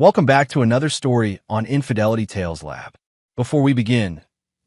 Welcome back to another story on Infidelity Tales Lab. Before we begin,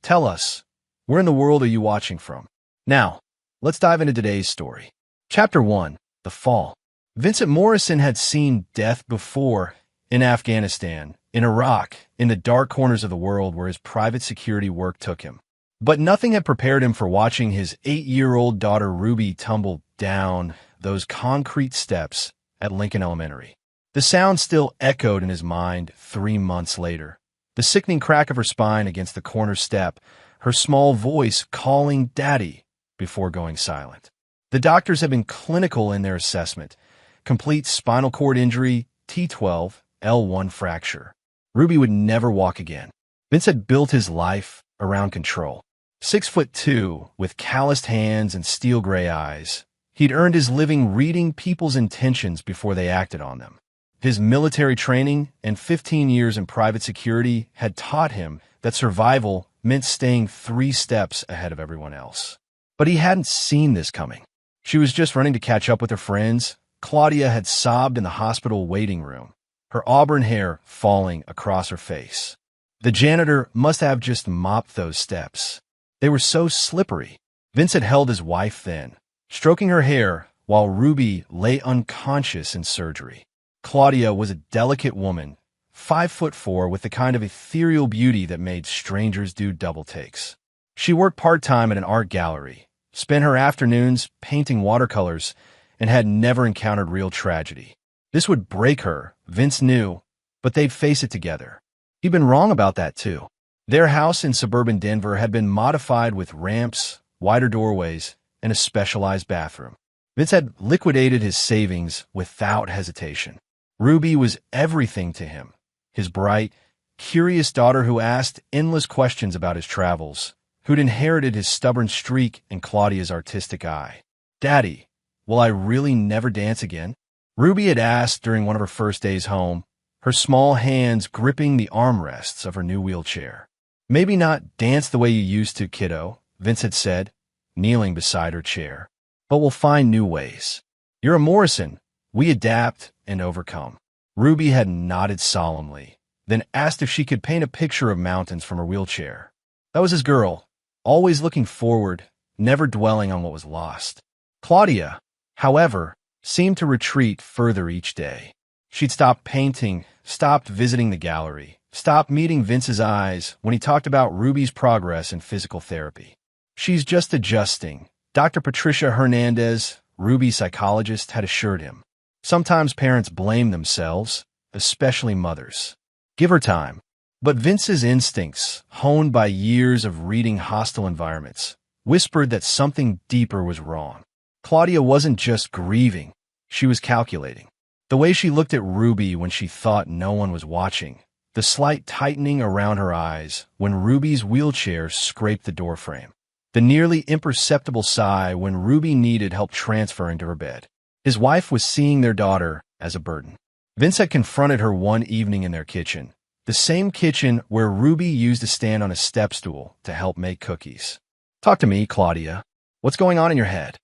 tell us, where in the world are you watching from? Now, let's dive into today's story. Chapter 1, The Fall. Vincent Morrison had seen death before in Afghanistan, in Iraq, in the dark corners of the world where his private security work took him. But nothing had prepared him for watching his 8-year-old daughter Ruby tumble down those concrete steps at Lincoln Elementary. The sound still echoed in his mind 3 months later. The sickening crack of her spine against the corner step, her small voice calling Daddy before going silent. The doctors had been clinical in their assessment. Complete spinal cord injury, T12, L1 fracture. Ruby would never walk again. Vince had built his life around control. 6'2", with calloused hands and steel gray eyes. He'd earned his living reading people's intentions before they acted on them. His military training and 15 years in private security had taught him that survival meant staying 3 steps ahead of everyone else. But he hadn't seen this coming. She was just running to catch up with her friends. Claudia had sobbed in the hospital waiting room, her auburn hair falling across her face. The janitor must have just mopped those steps. They were so slippery. Vince had held his wife then, stroking her hair while Ruby lay unconscious in surgery. Claudia was a delicate woman, 5'4", with the kind of ethereal beauty that made strangers do double takes. She worked part-time at an art gallery, spent her afternoons painting watercolors, and had never encountered real tragedy. This would break her, Vince knew, but they'd face it together. He'd been wrong about that too. Their house in suburban Denver had been modified with ramps, wider doorways, and a specialized bathroom. Vince had liquidated his savings without hesitation. Ruby was everything to him. His bright, curious daughter who asked endless questions about his travels, who'd inherited his stubborn streak and Claudia's artistic eye. Daddy, will I really never dance again? Ruby had asked during one of her first days home, her small hands gripping the armrests of her new wheelchair. Maybe not dance the way you used to, kiddo, Vince had said, kneeling beside her chair. But we'll find new ways. You're a Morrison. We adapt and overcome. Ruby had nodded solemnly, then asked if she could paint a picture of mountains from her wheelchair. That was his girl, always looking forward, never dwelling on what was lost. Claudia, however, seemed to retreat further each day. She'd stopped painting, stopped visiting the gallery, stopped meeting Vince's eyes when he talked about Ruby's progress in physical therapy. She's just adjusting, Dr. Patricia Hernandez, Ruby's psychologist, had assured him. Sometimes parents blame themselves, especially mothers. Give her time. But Vince's instincts, honed by years of reading hostile environments, whispered that something deeper was wrong. Claudia wasn't just grieving, she was calculating. The way she looked at Ruby when she thought no one was watching, the slight tightening around her eyes when Ruby's wheelchair scraped the doorframe, the nearly imperceptible sigh when Ruby needed help transferring to her bed. His wife was seeing their daughter as a burden. Vince had confronted her one evening in their kitchen, the same kitchen where Ruby used to stand on a step stool to help make cookies. Talk to me, Claudia. What's going on in your head?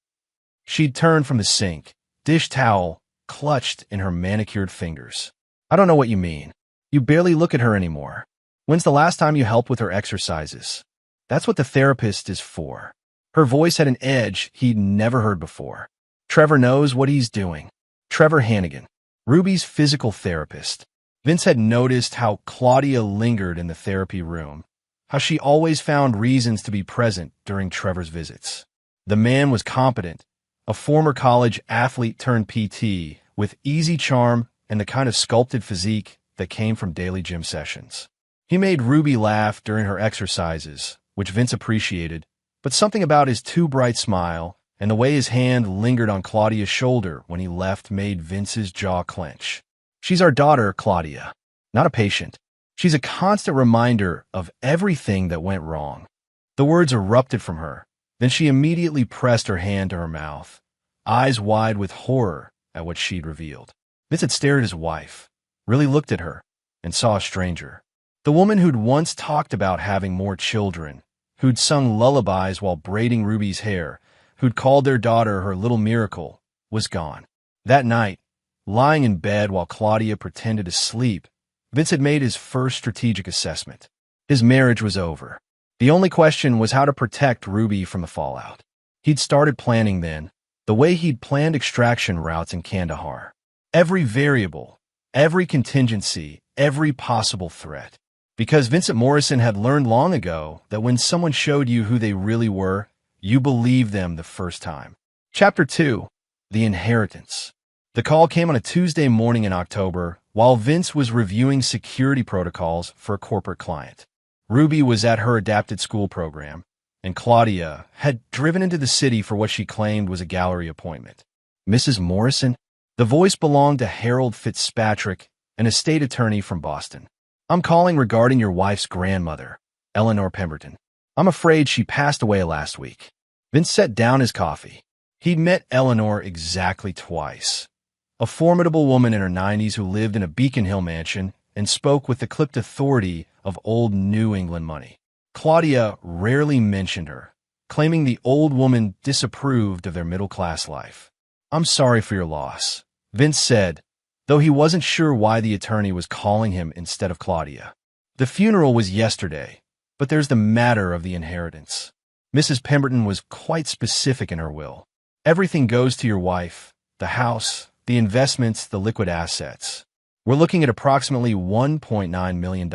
She'd turned from the sink, dish towel clutched in her manicured fingers. I don't know what you mean. You barely look at her anymore. When's the last time you helped with her exercises? That's what the therapist is for. Her voice had an edge he'd never heard before. Trevor knows what he's doing. Trevor Hannigan, Ruby's physical therapist. Vince had noticed how Claudia lingered in the therapy room, how she always found reasons to be present during Trevor's visits. The man was competent, a former college athlete turned PT with easy charm and the kind of sculpted physique that came from daily gym sessions. He made Ruby laugh during her exercises, which Vince appreciated, but something about his too bright smile and the way his hand lingered on Claudia's shoulder when he left made Vince's jaw clench. She's our daughter, Claudia, not a patient. She's a constant reminder of everything that went wrong. The words erupted from her. Then she immediately pressed her hand to her mouth, eyes wide with horror at what she'd revealed. Vince had stared at his wife, really looked at her, and saw a stranger. The woman who'd once talked about having more children, who'd sung lullabies while braiding Ruby's hair, who'd called their daughter her little miracle, was gone. That night, lying in bed while Claudia pretended to sleep, Vince had made his first strategic assessment. His marriage was over. The only question was how to protect Ruby from the fallout. He'd started planning then, the way he'd planned extraction routes in Kandahar. Every variable, every contingency, every possible threat. Because Vincent Morrison had learned long ago that when someone showed you who they really were, you believed them the first time. Chapter 2. The Inheritance. The call came on a Tuesday morning in October while Vince was reviewing security protocols for a corporate client. Ruby was at her adapted school program, and Claudia had driven into the city for what she claimed was a gallery appointment. Mrs. Morrison? The voice belonged to Harold Fitzpatrick, an estate attorney from Boston. I'm calling regarding your wife's grandmother, Eleanor Pemberton. I'm afraid she passed away last week. Vince set down his coffee. He'd met Eleanor exactly twice. A formidable woman in her 90s who lived in a Beacon Hill mansion and spoke with the clipped authority of old New England money. Claudia rarely mentioned her, claiming the old woman disapproved of their middle-class life. I'm sorry for your loss, Vince said, though he wasn't sure why the attorney was calling him instead of Claudia. The funeral was yesterday, but there's the matter of the inheritance. Mrs. Pemberton was quite specific in her will. Everything goes to your wife, the house, the investments, the liquid assets. We're looking at approximately $1.9 million.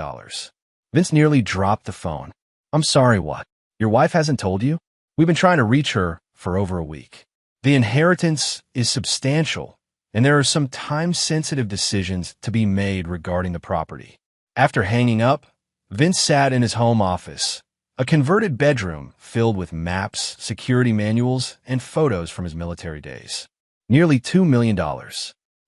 Vince nearly dropped the phone. I'm sorry, what? Your wife hasn't told you? We've been trying to reach her for over a week. The inheritance is substantial, and there are some time-sensitive decisions to be made regarding the property. After hanging up, Vince sat in his home office, a converted bedroom filled with maps, security manuals, and photos from his military days. Nearly $2 million.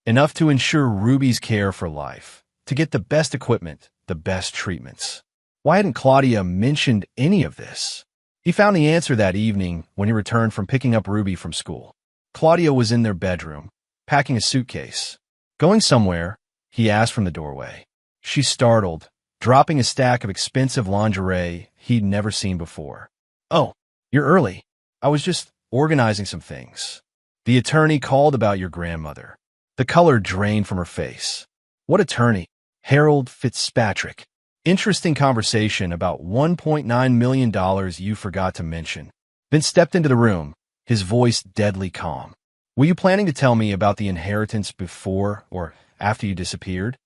Enough to ensure Ruby's care for life, to get the best equipment, the best treatments. Why hadn't Claudia mentioned any of this? He found the answer that evening when he returned from picking up Ruby from school. Claudia was in their bedroom, packing a suitcase. Going somewhere, he asked from the doorway. She startled, dropping a stack of expensive lingerie he'd never seen before. Oh, you're early. I was just organizing some things. The attorney called about your grandmother. The color drained from her face. What attorney? Harold Fitzpatrick. Interesting conversation about $1.9 million you forgot to mention. Vince stepped into the room, his voice deadly calm. Were you planning to tell me about the inheritance before or after you disappeared?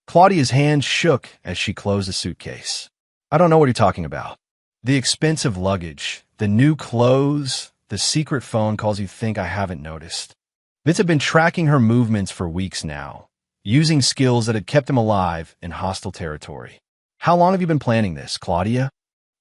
Claudia's hand shook as she closed the suitcase. I don't know what you're talking about. The expensive luggage, the new clothes, the secret phone calls you think I haven't noticed. Vince had been tracking her movements for weeks now, using skills that had kept him alive in hostile territory. How long have you been planning this, Claudia?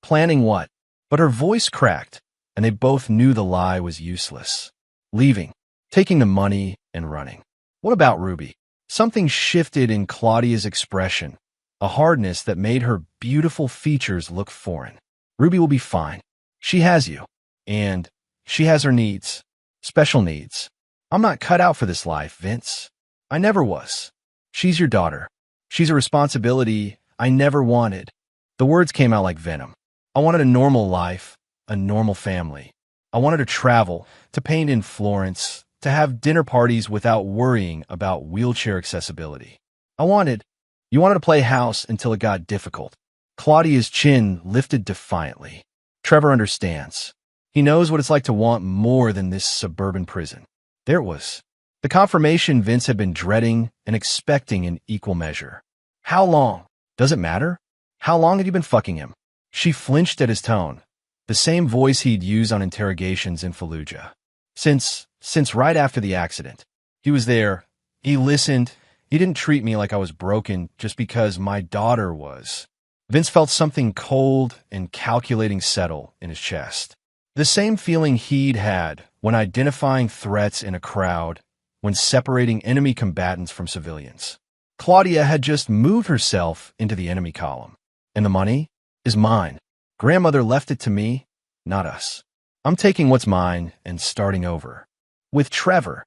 Planning what? But her voice cracked, and they both knew the lie was useless. Leaving, taking the money, and running. What about Ruby? Something shifted in Claudia's expression, a hardness that made her beautiful features look foreign. Ruby will be fine. She has you. And she has her needs. Special needs. I'm not cut out for this life, Vince. I never was. She's your daughter. She's a responsibility I never wanted. The words came out like venom. I wanted a normal life, a normal family. I wanted to travel, to paint in Florence, to have dinner parties without worrying about wheelchair accessibility. You wanted to play house until it got difficult. Claudia's chin lifted defiantly. Trevor understands. He knows what it's like to want more than this suburban prison. There it was. The confirmation Vince had been dreading and expecting in equal measure. How long? Does it matter? How long had you been fucking him? She flinched at his tone, the same voice he'd used on interrogations in Fallujah. Since right after the accident. He was there. He listened. He didn't treat me like I was broken just because my daughter was. Vince felt something cold and calculating settle in his chest. The same feeling he'd had when identifying threats in a crowd, when separating enemy combatants from civilians. Claudia had just moved herself into the enemy column. And the money is mine. Grandmother left it to me, not us. I'm taking what's mine and starting over. With Trevor.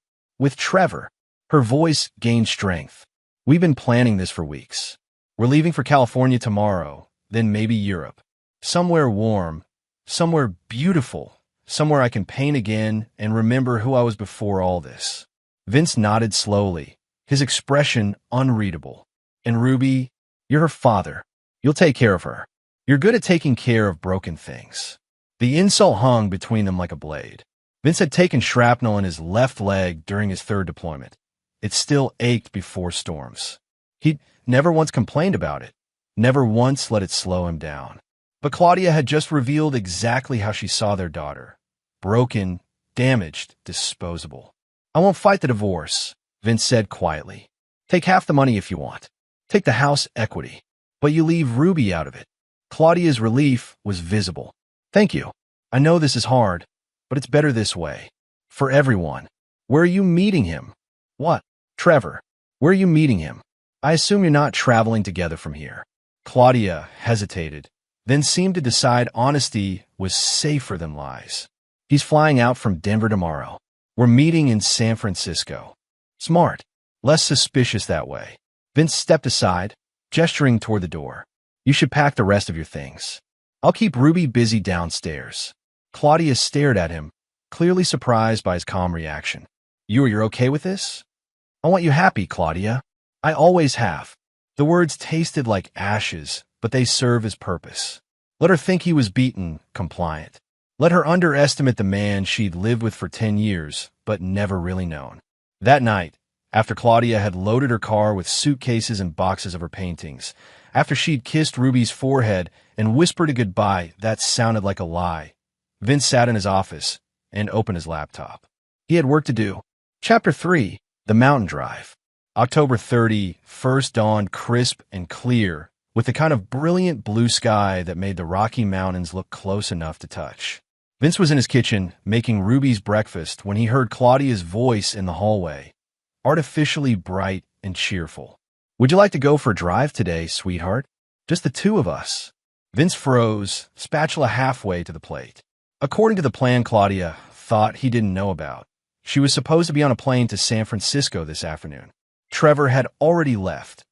Her voice gained strength. We've been planning this for weeks. We're leaving for California tomorrow, then maybe Europe. Somewhere warm, somewhere beautiful, somewhere I can paint again and remember who I was before all this. Vince nodded slowly, his expression unreadable. And Ruby, you're her father. You'll take care of her. You're good at taking care of broken things. The insult hung between them like a blade. Vince had taken shrapnel in his left leg during his third deployment. It still ached before storms. He'd never once complained about it, never once let it slow him down. But Claudia had just revealed exactly how she saw their daughter. Broken, damaged, disposable. I won't fight the divorce, Vince said quietly. Take half the money if you want. Take the house equity. But you leave Ruby out of it. Claudia's relief was visible. Thank you. I know this is hard, but it's better this way. For everyone. Where are you meeting him? What? Trevor. Where are you meeting him? I assume you're not traveling together from here. Claudia hesitated, then seemed to decide honesty was safer than lies. He's flying out from Denver tomorrow. We're meeting in San Francisco. Smart. Less suspicious that way. Vince stepped aside, gesturing toward the door. You should pack the rest of your things. I'll keep Ruby busy downstairs. Claudia stared at him, clearly surprised by his calm reaction. You're okay with this? I want you happy, Claudia. I always have. The words tasted like ashes, but they serve his purpose. Let her think he was beaten, compliant. Let her underestimate the man she'd lived with for 10 years, but never really known. That night, after Claudia had loaded her car with suitcases and boxes of her paintings, after she'd kissed Ruby's forehead and whispered a goodbye that sounded like a lie, Vince sat in his office and opened his laptop. He had work to do. Chapter 3, The Mountain Drive. October 31st dawned crisp and clear, with the kind of brilliant blue sky that made the Rocky Mountains look close enough to touch. Vince was in his kitchen, making Ruby's breakfast, when he heard Claudia's voice in the hallway, artificially bright and cheerful. Would you like to go for a drive today, sweetheart? Just the two of us. Vince froze, spatula halfway to the plate. According to the plan Claudia thought he didn't know about, she was supposed to be on a plane to San Francisco this afternoon. Trevor had already left.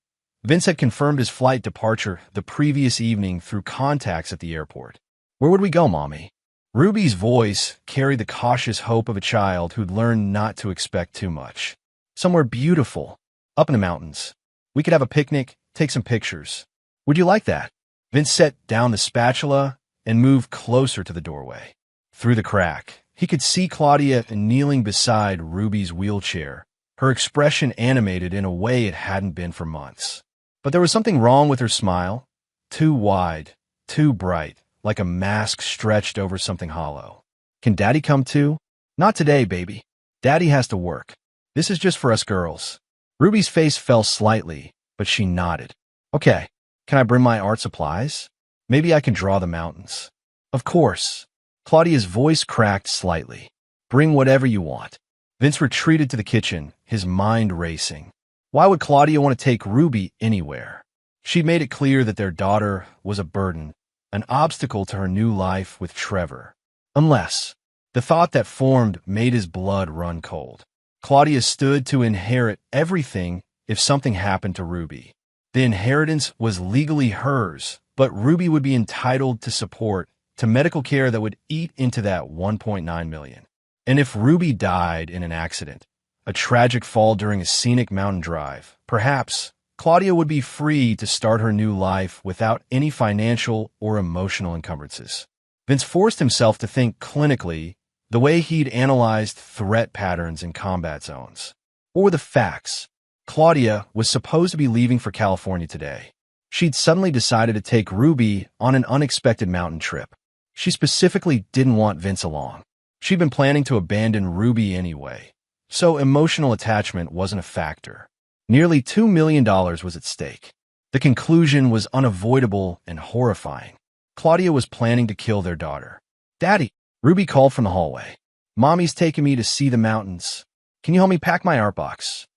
Vince had confirmed his flight departure the previous evening through contacts at the airport. Where would we go, Mommy? Ruby's voice carried the cautious hope of a child who'd learned not to expect too much. Somewhere beautiful, up in the mountains. We could have a picnic, take some pictures. Would you like that? Vince set down the spatula and moved closer to the doorway. Through the crack, he could see Claudia kneeling beside Ruby's wheelchair, her expression animated in a way it hadn't been for months. But there was something wrong with her smile. Too wide, too bright, like a mask stretched over something hollow. Can Daddy come too? Not today, baby. Daddy has to work. This is just for us girls. Ruby's face fell slightly, but she nodded. Okay, can I bring my art supplies? Maybe I can draw the mountains. Of course. Claudia's voice cracked slightly. Bring whatever you want. Vince retreated to the kitchen, his mind racing. Why would Claudia want to take Ruby anywhere? She'd made it clear that their daughter was a burden, an obstacle to her new life with Trevor. Unless the thought that formed made his blood run cold. Claudia stood to inherit everything if something happened to Ruby. The inheritance was legally hers, but Ruby would be entitled to support, to medical care that would eat into that $1.9 million. And if Ruby died in an accident, a tragic fall during a scenic mountain drive, perhaps Claudia would be free to start her new life without any financial or emotional encumbrances. Vince forced himself to think clinically, the way he'd analyzed threat patterns in combat zones. What were the facts? Claudia was supposed to be leaving for California today. She'd suddenly decided to take Ruby on an unexpected mountain trip. She specifically didn't want Vince along. She'd been planning to abandon Ruby anyway, so emotional attachment wasn't a factor. Nearly $2 million was at stake. The conclusion was unavoidable and horrifying. Claudia was planning to kill their daughter. Daddy, Ruby called from the hallway. Mommy's taking me to see the mountains. Can you help me pack my art box?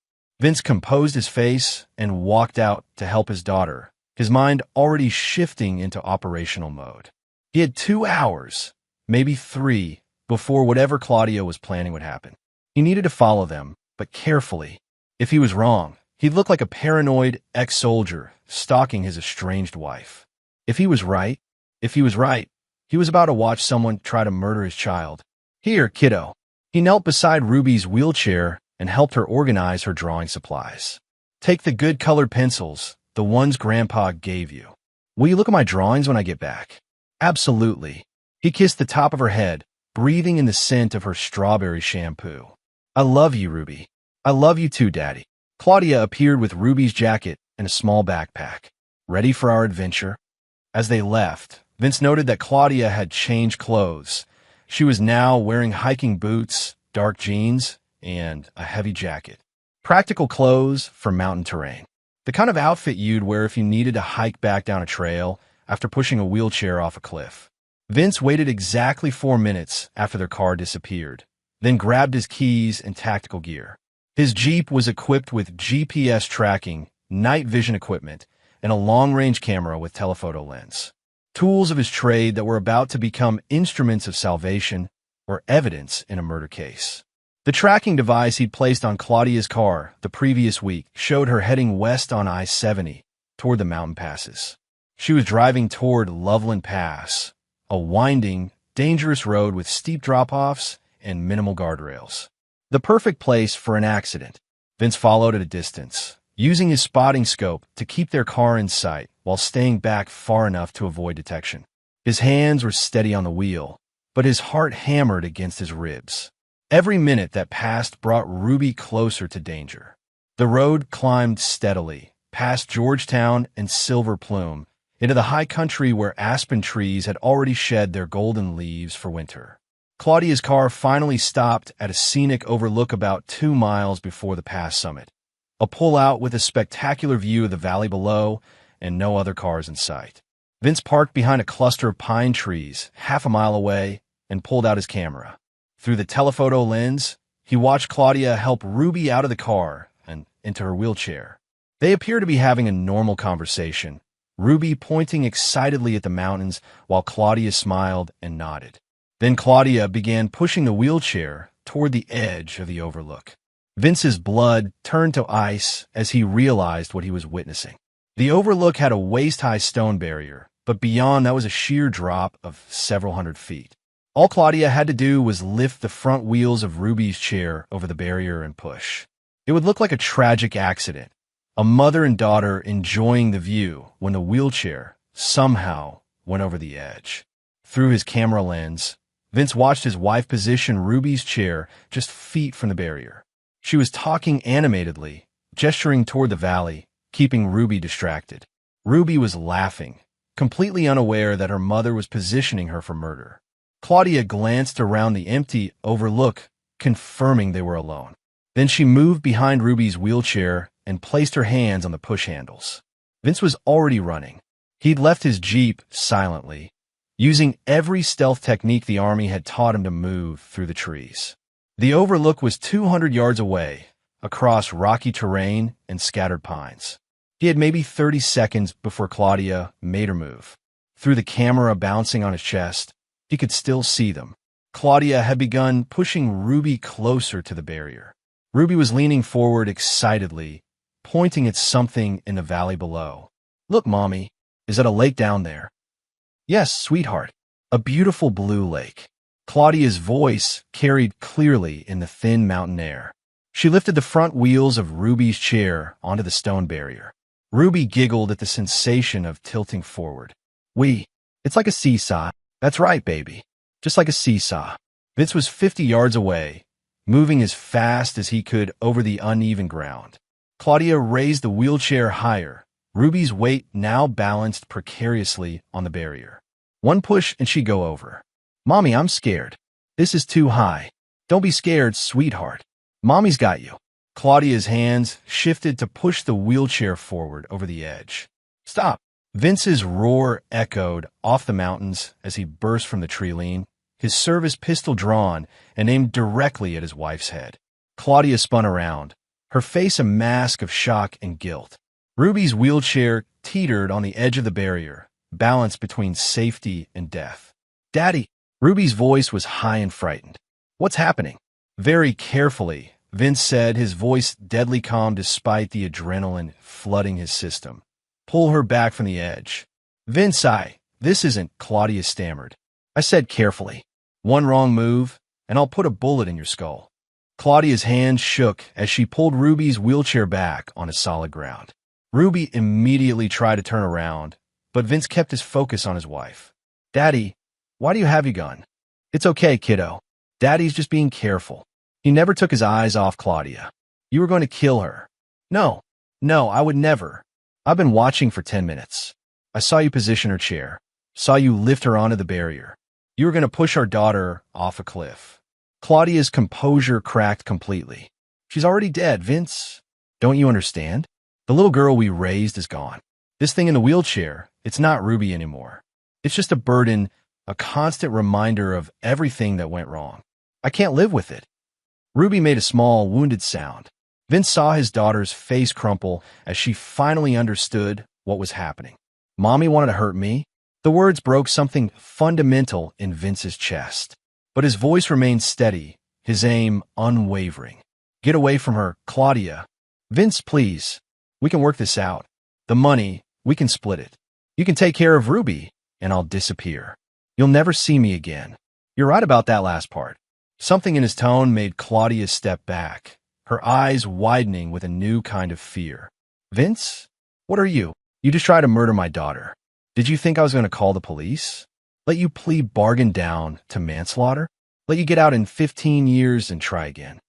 Vince composed his face and walked out to help his daughter, his mind already shifting into operational mode. He had 2 hours, maybe 3, before whatever Claudia was planning would happen. He needed to follow them, but carefully. If he was wrong, he'd look like a paranoid ex-soldier stalking his estranged wife. If he was right, he was about to watch someone try to murder his child. Here, kiddo. He knelt beside Ruby's wheelchair and helped her organize her drawing supplies. Take the good colored pencils, The ones Grandpa gave you. Will you look at my drawings when I get back? Absolutely. He kissed the top of her head, breathing in the scent of her strawberry shampoo. I love you, Ruby. I love you too, Daddy. Claudia appeared with Ruby's jacket and a small backpack. Ready for our adventure? As they left, Vince noted that Claudia had changed clothes. She was now wearing hiking boots, dark jeans, and a heavy jacket. Practical clothes for mountain terrain. The kind of outfit you'd wear if you needed to hike back down a trail after pushing a wheelchair off a cliff. Vince waited exactly 4 minutes after their car disappeared, then grabbed his keys and tactical gear. His Jeep was equipped with GPS tracking, night vision equipment, and a long-range camera with telephoto lens. Tools of his trade that were about to become instruments of salvation or evidence in a murder case. The tracking device he'd placed on Claudia's car the previous week showed her heading west on I-70 toward the mountain passes. She was driving toward Loveland Pass, a winding, dangerous road with steep drop-offs and minimal guardrails. The perfect place for an accident. Vince followed at a distance, using his spotting scope to keep their car in sight while staying back far enough to avoid detection. His hands were steady on the wheel, but his heart hammered against his ribs. Every minute that passed brought Ruby closer to danger. The road climbed steadily, past Georgetown and Silver Plume, into the high country where aspen trees had already shed their golden leaves for winter. Claudia's car finally stopped at a scenic overlook about 2 miles before the pass summit. A pullout with a spectacular view of the valley below and no other cars in sight. Vince parked behind a cluster of pine trees half a mile away and pulled out his camera. Through the telephoto lens, he watched Claudia help Ruby out of the car and into her wheelchair. They appear to be having a normal conversation, Ruby pointing excitedly at the mountains while Claudia smiled and nodded. Then Claudia began pushing the wheelchair toward the edge of the overlook. Vince's blood turned to ice as he realized what he was witnessing. The overlook had a waist-high stone barrier, but beyond that was a sheer drop of several hundred feet. All Claudia had to do was lift the front wheels of Ruby's chair over the barrier and push. It would look like a tragic accident, a mother and daughter enjoying the view when the wheelchair somehow went over the edge. Through his camera lens, Vince watched his wife position Ruby's chair just feet from the barrier. She was talking animatedly, gesturing toward the valley, keeping Ruby distracted. Ruby was laughing, completely unaware that her mother was positioning her for murder. Claudia glanced around the empty overlook, confirming they were alone. Then she moved behind Ruby's wheelchair and placed her hands on the push handles. Vince was already running. He'd left his Jeep silently, using every stealth technique the Army had taught him to move through the trees. The overlook was 200 yards away, across rocky terrain and scattered pines. He had maybe 30 seconds before Claudia made her move. Through the camera bouncing on his chest, he could still see them. Claudia had begun pushing Ruby closer to the barrier. Ruby was leaning forward excitedly, pointing at something in the valley below. Look, Mommy, is that a lake down there? Yes, sweetheart, a beautiful blue lake. Claudia's voice carried clearly in the thin mountain air. She lifted the front wheels of Ruby's chair onto the stone barrier. Ruby giggled at the sensation of tilting forward. It's like a seesaw. That's right, baby. Just like a seesaw. Vince was 50 yards away, moving as fast as he could over the uneven ground. Claudia raised the wheelchair higher, Ruby's weight now balanced precariously on the barrier. One push and she'd go over. Mommy, I'm scared. This is too high. Don't be scared, sweetheart. Mommy's got you. Claudia's hands shifted to push the wheelchair forward over the edge. Stop. Vince's roar echoed off the mountains as he burst from the tree lean, his service pistol drawn and aimed directly at his wife's head. Claudia spun around, her face a mask of shock and guilt. Ruby's wheelchair teetered on the edge of the barrier, balanced between safety and death. Daddy! Ruby's voice was high and frightened. What's happening? Very carefully, Vince said, his voice deadly calm despite the adrenaline flooding his system. Pull her back from the edge. Vince, this isn't, Claudia stammered. I said carefully. One wrong move, and I'll put a bullet in your skull. Claudia's hands shook as she pulled Ruby's wheelchair back on a solid ground. Ruby immediately tried to turn around, but Vince kept his focus on his wife. Daddy, why do you have your gun? It's okay, kiddo. Daddy's just being careful. He never took his eyes off Claudia. You were going to kill her. No, I would never. I've been watching for 10 minutes. I saw you position her chair. Saw you lift her onto the barrier. You were going to push our daughter off a cliff. Claudia's composure cracked completely. She's already dead, Vince. Don't you understand? The little girl we raised is gone. This thing in the wheelchair, it's not Ruby anymore. It's just a burden, a constant reminder of everything that went wrong. I can't live with it. Ruby made a small, wounded sound. Vince saw his daughter's face crumple as she finally understood what was happening. Mommy wanted to hurt me? The words broke something fundamental in Vince's chest. But his voice remained steady, his aim unwavering. Get away from her, Claudia. Vince, please. We can work this out. The money, we can split it. You can take care of Ruby, and I'll disappear. You'll never see me again. You're right about that last part. Something in his tone made Claudia step back, her eyes widening with a new kind of fear. Vince? What are you? You just tried to murder my daughter. Did you think I was going to call the police? Let you plead bargain down to manslaughter? Let you get out in 15 years and try again?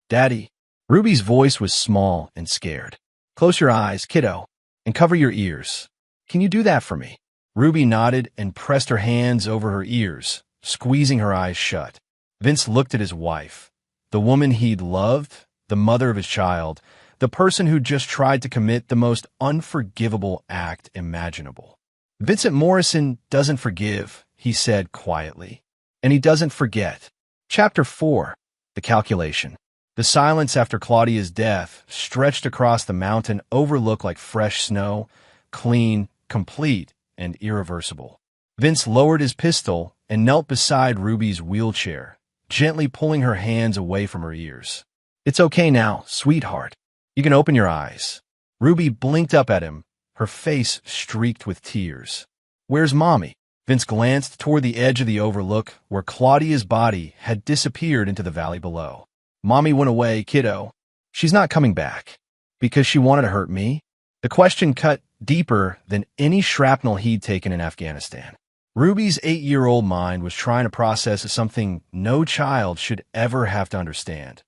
Daddy. Ruby's voice was small and scared. Close your eyes, kiddo, and cover your ears. Can you do that for me? Ruby nodded and pressed her hands over her ears, squeezing her eyes shut. Vince looked at his wife, the woman he'd loved, the mother of his child, the person who just tried to commit the most unforgivable act imaginable. Vincent Morrison doesn't forgive, he said quietly, and he doesn't forget. Chapter 4, The Calculation. The silence after Claudia's death stretched across the mountain overlooked like fresh snow, clean, complete, and irreversible. Vince lowered his pistol and knelt beside Ruby's wheelchair, gently pulling her hands away from her ears. It's okay now, sweetheart. You can open your eyes. Ruby blinked up at him, her face streaked with tears. Where's Mommy? Vince glanced toward the edge of the overlook where Claudia's body had disappeared into the valley below. Mommy went away, kiddo. She's not coming back. Because she wanted to hurt me? The question cut deeper than any shrapnel he'd taken in Afghanistan. Ruby's 8-year-old mind was trying to process something no child should ever have to understand,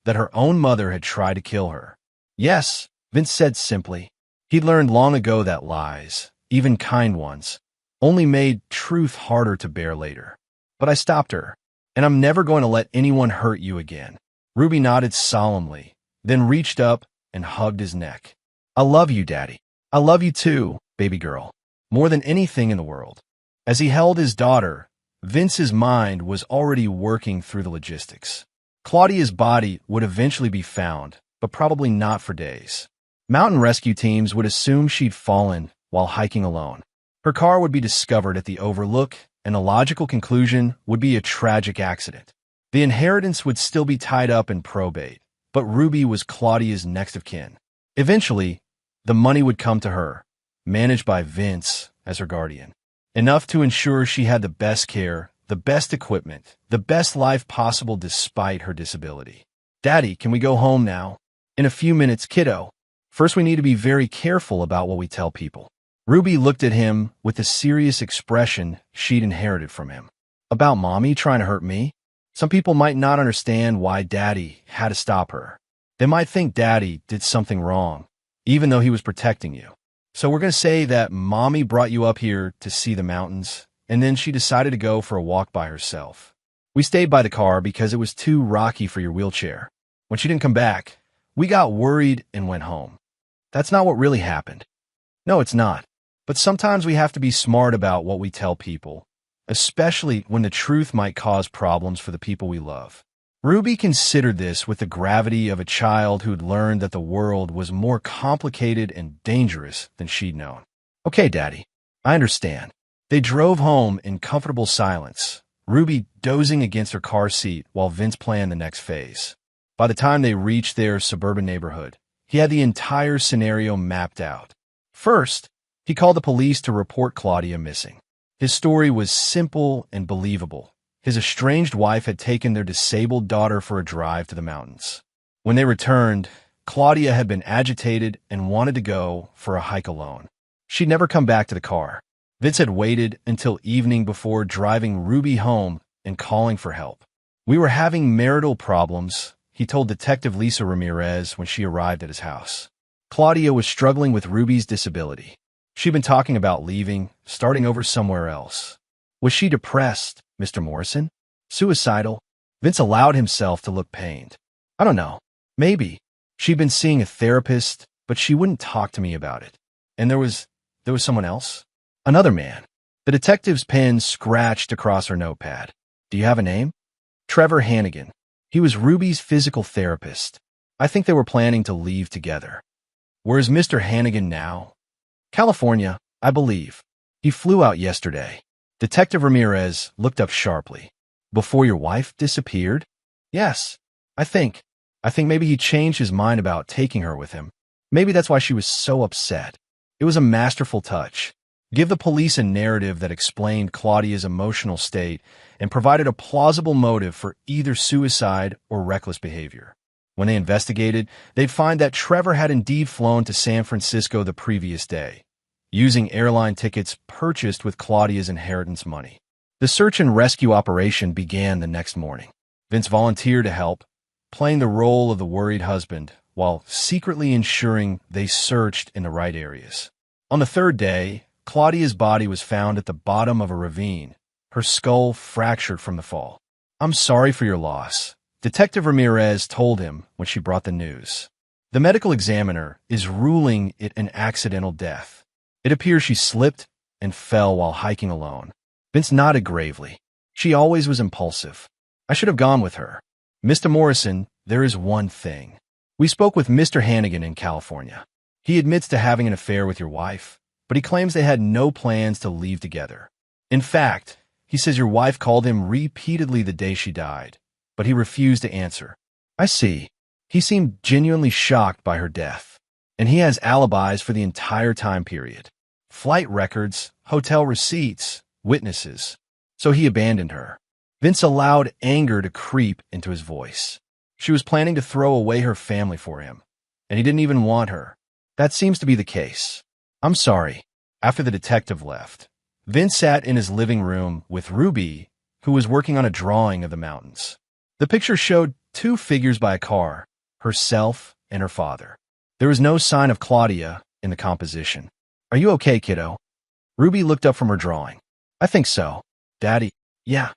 that her own mother had tried to kill her. Yes, Vince said simply. He'd learned long ago that lies, even kind ones, only made truth harder to bear later. But I stopped her, and I'm never going to let anyone hurt you again. Ruby nodded solemnly, then reached up and hugged his neck. I love you, Daddy. I love you too, baby girl, more than anything in the world. As he held his daughter, Vince's mind was already working through the logistics. Claudia's body would eventually be found, but probably not for days. Mountain rescue teams would assume she'd fallen while hiking alone. Her car would be discovered at the overlook, and a logical conclusion would be a tragic accident. The inheritance would still be tied up in probate, but Ruby was Claudia's next of kin. Eventually, the money would come to her, managed by Vince as her guardian. Enough to ensure she had the best care, the best equipment, the best life possible despite her disability. Daddy, can we go home now? In a few minutes, kiddo. First, we need to be very careful about what we tell people. Ruby looked at him with the serious expression she'd inherited from him. About Mommy trying to hurt me? Some people might not understand why Daddy had to stop her. They might think Daddy did something wrong, even though he was protecting you. So we're going to say that Mommy brought you up here to see the mountains, and then she decided to go for a walk by herself. We stayed by the car because it was too rocky for your wheelchair. When she didn't come back, we got worried and went home. That's not what really happened. No, it's not. But sometimes we have to be smart about what we tell people, especially when the truth might cause problems for the people we love. Ruby considered this with the gravity of a child who'd learned that the world was more complicated and dangerous than she'd known. Okay, Daddy, I understand. They drove home in comfortable silence, Ruby dozing against her car seat while Vince planned the next phase. By the time they reached their suburban neighborhood, he had the entire scenario mapped out. First, he called the police to report Claudia missing. His story was simple and believable. His estranged wife had taken their disabled daughter for a drive to the mountains. When they returned, Claudia had been agitated and wanted to go for a hike alone. She'd never come back to the car. Vince had waited until evening before driving Ruby home and calling for help. "We were having marital problems," he told Detective Lisa Ramirez when she arrived at his house. Claudia was struggling with Ruby's disability. She'd been talking about leaving, starting over somewhere else. Was she depressed, Mr. Morrison? Suicidal? Vince allowed himself to look pained. "I don't know. Maybe. She'd been seeing a therapist, but she wouldn't talk to me about it. And there was someone else? Another man." The detective's pen scratched across her notepad. "Do you have a name?" "Trevor Hannigan. He was Ruby's physical therapist. I think they were planning to leave together." "Where's Mr. Hannigan now?" "California, I believe. He flew out yesterday." Detective Ramirez looked up sharply. "Before your wife disappeared?" "Yes, I think. Maybe he changed his mind about taking her with him. Maybe that's why she was so upset." It was a masterful touch. Give the police a narrative that explained Claudia's emotional state and provided a plausible motive for either suicide or reckless behavior. When they investigated, they'd find that Trevor had indeed flown to San Francisco the previous day, using airline tickets purchased with Claudia's inheritance money. The search and rescue operation began the next morning. Vince volunteered to help, playing the role of the worried husband while secretly ensuring they searched in the right areas. On the third day, Claudia's body was found at the bottom of a ravine, her skull fractured from the fall. "I'm sorry for your loss," Detective Ramirez told him when she brought the news. "The medical examiner is ruling it an accidental death. It appears she slipped and fell while hiking alone." Vince nodded gravely. "She always was impulsive. I should have gone with her. Mr. Morrison, there is one thing. We spoke with Mr. Hannigan in California. He admits to having an affair with your wife, but he claims they had no plans to leave together. In fact, he says your wife called him repeatedly the day she died, but he refused to answer." "I see. He seemed genuinely shocked by her death. And he has alibis for the entire time period. Flight records, hotel receipts, witnesses. So he abandoned her." Vince allowed anger to creep into his voice. She was planning to throw away her family for him, and he didn't even want her. "That seems to be the case. I'm sorry." After the detective left, Vince sat in his living room with Ruby, who was working on a drawing of the mountains. The picture showed two figures by a car, herself and her father. There was no sign of Claudia in the composition. "Are you okay, kiddo?" Ruby looked up from her drawing. "I think so. Daddy, yeah.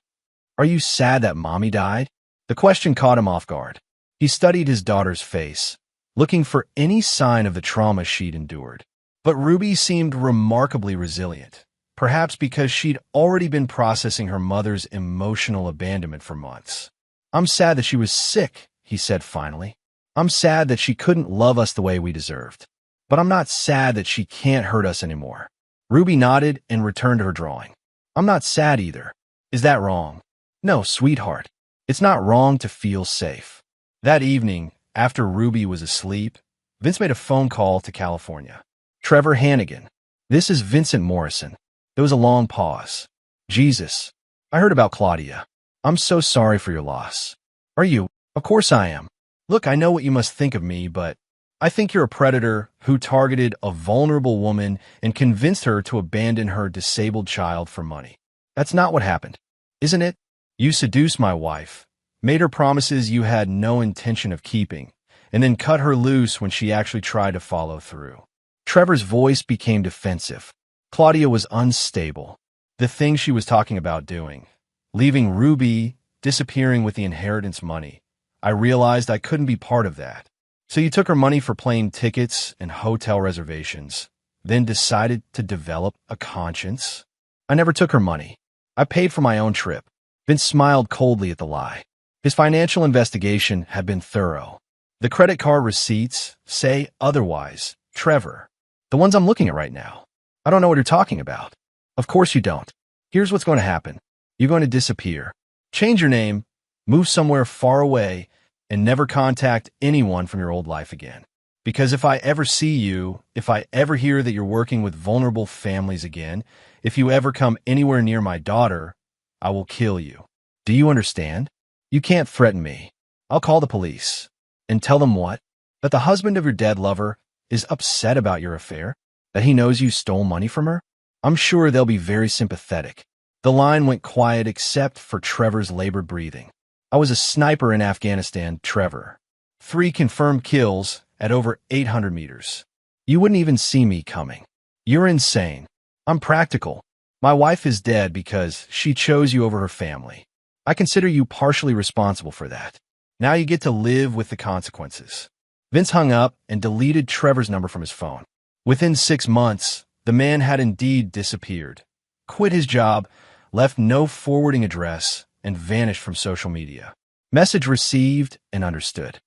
Are you sad that Mommy died?" The question caught him off guard. He studied his daughter's face, looking for any sign of the trauma she'd endured. But Ruby seemed remarkably resilient, perhaps because she'd already been processing her mother's emotional abandonment for months. "I'm sad that she was sick," he said finally. "I'm sad that she couldn't love us the way we deserved. But I'm not sad that she can't hurt us anymore." Ruby nodded and returned to her drawing. "I'm not sad either. Is that wrong?" "No, sweetheart. It's not wrong to feel safe." That evening, after Ruby was asleep, Vince made a phone call to California. "Trevor Hannigan. This is Vincent Morrison." There was a long pause. "Jesus. I heard about Claudia. I'm so sorry for your loss." "Are you?" "Of course I am. Look, I know what you must think of me, but I think you're a predator who targeted a vulnerable woman and convinced her to abandon her disabled child for money. That's not what happened, isn't it? You seduced my wife, made her promises you had no intention of keeping, and then cut her loose when she actually tried to follow through." Trevor's voice became defensive. Claudia was unstable. The thing she was talking about doing, leaving Ruby, disappearing with the inheritance money, I realized I couldn't be part of that. "So you took her money for plane tickets and hotel reservations, then decided to develop a conscience?" "I never took her money. I paid for my own trip." Vince smiled coldly at the lie. His financial investigation had been thorough. "The credit card receipts say otherwise, Trevor. The ones I'm looking at right now. I don't know what you're talking about." "Of course you don't. Here's what's going to happen. You're going to disappear. Change your name, move somewhere far away, and never contact anyone from your old life again. Because if I ever see you, if I ever hear that you're working with vulnerable families again, if you ever come anywhere near my daughter, I will kill you. Do you understand? You can't threaten me. I'll call the police." "And tell them what?" That the husband of your dead lover is upset about your affair? That he knows you stole money from her? I'm sure they'll be very sympathetic. The line went quiet except for Trevor's labored breathing. I was a sniper in Afghanistan, Trevor. 3 confirmed kills at over 800 meters. You wouldn't even see me coming. You're insane. I'm practical. My wife is dead because she chose you over her family. I consider you partially responsible for that. Now you get to live with the consequences. Vince hung up and deleted Trevor's number from his phone. Within 6 months, the man had indeed disappeared, quit his job, left no forwarding address, and vanished from social media. Message received and understood.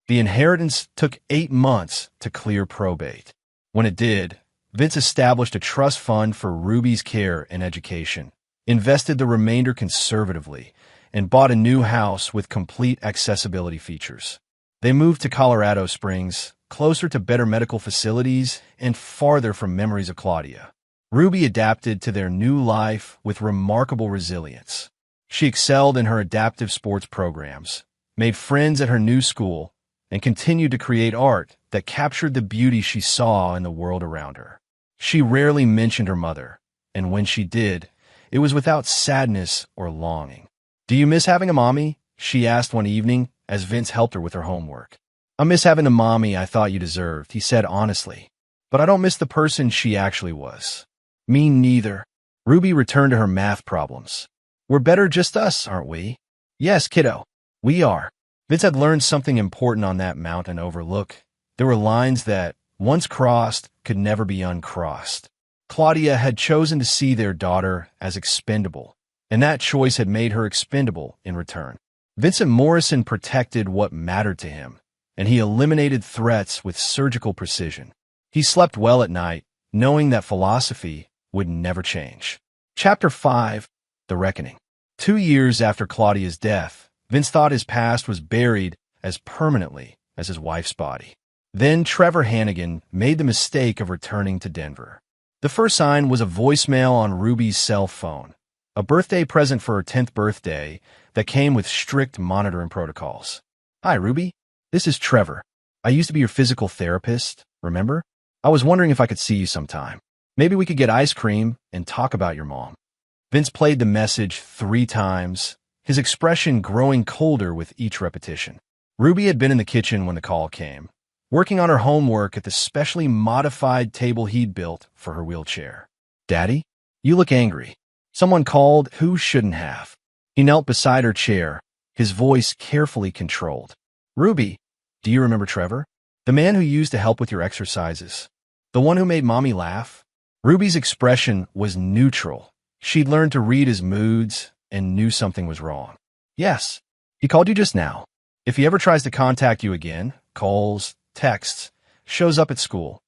The inheritance took 8 months to clear probate. When it did, Vince established a trust fund for Ruby's care and education, invested the remainder conservatively, and bought a new house with complete accessibility features. They moved to Colorado Springs, closer to better medical facilities and farther from memories of Claudia. Ruby adapted to their new life with remarkable resilience. She excelled in her adaptive sports programs, made friends at her new school, and continued to create art that captured the beauty she saw in the world around her. She rarely mentioned her mother, and when she did, it was without sadness or longing. "Do you miss having a mommy?" she asked one evening as Vince helped her with her homework. "I miss having the mommy I thought you deserved," he said honestly. "But I don't miss the person she actually was." "Me neither." Ruby returned to her math problems. "We're better just us, aren't we?" "Yes, kiddo, we are." Vince had learned something important on that mountain overlook. There were lines that, once crossed, could never be uncrossed. Claudia had chosen to see their daughter as expendable, and that choice had made her expendable in return. Vincent Morrison protected what mattered to him, and he eliminated threats with surgical precision. He slept well at night, knowing that philosophy would never change. Chapter 5: The Reckoning. 2 years after Claudia's death, Vince thought his past was buried as permanently as his wife's body. Then Trevor Hannigan made the mistake of returning to Denver. The first sign was a voicemail on Ruby's cell phone, a birthday present for her 10th birthday that came with strict monitoring protocols. "Hi, Ruby. This is Trevor. I used to be your physical therapist, remember? I was wondering if I could see you sometime. Maybe we could get ice cream and talk about your mom." Vince played the message 3 times, his expression growing colder with each repetition. Ruby had been in the kitchen when the call came, working on her homework at the specially modified table he'd built for her wheelchair. "Daddy, you look angry. Someone called who shouldn't have." He knelt beside her chair, his voice carefully controlled. "Ruby, do you remember Trevor? The man who used to help with your exercises? The one who made Mommy laugh?" Ruby's expression was neutral. She'd learned to read his moods and knew something was wrong. "Yes, he called you just now. If he ever tries to contact you again, calls, texts, shows up at school,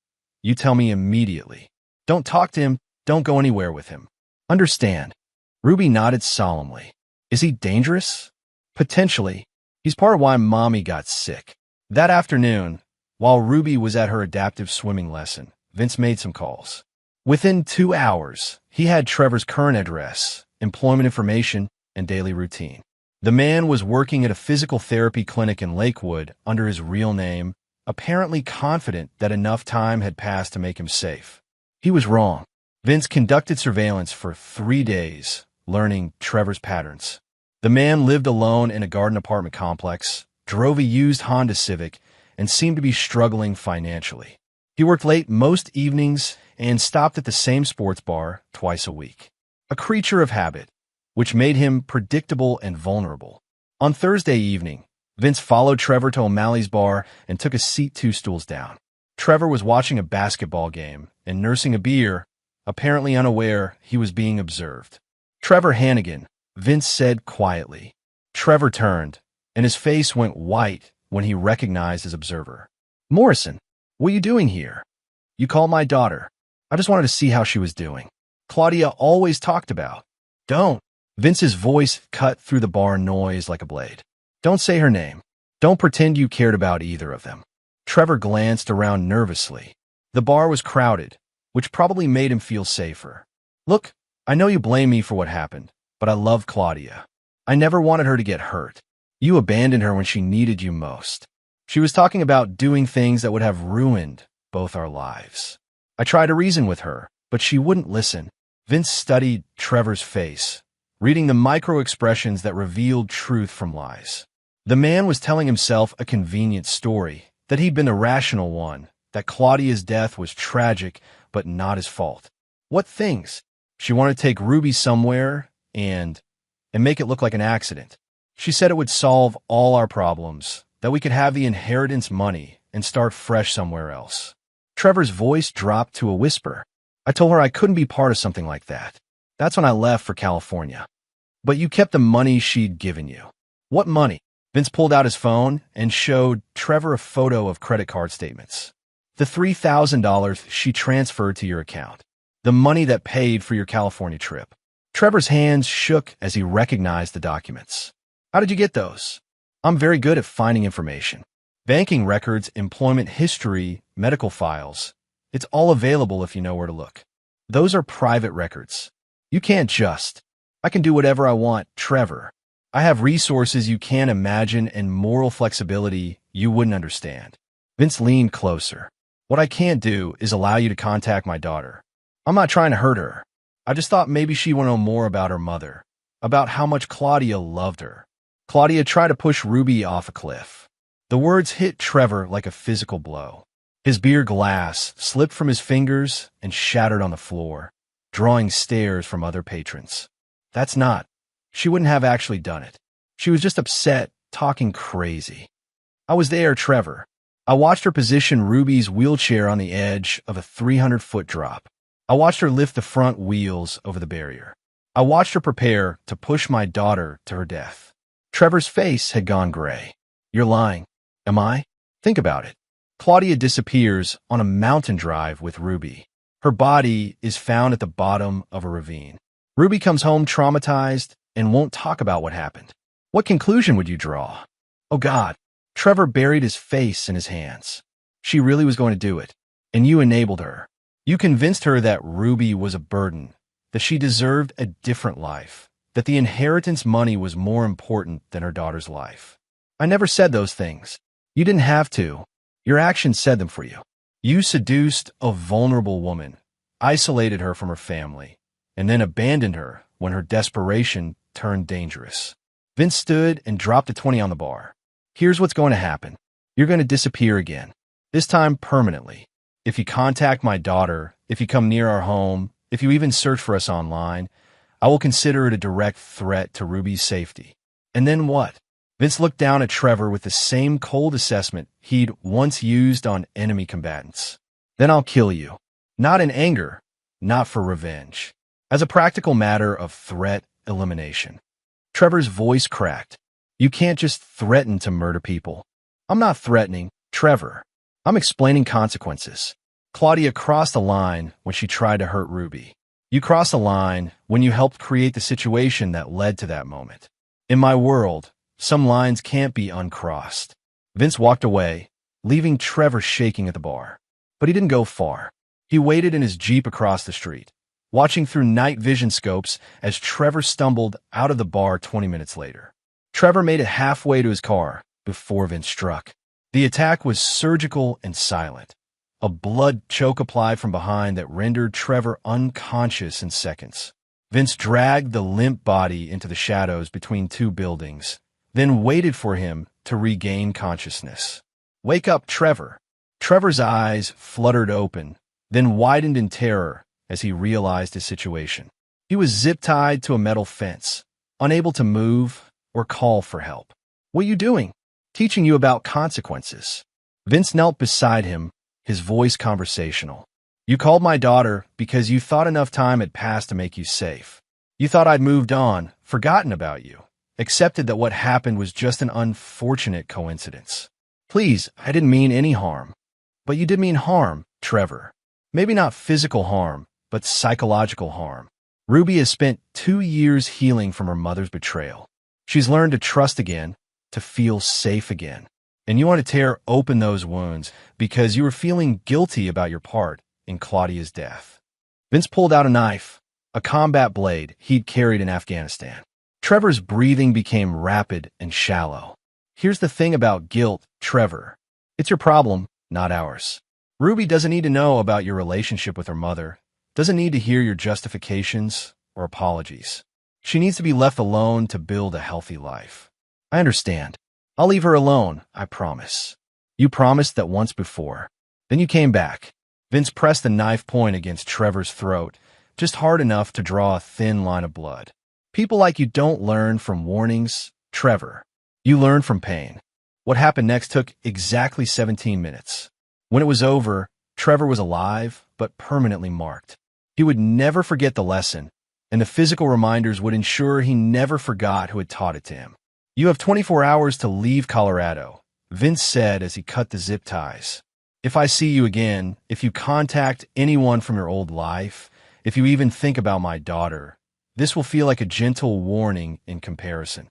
you tell me immediately. Don't talk to him, don't go anywhere with him. Understand?" Ruby nodded solemnly. "Is he dangerous?" "Potentially. He's part of why Mommy got sick." That afternoon, while Ruby was at her adaptive swimming lesson, Vince made some calls. Within 2 hours, he had Trevor's current address, employment information, and daily routine. The man was working at a physical therapy clinic in Lakewood under his real name, apparently confident that enough time had passed to make him safe. He was wrong. Vince conducted surveillance for 3 days, learning Trevor's patterns. The man lived alone in a garden apartment complex, drove a used Honda Civic, and seemed to be struggling financially. He worked late most evenings and stopped at the same sports bar twice a week. A creature of habit, which made him predictable and vulnerable. On Thursday evening, Vince followed Trevor to O'Malley's bar and took a seat 2 stools down. Trevor was watching a basketball game and nursing a beer, apparently unaware he was being observed. "Trevor Hannigan," Vince said quietly. Trevor turned, and his face went white when he recognized his observer. "Morrison, what are you doing here?" "You called my daughter. I just wanted to see how she was doing. Claudia always talked about." "Don't." Vince's voice cut through the bar noise like a blade. "Don't say her name. Don't pretend you cared about either of them." Trevor glanced around nervously. The bar was crowded, which probably made him feel safer. "Look, I know you blame me for what happened, but I love Claudia. I never wanted her to get hurt. You abandoned her when she needed you most." She was talking about doing things that would have ruined both our lives. I tried to reason with her, but she wouldn't listen. Vince studied Trevor's face, reading the micro-expressions that revealed truth from lies. The man was telling himself a convenient story, that he'd been the rational one, that Claudia's death was tragic, but not his fault. What things? She wanted to take Ruby somewhere and make it look like an accident. She said it would solve all our problems, that we could have the inheritance money and start fresh somewhere else. Trevor's voice dropped to a whisper. I told her I couldn't be part of something like that. That's when I left for California. But you kept the money she'd given you. What money? Vince pulled out his phone and showed Trevor a photo of credit card statements. The $3,000 she transferred to your account. The money that paid for your California trip. Trevor's hands shook as he recognized the documents. How did you get those? I'm very good at finding information. Banking records, employment history, medical files. It's all available if you know where to look. Those are private records. You can't just. I can do whatever I want, Trevor. I have resources you can't imagine and moral flexibility you wouldn't understand. Vince leaned closer. What I can't do is allow you to contact my daughter. I'm not trying to hurt her. I just thought maybe she would know more about her mother, about how much Claudia loved her. Claudia tried to push Ruby off a cliff. The words hit Trevor like a physical blow. His beer glass slipped from his fingers and shattered on the floor, drawing stares from other patrons. That's not. She wouldn't have actually done it. She was just upset, talking crazy. I was there, Trevor. I watched her position Ruby's wheelchair on the edge of a 300-foot drop. I watched her lift the front wheels over the barrier. I watched her prepare to push my daughter to her death. Trevor's face had gone gray. You're lying. Am I? Think about it. Claudia disappears on a mountain drive with Ruby. Her body is found at the bottom of a ravine. Ruby comes home traumatized and won't talk about what happened. What conclusion would you draw? Oh God. Trevor buried his face in his hands. She really was going to do it, and you enabled her. You convinced her that Ruby was a burden, that she deserved a different life, that the inheritance money was more important than her daughter's life. I never said those things. You didn't have to. Your actions said them for you. You seduced a vulnerable woman, isolated her from her family, and then abandoned her when her desperation turned dangerous. Vince stood and dropped a 20 on the bar. Here's what's going to happen. You're going to disappear again, this time permanently. If you contact my daughter, if you come near our home, if you even search for us online, I will consider it a direct threat to Ruby's safety. And then what? Vince looked down at Trevor with the same cold assessment he'd once used on enemy combatants. Then I'll kill you. Not in anger, not for revenge. As a practical matter of threat elimination. Trevor's voice cracked. You can't just threaten to murder people. I'm not threatening, Trevor. I'm explaining consequences. Claudia crossed the line when she tried to hurt Ruby. You crossed the line when you helped create the situation that led to that moment. In my world, some lines can't be uncrossed. Vince walked away, leaving Trevor shaking at the bar. But he didn't go far. He waited in his Jeep across the street, watching through night vision scopes as Trevor stumbled out of the bar 20 minutes later. Trevor made it halfway to his car before Vince struck. The attack was surgical and silent. A blood choke applied from behind that rendered Trevor unconscious in seconds. Vince dragged the limp body into the shadows between two buildings, then waited for him to regain consciousness. Wake up, Trevor. Trevor's eyes fluttered open, then widened in terror as he realized his situation. He was zip-tied to a metal fence, unable to move or call for help. What are you doing? Teaching you about consequences. Vince knelt beside him, his voice conversational. You called my daughter because you thought enough time had passed to make you safe. You thought I'd moved on, forgotten about you, accepted that what happened was just an unfortunate coincidence. Please, I didn't mean any harm. But you did mean harm, Trevor. Maybe not physical harm, but psychological harm. Ruby has spent 2 years healing from her mother's betrayal. She's learned to trust again, to feel safe again. And you want to tear open those wounds because you were feeling guilty about your part in Claudia's death. Vince pulled out a knife, a combat blade he'd carried in Afghanistan. Trevor's breathing became rapid and shallow. Here's the thing about guilt, Trevor. It's your problem, not ours. Ruby doesn't need to know about your relationship with her mother, doesn't need to hear your justifications or apologies. She needs to be left alone to build a healthy life. I understand. I'll leave her alone, I promise. You promised that once before. Then you came back. Vince pressed the knife point against Trevor's throat, just hard enough to draw a thin line of blood. People like you don't learn from warnings, Trevor. You learn from pain. What happened next took exactly 17 minutes. When it was over, Trevor was alive, but permanently marked. He would never forget the lesson, and the physical reminders would ensure he never forgot who had taught it to him. You have 24 hours to leave Colorado, Vince said as he cut the zip ties. If I see you again, if you contact anyone from your old life, if you even think about my daughter, this will feel like a gentle warning in comparison.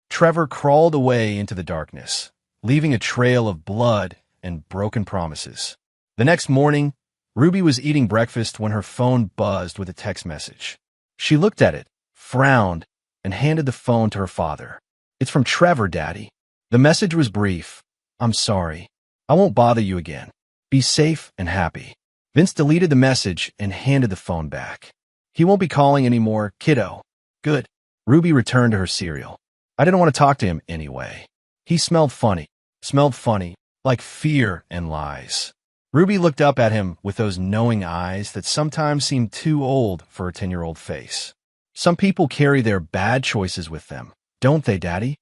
Trevor crawled away into the darkness, leaving a trail of blood and broken promises. The next morning, Ruby was eating breakfast when her phone buzzed with a text message. She looked at it, frowned, and handed the phone to her father. It's from Trevor, Daddy. The message was brief. I'm sorry. I won't bother you again. Be safe and happy. Vince deleted the message and handed the phone back. He won't be calling anymore, kiddo. Good. Ruby returned to her cereal. I didn't want to talk to him anyway. He smelled funny, like fear and lies. Ruby looked up at him with those knowing eyes that sometimes seem too old for a 10-year-old face. Some people carry their bad choices with them, don't they, Daddy?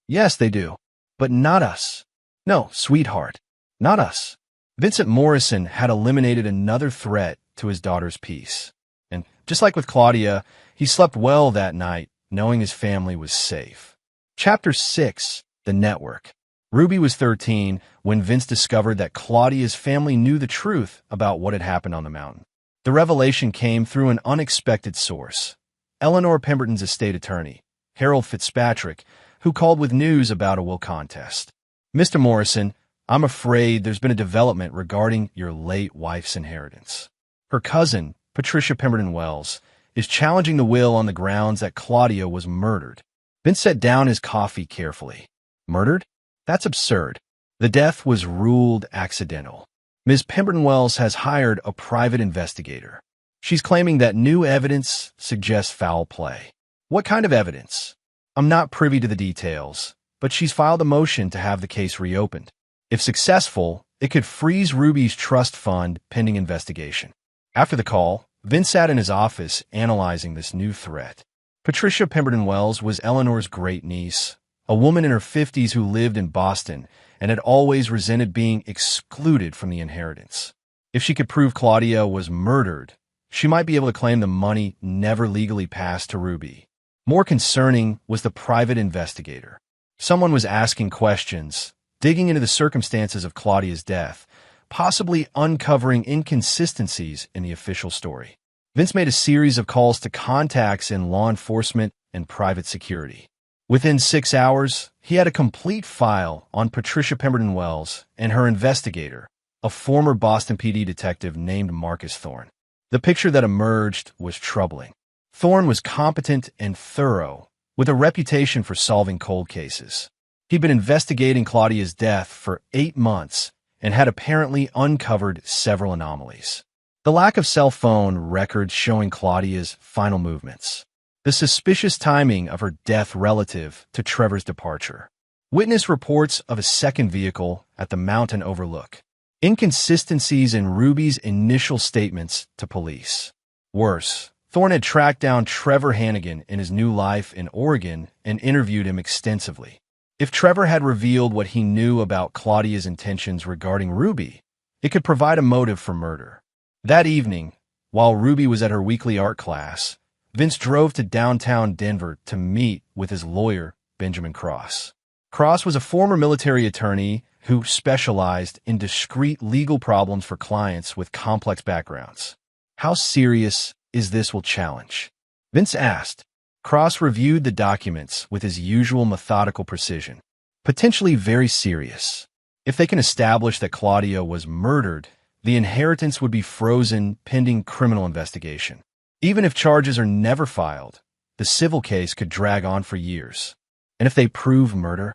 Yes, they do. But not us. No, sweetheart, not us. Vincent Morrison had eliminated another threat to his daughter's peace. And just like with Claudia, he slept well that night, knowing his family was safe. Chapter 6, The Network. Ruby was 13 when Vince discovered that Claudia's family knew the truth about what had happened on the mountain. The revelation came through an unexpected source. Eleanor Pemberton's estate attorney, Harold Fitzpatrick, who called with news about a will contest. Mr. Morrison, I'm afraid there's been a development regarding your late wife's inheritance. Her cousin, Patricia Pemberton Wells, is challenging the will on the grounds that Claudia was murdered. Vince set down his coffee carefully. Murdered? That's absurd. The death was ruled accidental. Ms. Pemberton Wells has hired a private investigator. She's claiming that new evidence suggests foul play. What kind of evidence? I'm not privy to the details, but she's filed a motion to have the case reopened. If successful, it could freeze Ruby's trust fund pending investigation. After the call, Vince sat in his office analyzing this new threat. Patricia Pemberton Wells was Eleanor's great-niece, a woman in her 50s who lived in Boston and had always resented being excluded from the inheritance. If she could prove Claudia was murdered, she might be able to claim the money never legally passed to Ruby. More concerning was the private investigator. Someone was asking questions, digging into the circumstances of Claudia's death, possibly uncovering inconsistencies in the official story. Vince made a series of calls to contacts in law enforcement and private security. Within 6 hours, he had a complete file on Patricia Pemberton Wells and her investigator, a former Boston PD detective named Marcus Thorne. The picture that emerged was troubling. Thorne was competent and thorough, with a reputation for solving cold cases. He'd been investigating Claudia's death for 8 months and had apparently uncovered several anomalies. The lack of cell phone records showing Claudia's final movements. The suspicious timing of her death relative to Trevor's departure. Witness reports of a second vehicle at the mountain overlook. Inconsistencies in Ruby's initial statements to police. Worse, Thorne had tracked down Trevor Hannigan in his new life in Oregon and interviewed him extensively. If Trevor had revealed what he knew about Claudia's intentions regarding Ruby, it could provide a motive for murder. That evening, while Ruby was at her weekly art class, Vince drove to downtown Denver to meet with his lawyer, Benjamin Cross. Cross was a former military attorney who specialized in discrete legal problems for clients with complex backgrounds. How serious is this will challenge? Vince asked. Cross reviewed the documents with his usual methodical precision. Potentially very serious. If they can establish that Claudia was murdered, the inheritance would be frozen pending criminal investigation. Even if charges are never filed, the civil case could drag on for years. And if they prove murder?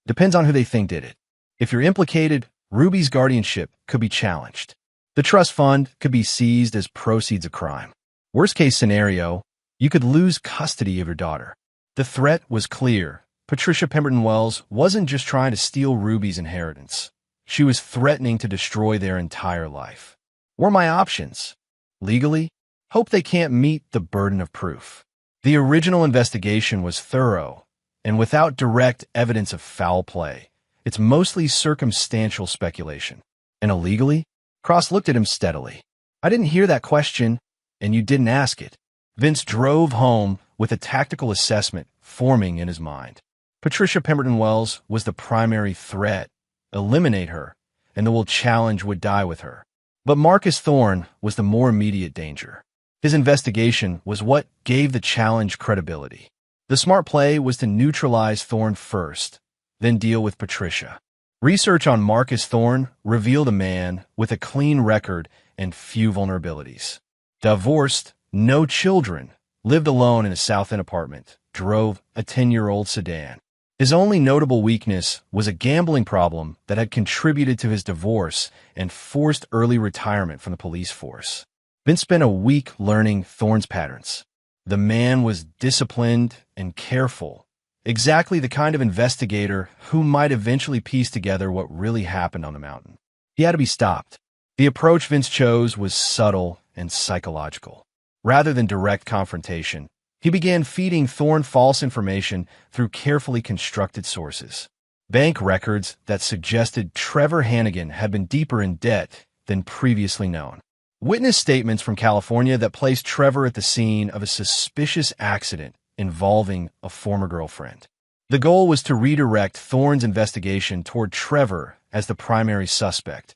Depends on who they think did it. If you're implicated, Ruby's guardianship could be challenged. The trust fund could be seized as proceeds of crime. Worst case scenario, you could lose custody of your daughter. The threat was clear. Patricia Pemberton Wells wasn't just trying to steal Ruby's inheritance. She was threatening to destroy their entire life. What are my options? Legally, hope they can't meet the burden of proof. The original investigation was thorough, and without direct evidence of foul play, it's mostly circumstantial speculation. And illegally? Cross looked at him steadily. I didn't hear that question, and you didn't ask it. Vince drove home with a tactical assessment forming in his mind. Patricia Pemberton Wells was the primary threat. Eliminate her, and the will challenge would die with her. But Marcus Thorne was the more immediate danger. His investigation was what gave the challenge credibility. The smart play was to neutralize Thorne first, then deal with Patricia. Research on Marcus Thorne revealed a man with a clean record and few vulnerabilities. Divorced, no children, lived alone in a South End apartment, drove a 10-year-old sedan. His only notable weakness was a gambling problem that had contributed to his divorce and forced early retirement from the police force. Vince spent a week learning Thorne's patterns. The man was disciplined and careful, exactly the kind of investigator who might eventually piece together what really happened on the mountain. He had to be stopped. The approach Vince chose was subtle and psychological. Rather than direct confrontation, he began feeding Thorne false information through carefully constructed sources. Bank records that suggested Trevor Hannigan had been deeper in debt than previously known. Witness statements from California that placed Trevor at the scene of a suspicious accident involving a former girlfriend. The goal was to redirect Thorne's investigation toward Trevor as the primary suspect,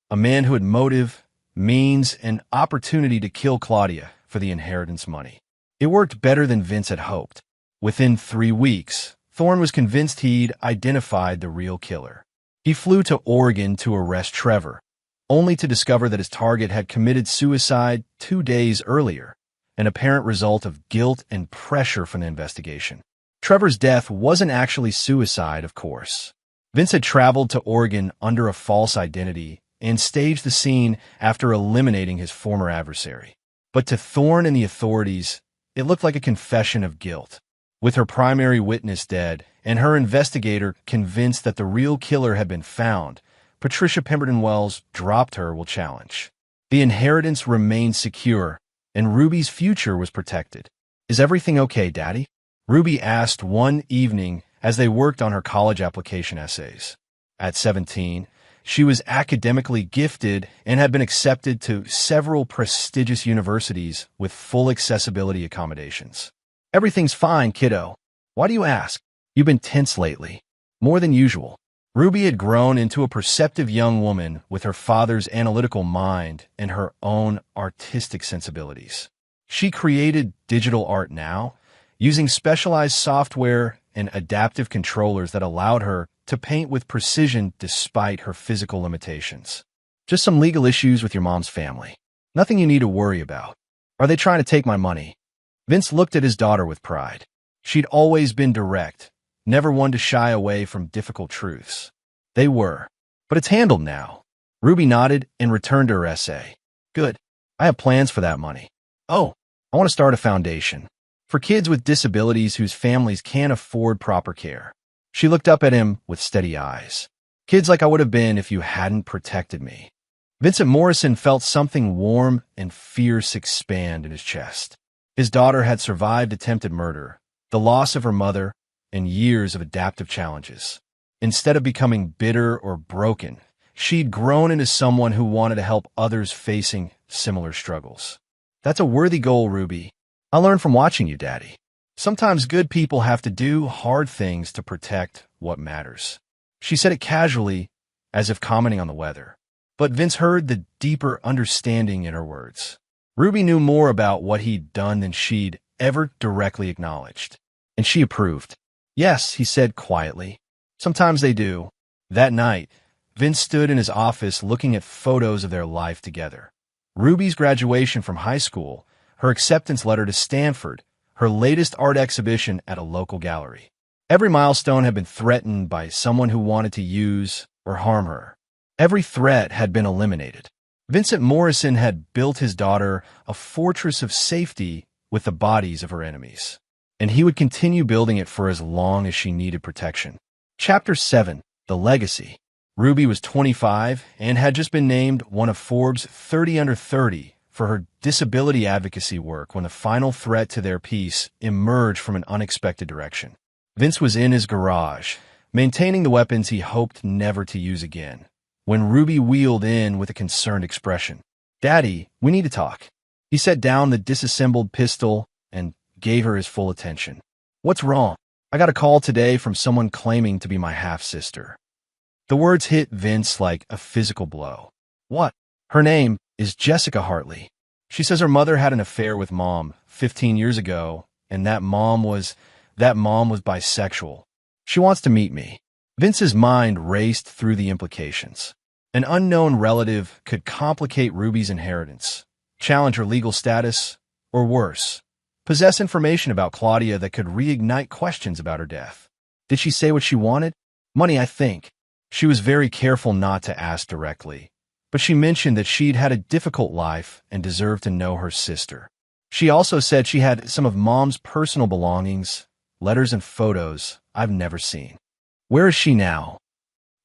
a man who had motive, means, and opportunity to kill Claudia for the inheritance money. It worked better than Vince had hoped. Within 3 weeks, Thorne was convinced he'd identified the real killer. He flew to Oregon to arrest Trevor, only to discover that his target had committed suicide 2 days earlier, an apparent result of guilt and pressure from the investigation. Trevor's death wasn't actually suicide, of course. Vince had traveled to Oregon under a false identity and staged the scene after eliminating his former adversary. But to Thorne and the authorities, it looked like a confession of guilt. With her primary witness dead and her investigator convinced that the real killer had been found, Patricia Pemberton Wells dropped her will challenge. The inheritance remained secure, and Ruby's future was protected. Is everything okay, Daddy? Ruby asked one evening as they worked on her college application essays. At 17, she was academically gifted and had been accepted to several prestigious universities with full accessibility accommodations. Everything's fine, kiddo. Why do you ask? You've been tense lately. More than usual. Ruby had grown into a perceptive young woman with her father's analytical mind and her own artistic sensibilities. She created digital art now, using specialized software and adaptive controllers that allowed her to paint with precision despite her physical limitations. Just some legal issues with your mom's family. Nothing you need to worry about. Are they trying to take my money? Vince looked at his daughter with pride. She'd always been direct, never one to shy away from difficult truths. They were. But it's handled now. Ruby nodded and returned to her essay. Good. I have plans for that money. Oh, I want to start a foundation for kids with disabilities whose families can't afford proper care. She looked up at him with steady eyes. Kids like I would have been if you hadn't protected me. Vincent Morrison felt something warm and fierce expand in his chest. His daughter had survived attempted murder, the loss of her mother, and years of adaptive challenges. Instead of becoming bitter or broken, she'd grown into someone who wanted to help others facing similar struggles. That's a worthy goal, Ruby. I learned from watching you, Daddy. Sometimes good people have to do hard things to protect what matters. She said it casually, as if commenting on the weather. But Vince heard the deeper understanding in her words. Ruby knew more about what he'd done than she'd ever directly acknowledged. And she approved. Yes, he said quietly. Sometimes they do. That night, Vince stood in his office looking at photos of their life together. Ruby's graduation from high school, her acceptance letter to Stanford, her latest art exhibition at a local gallery. Every milestone had been threatened by someone who wanted to use or harm her. Every threat had been eliminated. Vincent Morrison had built his daughter a fortress of safety with the bodies of her enemies, and he would continue building it for as long as she needed protection. Chapter 7. The Legacy. Ruby was 25 and had just been named one of Forbes 30 Under 30 for her disability advocacy work when the final threat to their peace emerged from an unexpected direction. Vince was in his garage, maintaining the weapons he hoped never to use again, when Ruby wheeled in with a concerned expression. "Daddy, we need to talk." He set down the disassembled pistol and gave her his full attention. "What's wrong?" "I got a call today from someone claiming to be my half-sister." The words hit Vince like a physical blow. "What?" "Her name is Jessica Hartley. She says her mother had an affair with Mom 15 years ago, and that mom was bisexual. She wants to meet me." Vince's mind raced through the implications. An unknown relative could complicate Ruby's inheritance, challenge her legal status, or worse, possess information about Claudia that could reignite questions about her death. Did she say what she wanted? Money, I think. She was very careful not to ask directly, but she mentioned that she'd had a difficult life and deserved to know her sister. She also said she had some of Mom's personal belongings, letters and photos I've never seen. Where is she now?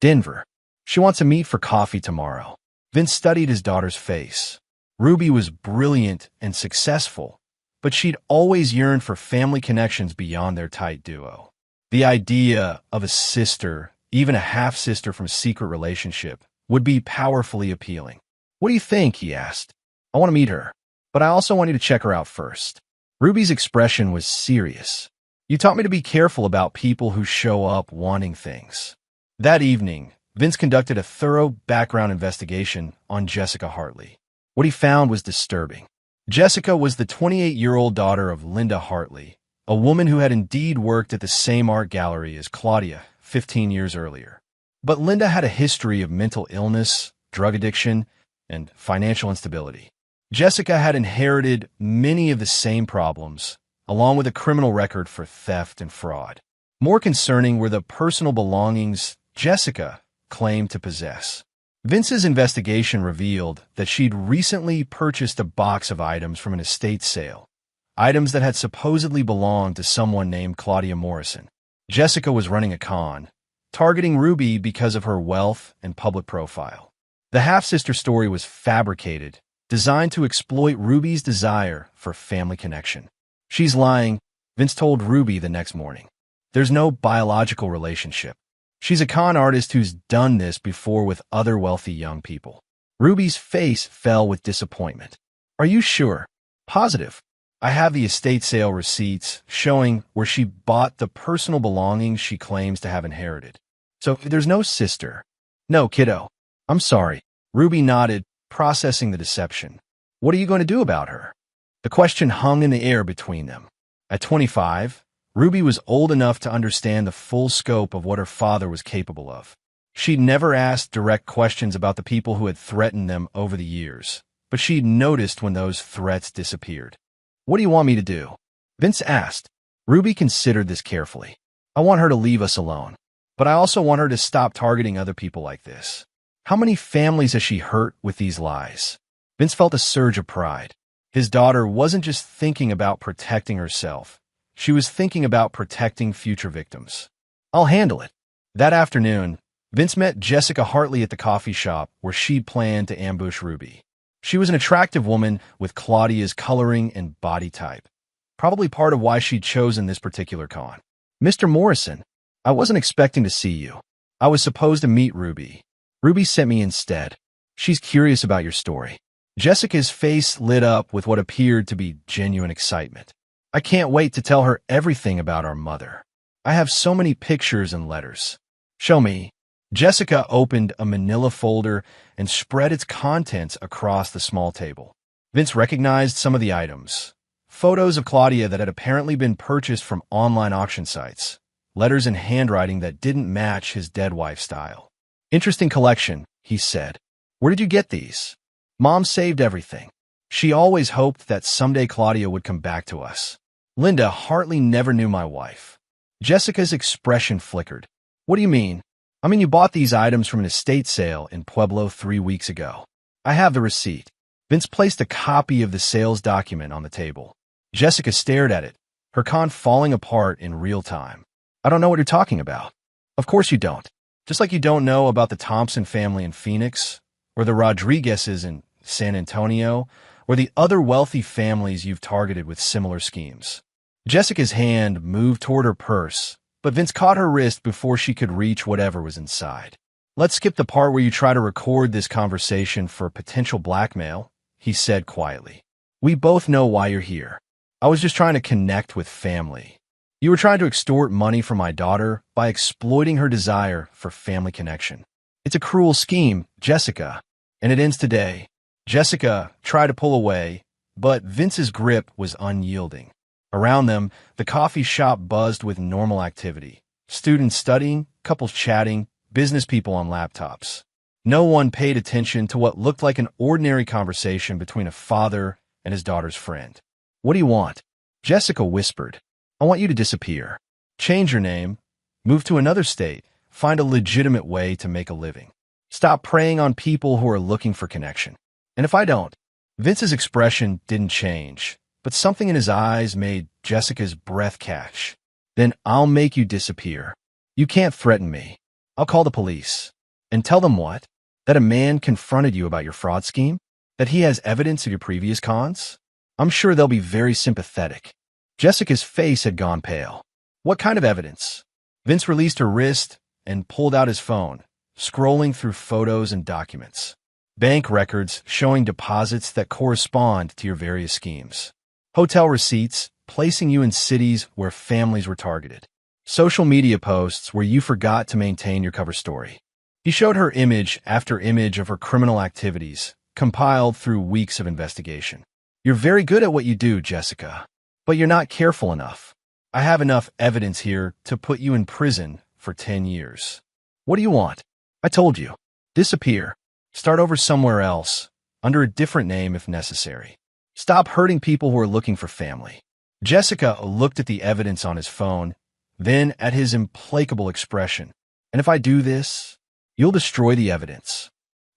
Denver. She wants to meet for coffee tomorrow. Vince studied his daughter's face. Ruby was brilliant and successful, but she'd always yearned for family connections beyond their tight duo. The idea of a sister, even a half-sister from a secret relationship, would be powerfully appealing. "What do you think?" he asked. "I want to meet her, but I also want you to check her out first." Ruby's expression was serious. "You taught me to be careful about people who show up wanting things." That evening, Vince conducted a thorough background investigation on Jessica Hartley. What he found was disturbing. Jessica was the 28-year-old daughter of Linda Hartley, a woman who had indeed worked at the same art gallery as Claudia 15 years earlier. But Linda had a history of mental illness, drug addiction, and financial instability. Jessica had inherited many of the same problems, along with a criminal record for theft and fraud. More concerning were the personal belongings Jessica claimed to possess. Vince's investigation revealed that she'd recently purchased a box of items from an estate sale, items that had supposedly belonged to someone named Claudia Morrison. Jessica was running a con, targeting Ruby because of her wealth and public profile. The half-sister story was fabricated, designed to exploit Ruby's desire for family connection. "She's lying," Vince told Ruby the next morning. "There's no biological relationship. She's a con artist who's done this before with other wealthy young people." Ruby's face fell with disappointment. "Are you sure?" "Positive. I have the estate sale receipts showing where she bought the personal belongings she claims to have inherited. So there's no sister." "No, kiddo. I'm sorry." Ruby nodded, processing the deception. "What are you going to do about her?" The question hung in the air between them. At 25, Ruby was old enough to understand the full scope of what her father was capable of. She'd never asked direct questions about the people who had threatened them over the years, but she'd noticed when those threats disappeared. "What do you want me to do?" Vince asked. Ruby considered this carefully. "I want her to leave us alone, but I also want her to stop targeting other people like this." "How many families has she hurt with these lies?" Vince felt a surge of pride. His daughter wasn't just thinking about protecting herself. She was thinking about protecting future victims. "I'll handle it." That afternoon, Vince met Jessica Hartley at the coffee shop where she'd planned to ambush Ruby. She was an attractive woman with Claudia's coloring and body type, probably part of why she'd chosen this particular con. "Mr. Morrison, I wasn't expecting to see you. I was supposed to meet Ruby. Ruby sent me instead. She's curious about your story." Jessica's face lit up with what appeared to be genuine excitement. "I can't wait to tell her everything about our mother. I have so many pictures and letters." "Show me." Jessica opened a manila folder and spread its contents across the small table. Vince recognized some of the items. Photos of Claudia that had apparently been purchased from online auction sites. Letters and handwriting that didn't match his dead wife's style. "Interesting collection," he said. "Where did you get these?" "Mom saved everything. She always hoped that someday Claudia would come back to us. Linda Hartley never knew my wife." Jessica's expression flickered. What do you mean? I mean, you bought these items from an estate sale in Pueblo 3 weeks ago. I have the receipt. Vince placed a copy of the sales document on the table. Jessica stared at it, her con falling apart in real time. I don't know what you're talking about. Of course you don't. Just like you don't know about the Thompson family in Phoenix, or the Rodriguezes in San Antonio, or the other wealthy families you've targeted with similar schemes. Jessica's hand moved toward her purse, but Vince caught her wrist before she could reach whatever was inside. Let's skip the part where you try to record this conversation for potential blackmail, he said quietly. We both know why you're here. I was just trying to connect with family. You were trying to extort money from my daughter by exploiting her desire for family connection. It's a cruel scheme, Jessica, and it ends today. Jessica tried to pull away, but Vince's grip was unyielding. Around them, the coffee shop buzzed with normal activity. Students studying, couples chatting, business people on laptops. No one paid attention to what looked like an ordinary conversation between a father and his daughter's friend. What do you want? Jessica whispered. I want you to disappear. Change your name, move to another state, find a legitimate way to make a living. Stop preying on people who are looking for connection. And if I don't? Vince's expression didn't change, but something in his eyes made Jessica's breath catch. Then I'll make you disappear. You can't threaten me. I'll call the police. And tell them what? That a man confronted you about your fraud scheme? That he has evidence of your previous cons? I'm sure they'll be very sympathetic. Jessica's face had gone pale. What kind of evidence? Vince released her wrist and pulled out his phone, scrolling through photos and documents. Bank records showing deposits that correspond to your various schemes. Hotel receipts placing you in cities where families were targeted. Social media posts where you forgot to maintain your cover story. He showed her image after image of her criminal activities, compiled through weeks of investigation. You're very good at what you do, Jessica, but you're not careful enough. I have enough evidence here to put you in prison for 10 years. What do you want? I told you. Disappear. Start over somewhere else, under a different name if necessary. Stop hurting people who are looking for family. Jessica looked at the evidence on his phone, then at his implacable expression. And if I do this, you'll destroy the evidence.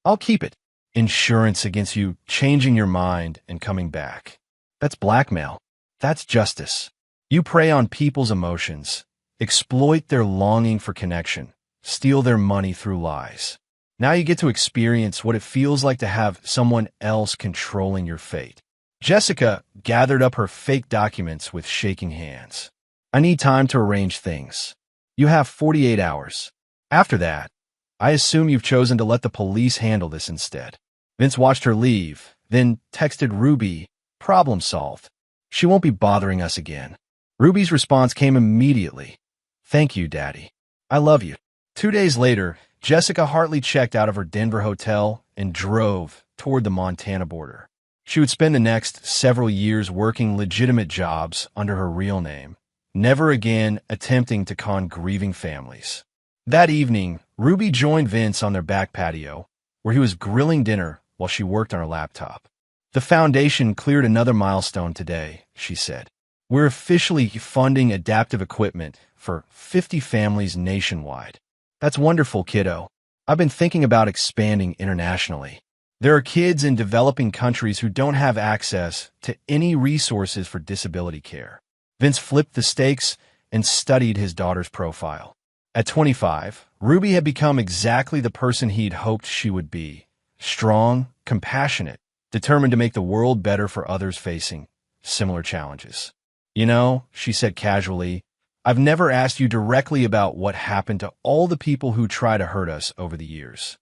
I'll keep it. Insurance against you changing your mind and coming back. That's blackmail. That's justice. You prey on people's emotions, exploit their longing for connection, steal their money through lies. Now you get to experience what it feels like to have someone else controlling your fate. Jessica gathered up her fake documents with shaking hands. I need time to arrange things. You have 48 hours. After that, I assume you've chosen to let the police handle this instead. Vince watched her leave, then texted Ruby, problem solved. She won't be bothering us again. Ruby's response came immediately. Thank you, Daddy. I love you. 2 days later, Jessica Hartley checked out of her Denver hotel and drove toward the Montana border. She would spend the next several years working legitimate jobs under her real name, never again attempting to con grieving families. That evening, Ruby joined Vince on their back patio, where he was grilling dinner while she worked on her laptop. The foundation cleared another milestone today, she said. We're officially funding adaptive equipment for 50 families nationwide. That's wonderful, kiddo. I've been thinking about expanding internationally. There are kids in developing countries who don't have access to any resources for disability care. Vince flipped the stakes and studied his daughter's profile. At 25, Ruby had become exactly the person he'd hoped she would be. Strong, compassionate, determined to make the world better for others facing similar challenges. You know, she said casually, I've never asked you directly about what happened to all the people who try to hurt us over the years.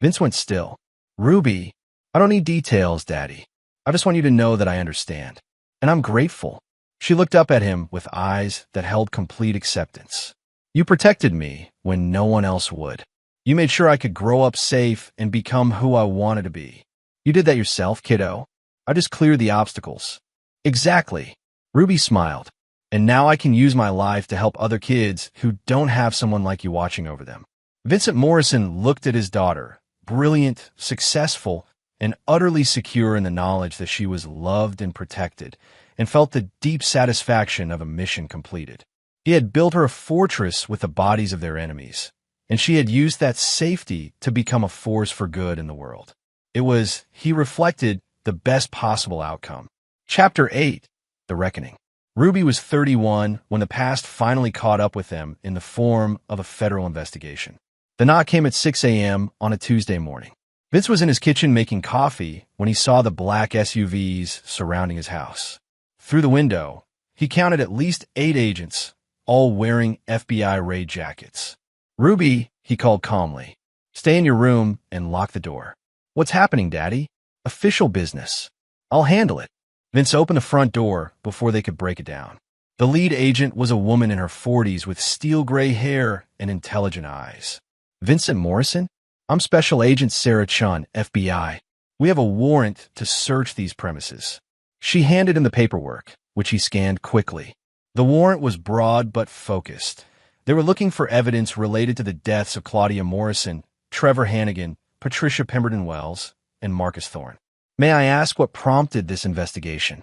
Vince went still. Ruby, I don't need details, Daddy. I just want you to know that I understand. And I'm grateful. She looked up at him with eyes that held complete acceptance. You protected me when no one else would. You made sure I could grow up safe and become who I wanted to be. You did that yourself, kiddo. I just cleared the obstacles. Exactly. Ruby smiled. And now I can use my life to help other kids who don't have someone like you watching over them. Vincent Morrison looked at his daughter, brilliant, successful, and utterly secure in the knowledge that she was loved and protected, and felt the deep satisfaction of a mission completed. He had built her a fortress with the bodies of their enemies, and she had used that safety to become a force for good in the world. He reflected, the best possible outcome. Chapter 8. The Reckoning. Ruby was 31 when the past finally caught up with them in the form of a federal investigation. The knock came at 6 a.m. on a Tuesday morning. Vince was in his kitchen making coffee when he saw the black SUVs surrounding his house. Through the window, he counted at least 8 agents, all wearing FBI raid jackets. "Ruby," he called calmly, "stay in your room and lock the door." "What's happening, Daddy?" "Official business. I'll handle it." Vince opened the front door before they could break it down. The lead agent was a woman in her 40s with steel gray hair and intelligent eyes. "Vincent Morrison? I'm Special Agent Sarah Chun, FBI. We have a warrant to search these premises." She handed him the paperwork, which he scanned quickly. The warrant was broad but focused. They were looking for evidence related to the deaths of Claudia Morrison, Trevor Hannigan, Patricia Pemberton Wells, and Marcus Thorne. "May I ask what prompted this investigation?"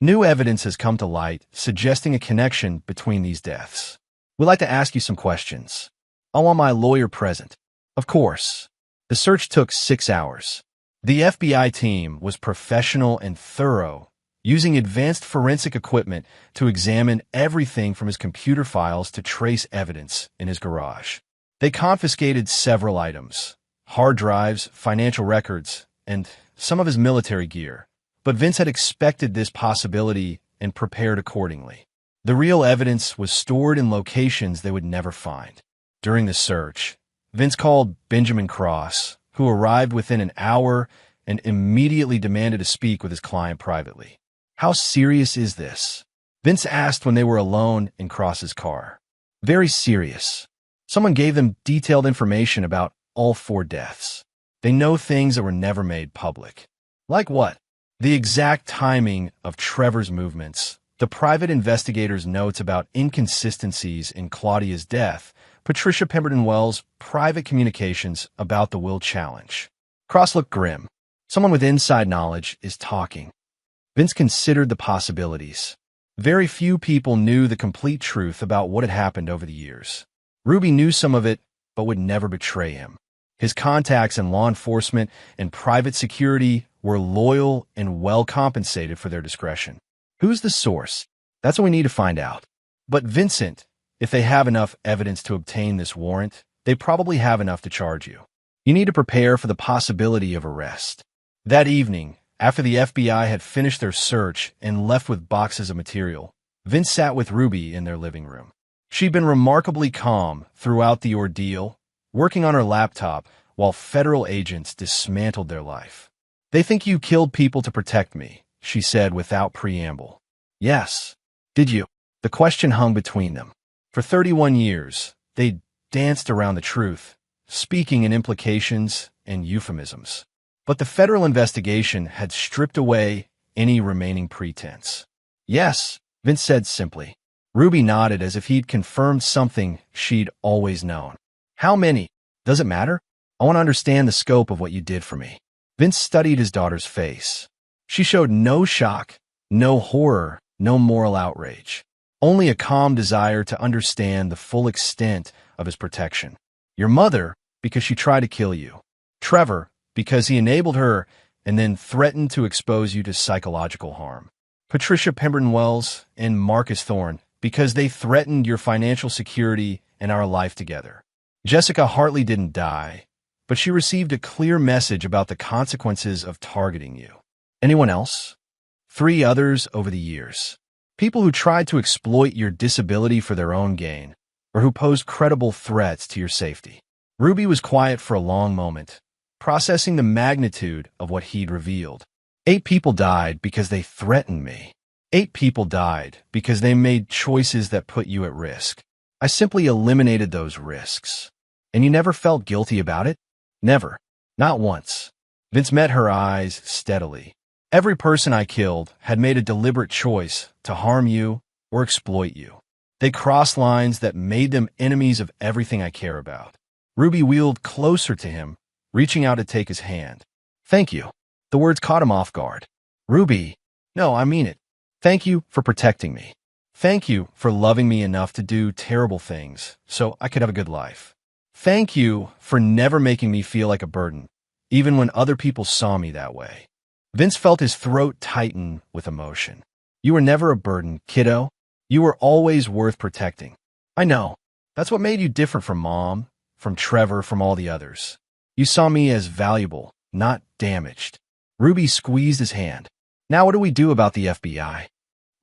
"New evidence has come to light suggesting a connection between these deaths. We'd like to ask you some questions. I want my lawyer present." "Of course." The search took 6 hours. The FBI team was professional and thorough, using advanced forensic equipment to examine everything from his computer files to trace evidence in his garage. They confiscated several items: hard drives, financial records, and some of his military gear. But Vince had expected this possibility and prepared accordingly. The real evidence was stored in locations they would never find. During the search, Vince called Benjamin Cross, who arrived within an hour and immediately demanded to speak with his client privately. "How serious is this?" Vince asked when they were alone in Cross's car. "Very serious. Someone gave them detailed information about all 4 deaths. They know things that were never made public." "Like what?" "The exact timing of Trevor's movements, the private investigator's notes about inconsistencies in Claudia's death, Patricia Pemberton Wells' private communications about the will challenge." Cross looked grim. "Someone with inside knowledge is talking." Vince considered the possibilities. Very few people knew the complete truth about what had happened over the years. Ruby knew some of it, but would never betray him. His contacts in law enforcement and private security were loyal and well compensated for their discretion. Who's the source? That's what we need to find out. But Vincent, if they have enough evidence to obtain this warrant, they probably have enough to charge you. You need to prepare for the possibility of arrest. That evening, after the FBI had finished their search and left with boxes of material, Vince sat with Ruby in their living room. She'd been remarkably calm throughout the ordeal, working on her laptop while federal agents dismantled their life. "They think you killed people to protect me," she said without preamble. "Yes. Did you?" The question hung between them. For 31 years, they'd danced around the truth, speaking in implications and euphemisms. But the federal investigation had stripped away any remaining pretense. "Yes," Vince said simply. Ruby nodded as if he'd confirmed something she'd always known. "How many? Does it matter? I want to understand the scope of what you did for me." Vince studied his daughter's face. She showed no shock, no horror, no moral outrage. Only a calm desire to understand the full extent of his protection. "Your mother, because she tried to kill you. Trevor, because he enabled her and then threatened to expose you to psychological harm. Patricia Pemberton Wells and Marcus Thorne, because they threatened your financial security and our life together. Jessica Hartley didn't die, but she received a clear message about the consequences of targeting you. Anyone else?" 3 others over the years. People who tried to exploit your disability for their own gain, or who posed credible threats to your safety. Ruby was quiet for a long moment, processing the magnitude of what he'd revealed. 8 people died because they threatened me. 8 people died because they made choices that put you at risk. I simply eliminated those risks. And you never felt guilty about it? Never. Not once. Vince met her eyes steadily. Every person I killed had made a deliberate choice to harm you or exploit you. They crossed lines that made them enemies of everything I care about. Ruby wheeled closer to him, reaching out to take his hand. "Thank you." The words caught him off guard. "Ruby, no, I mean it. Thank you for protecting me." Thank you for loving me enough to do terrible things so I could have a good life. Thank you for never making me feel like a burden, even when other people saw me that way. Vince felt his throat tighten with emotion. You were never a burden, kiddo. You were always worth protecting. I know. That's what made you different from Mom, from Trevor, from all the others. You saw me as valuable, not damaged. Ruby squeezed his hand. Now what do we do about the FBI?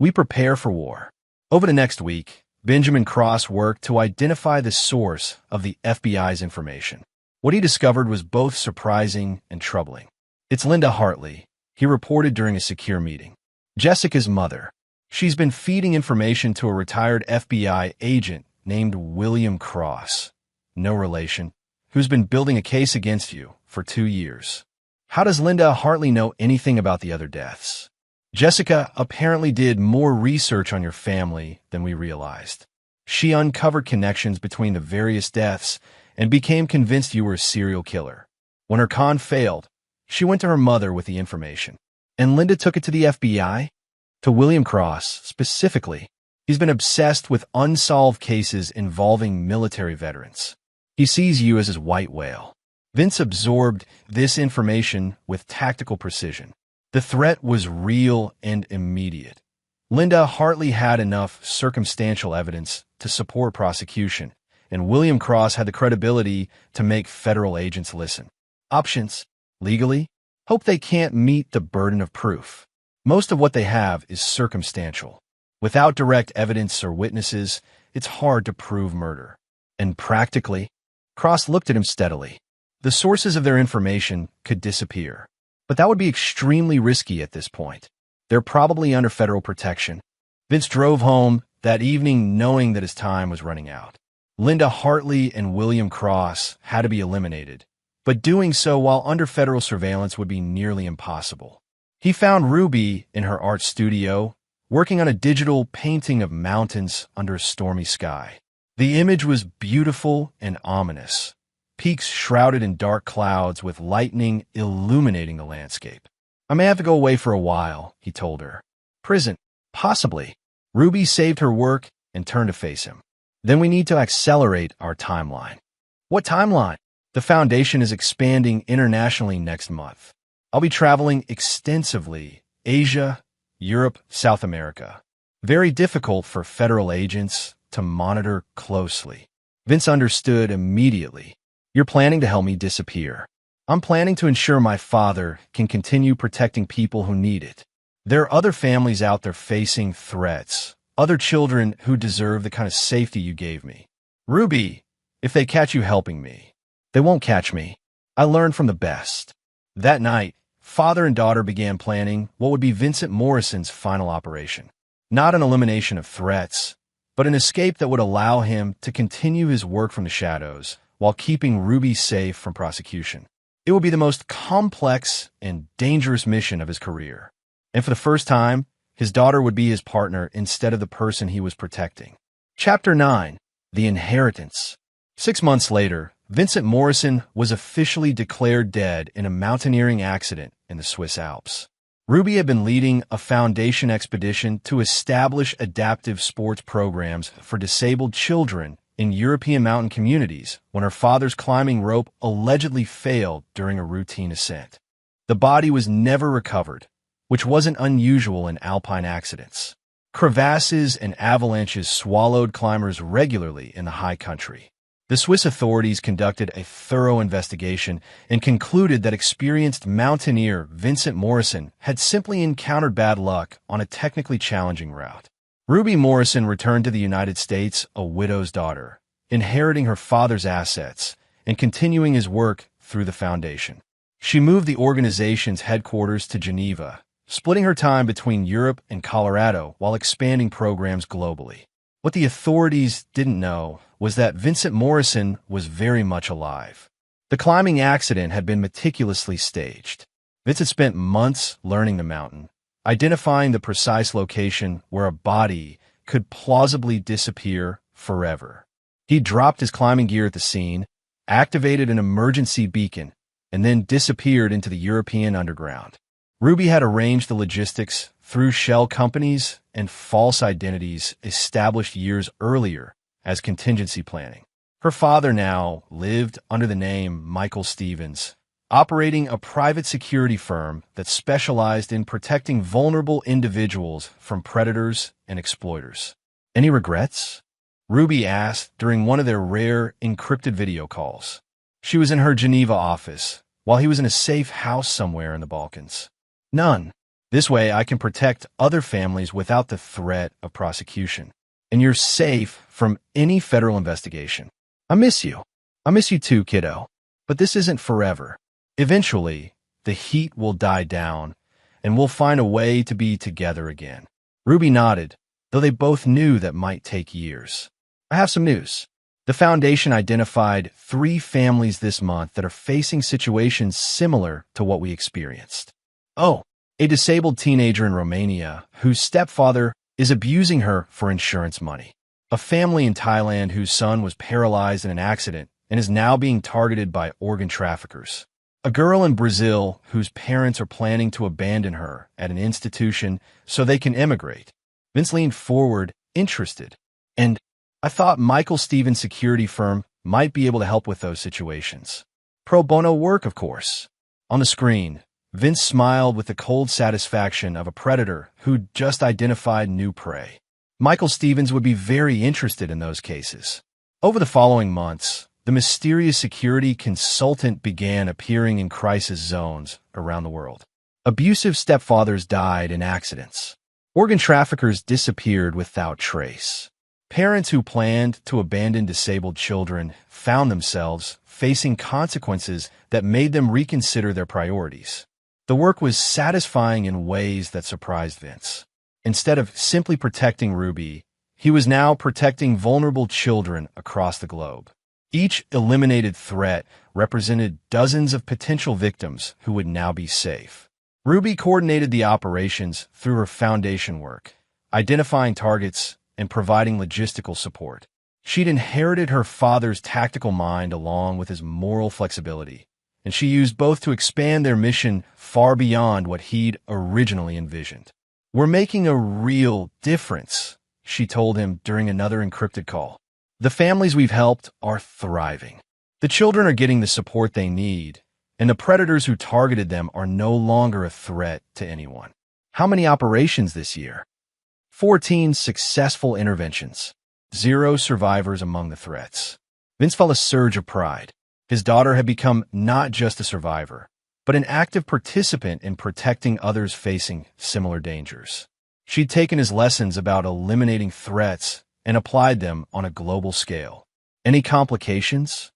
We prepare for war. Over the next week, Benjamin Cross worked to identify the source of the FBI's information. What he discovered was both surprising and troubling. It's Linda Hartley, he reported during a secure meeting. Jessica's mother. She's been feeding information to a retired FBI agent named William Cross, no relation, who's been building a case against you for 2 years. How does Linda Hartley know anything about the other deaths? Jessica apparently did more research on your family than we realized. She uncovered connections between the various deaths and became convinced you were a serial killer. When her con failed, she went to her mother with the information. And Linda took it to the FBI? To William Cross, specifically. He's been obsessed with unsolved cases involving military veterans. He sees you as his white whale. Vince absorbed this information with tactical precision. The threat was real and immediate. Linda Hartley had enough circumstantial evidence to support prosecution, and William Cross had the credibility to make federal agents listen. Options, legally, hope they can't meet the burden of proof. Most of what they have is circumstantial. Without direct evidence or witnesses, it's hard to prove murder. And practically, Cross looked at him steadily. The sources of their information could disappear. But that would be extremely risky at this point. They're probably under federal protection. Vince drove home that evening knowing that his time was running out. Linda Hartley and William Cross had to be eliminated, but doing so while under federal surveillance would be nearly impossible. He found Ruby in her art studio, working on a digital painting of mountains under a stormy sky. The image was beautiful and ominous. Peaks shrouded in dark clouds with lightning illuminating the landscape. I may have to go away for a while, he told her. Prison, possibly. Ruby saved her work and turned to face him. Then we need to accelerate our timeline. What timeline? The foundation is expanding internationally next month. I'll be traveling extensively, Asia, Europe, South America. Very difficult for federal agents to monitor closely. Vince understood immediately. You're planning to help me disappear. I'm planning to ensure my father can continue protecting people who need it. There are other families out there facing threats, other children who deserve the kind of safety you gave me. Ruby, if they catch you helping me, they won't catch me. I learned from the best. That night, father and daughter began planning what would be Vincent Morrison's final operation. Not an elimination of threats, but an escape that would allow him to continue his work from the shadows while keeping Ruby safe from prosecution. It would be the most complex and dangerous mission of his career. And for the first time, his daughter would be his partner instead of the person he was protecting. Chapter 9. The Inheritance. 6 months later, Vincent Morrison was officially declared dead in a mountaineering accident in the Swiss Alps. Ruby had been leading a foundation expedition to establish adaptive sports programs for disabled children in European mountain communities when her father's climbing rope allegedly failed during a routine ascent. The body was never recovered, which wasn't unusual in alpine accidents. Crevasses and avalanches swallowed climbers regularly in the high country. The Swiss authorities conducted a thorough investigation and concluded that experienced mountaineer Vincent Morrison had simply encountered bad luck on a technically challenging route. Ruby Morrison returned to the United States a widow's daughter, inheriting her father's assets and continuing his work through the foundation. She moved the organization's headquarters to Geneva, splitting her time between Europe and Colorado while expanding programs globally. What the authorities didn't know was that Vincent Morrison was very much alive. The climbing accident had been meticulously staged. Vincent spent months learning the mountain, identifying the precise location where a body could plausibly disappear forever. He dropped his climbing gear at the scene, activated an emergency beacon, and then disappeared into the European underground. Ruby had arranged the logistics through shell companies and false identities established years earlier as contingency planning. Her father now lived under the name Michael Stevens, operating a private security firm that specialized in protecting vulnerable individuals from predators and exploiters. Any regrets? Ruby asked during one of their rare encrypted video calls. She was in her Geneva office, while he was in a safe house somewhere in the Balkans. None. This way I can protect other families without the threat of prosecution. And you're safe from any federal investigation. I miss you. I miss you too, kiddo. But this isn't forever. Eventually, the heat will die down, and we'll find a way to be together again. Ruby nodded, though they both knew that might take years. I have some news. The Foundation identified 3 families this month that are facing situations similar to what we experienced. Oh, a disabled teenager in Romania whose stepfather is abusing her for insurance money. A family in Thailand whose son was paralyzed in an accident and is now being targeted by organ traffickers. A girl in Brazil whose parents are planning to abandon her at an institution so they can immigrate. Vince leaned forward, interested. And I thought Michael Stevens' security firm might be able to help with those situations. Pro bono work, of course. On the screen, Vince smiled with the cold satisfaction of a predator who'd just identified new prey. Michael Stevens would be very interested in those cases. Over the following months, the mysterious security consultant began appearing in crisis zones around the world. Abusive stepfathers died in accidents. Organ traffickers disappeared without trace. Parents who planned to abandon disabled children found themselves facing consequences that made them reconsider their priorities. The work was satisfying in ways that surprised Vince. Instead of simply protecting Ruby, he was now protecting vulnerable children across the globe. Each eliminated threat represented dozens of potential victims who would now be safe. Ruby coordinated the operations through her foundation work, identifying targets and providing logistical support. She'd inherited her father's tactical mind along with his moral flexibility, and she used both to expand their mission far beyond what he'd originally envisioned. We're making a real difference, she told him during another encrypted call. The families we've helped are thriving. The children are getting the support they need, and the predators who targeted them are no longer a threat to anyone. How many operations this year? 14 successful interventions. 0 survivors among the threats. Vince felt a surge of pride. His daughter had become not just a survivor, but an active participant in protecting others facing similar dangers. She'd taken his lessons about eliminating threats and applied them on a global scale. Any complications?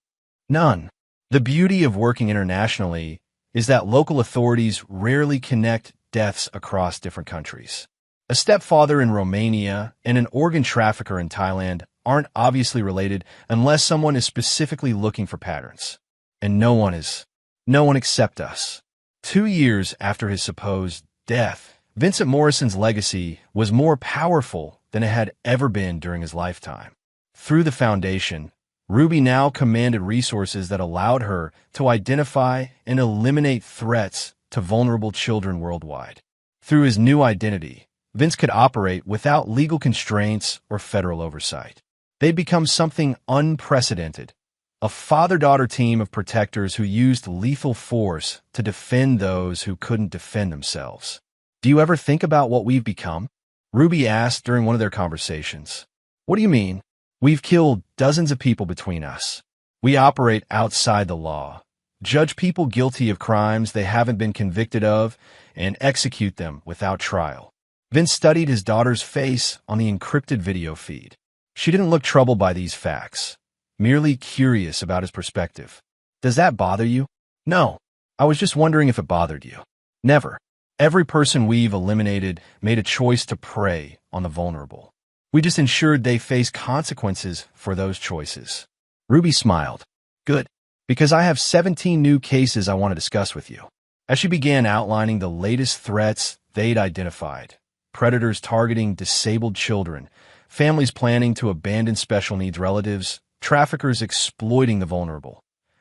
None. The beauty of working internationally is that local authorities rarely connect deaths across different countries. A stepfather in Romania and an organ trafficker in Thailand aren't obviously related unless someone is specifically looking for patterns. And no one is. No one except us. 2 years after his supposed death, Vincent Morrison's legacy was more powerful than it had ever been during his lifetime. Through the foundation, Ruby now commanded resources that allowed her to identify and eliminate threats to vulnerable children worldwide. Through his new identity, Vince could operate without legal constraints or federal oversight. They'd become something unprecedented, a father-daughter team of protectors who used lethal force to defend those who couldn't defend themselves. Do you ever think about what we've become? Ruby asked during one of their conversations. What do you mean? We've killed dozens of people between us. We operate outside the law, judge people guilty of crimes they haven't been convicted of, and execute them without trial. Vince studied his daughter's face on the encrypted video feed. She didn't look troubled by these facts, merely curious about his perspective. Does that bother you? No. I was just wondering if it bothered you. Never. Every person we've eliminated made a choice to prey on the vulnerable. We just ensured they face consequences for those choices. Ruby smiled. Good, because I have 17 new cases I want to discuss with you. As she began outlining the latest threats they'd identified, predators targeting disabled children, families planning to abandon special needs relatives, traffickers exploiting the vulnerable,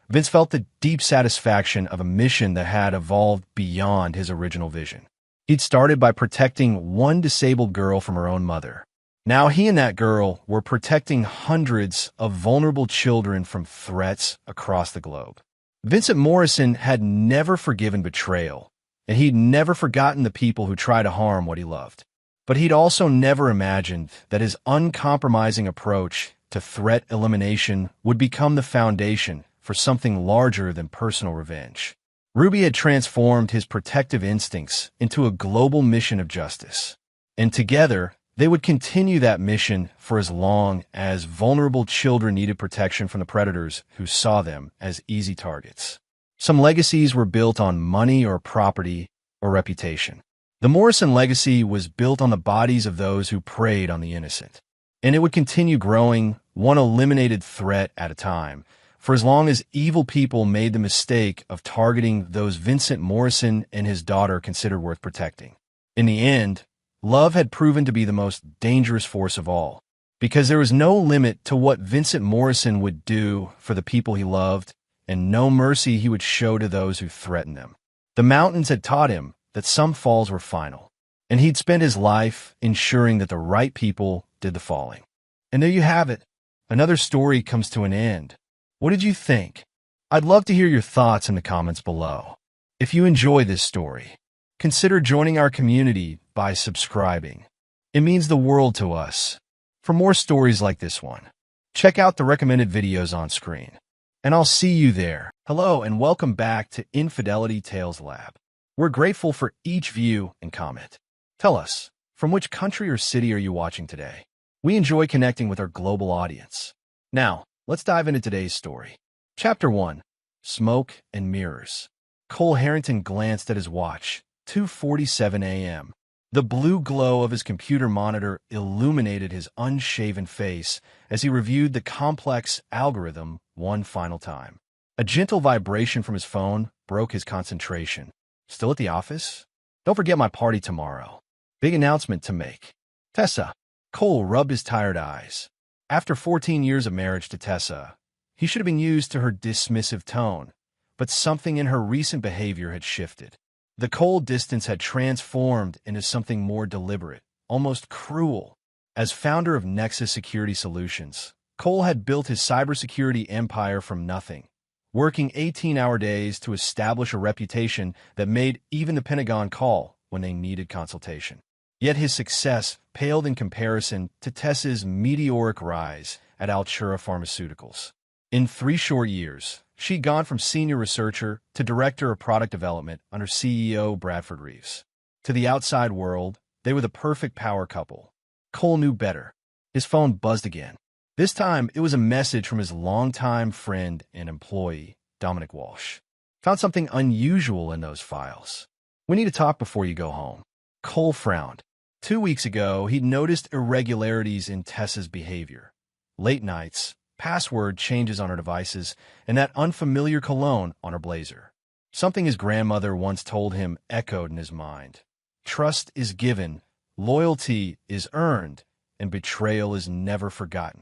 Vince felt the deep satisfaction of a mission that had evolved beyond his original vision. He'd started by protecting one disabled girl from her own mother. Now he and that girl were protecting hundreds of vulnerable children from threats across the globe. Vincent Morrison had never forgiven betrayal, and he'd never forgotten the people who tried to harm what he loved. But he'd also never imagined that his uncompromising approach to threat elimination would become the foundation for something larger than personal revenge. Ruby had transformed his protective instincts into a global mission of justice. And together, they would continue that mission for as long as vulnerable children needed protection from the predators who saw them as easy targets. Some legacies were built on money or property or reputation. The Morrison legacy was built on the bodies of those who preyed on the innocent. And it would continue growing, one eliminated threat at a time, for as long as evil people made the mistake of targeting those Vincent Morrison and his daughter considered worth protecting. In the end, love had proven to be the most dangerous force of all, because there was no limit to what Vincent Morrison would do for the people he loved, and no mercy he would show to those who threatened them. The mountains had taught him that some falls were final, and he'd spent his life ensuring that the right people did the falling. And there you have it. Another story comes to an end. What did you think? I'd love to hear your thoughts in the comments below. If you enjoy this story, consider joining our community by subscribing. It means the world to us. For more stories like this one, check out the recommended videos on screen. And I'll see you there. Hello and welcome back to Infidelity Tales Lab. We're grateful for each view and comment. Tell us, from which country or city are you watching today? We enjoy connecting with our global audience. Now, let's dive into today's story. Chapter 1. Smoke and Mirrors. Cole Harrington glanced at his watch. 2:47 a.m. The blue glow of his computer monitor illuminated his unshaven face as he reviewed the complex algorithm one final time. A gentle vibration from his phone broke his concentration. Still at the office? Don't forget my party tomorrow. Big announcement to make. Tessa. Cole rubbed his tired eyes. After 14 years of marriage to Tessa, he should have been used to her dismissive tone, but something in her recent behavior had shifted. The cold distance had transformed into something more deliberate, almost cruel. As founder of Nexus Security Solutions, Cole had built his cybersecurity empire from nothing, working 18-hour days to establish a reputation that made even the Pentagon call when they needed consultation. Yet his success paled in comparison to Tessa's meteoric rise at Altura Pharmaceuticals. In 3 short years, she'd gone from senior researcher to director of product development under CEO Bradford Reeves. To the outside world, they were the perfect power couple. Cole knew better. His phone buzzed again. This time, it was a message from his longtime friend and employee, Dominic Walsh. Found something unusual in those files. We need to talk before you go home. Cole frowned. 2 weeks ago, he'd noticed irregularities in Tessa's behavior. Late nights, password changes on her devices, and that unfamiliar cologne on her blazer. Something his grandmother once told him echoed in his mind. Trust is given, loyalty is earned, and betrayal is never forgotten.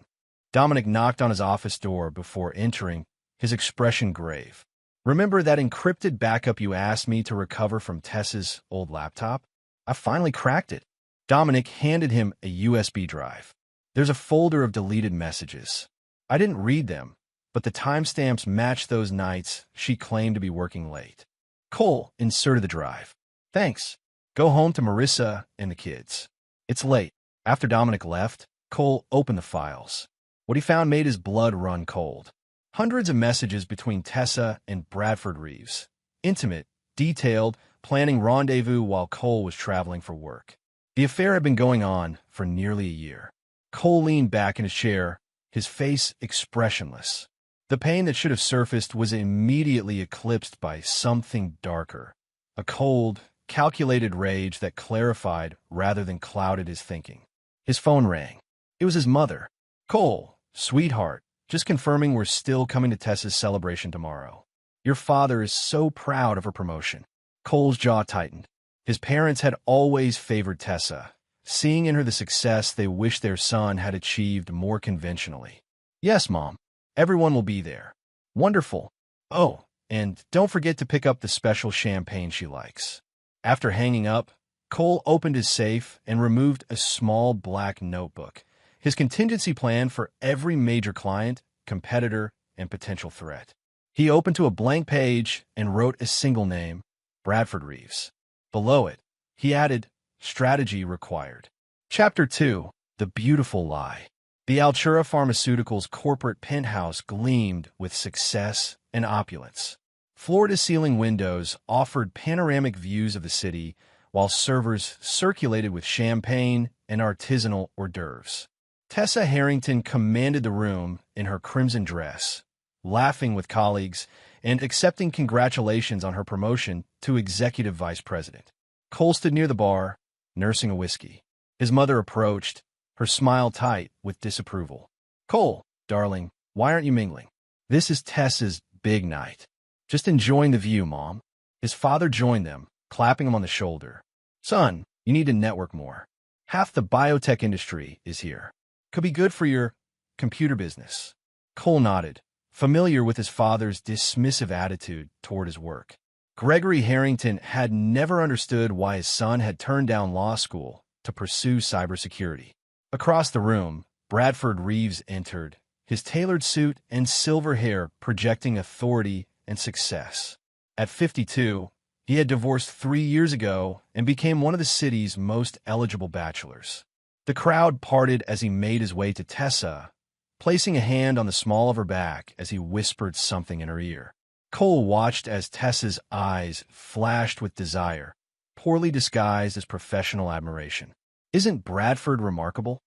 Dominic knocked on his office door before entering, his expression grave. Remember that encrypted backup you asked me to recover from Tessa's old laptop? I finally cracked it. Dominic handed him a USB drive. There's a folder of deleted messages. I didn't read them, but the timestamps matched those nights she claimed to be working late. Cole inserted the drive. Thanks. Go home to Marissa and the kids. It's late. After Dominic left, Cole opened the files. What he found made his blood run cold. Hundreds of messages between Tessa and Bradford Reeves. Intimate, detailed, planning rendezvous while Cole was traveling for work. The affair had been going on for nearly a year. Cole leaned back in his chair, his face expressionless. The pain that should have surfaced was immediately eclipsed by something darker. A cold, calculated rage that clarified rather than clouded his thinking. His phone rang. It was his mother. Cole, sweetheart, just confirming we're still coming to Tessa's celebration tomorrow. Your father is so proud of her promotion. Cole's jaw tightened. His parents had always favored Tessa, seeing in her the success they wished their son had achieved more conventionally. Yes, Mom. Everyone will be there. Wonderful. Oh, and don't forget to pick up the special champagne she likes. After hanging up, Cole opened his safe and removed a small black notebook, his contingency plan for every major client, competitor, and potential threat. He opened to a blank page and wrote a single name, Bradford Reeves. Below it, he added, strategy required. Chapter 2, The Beautiful Lie. The Altura Pharmaceuticals corporate penthouse gleamed with success and opulence. Floor-to-ceiling windows offered panoramic views of the city, while servers circulated with champagne and artisanal hors d'oeuvres. Tessa Harrington commanded the room in her crimson dress, laughing with colleagues and accepting congratulations on her promotion to executive vice president. Cole stood near the bar, nursing a whiskey. His mother approached, her smile tight with disapproval. "Cole, darling, why aren't you mingling? This is Tessa's big night. Just enjoying the view, Mom." His father joined them, clapping him on the shoulder. "Son, you need to network more. Half the biotech industry is here. Could be good for your computer business." Cole nodded, familiar with his father's dismissive attitude toward his work. Gregory Harrington had never understood why his son had turned down law school to pursue cybersecurity. Across the room, Bradford Reeves entered, his tailored suit and silver hair projecting authority and success. At 52, he had divorced 3 years ago and became one of the city's most eligible bachelors. The crowd parted as he made his way to Tessa, placing a hand on the small of her back as he whispered something in her ear. Cole watched as Tessa's eyes flashed with desire, poorly disguised as professional admiration. "Isn't Bradford remarkable?"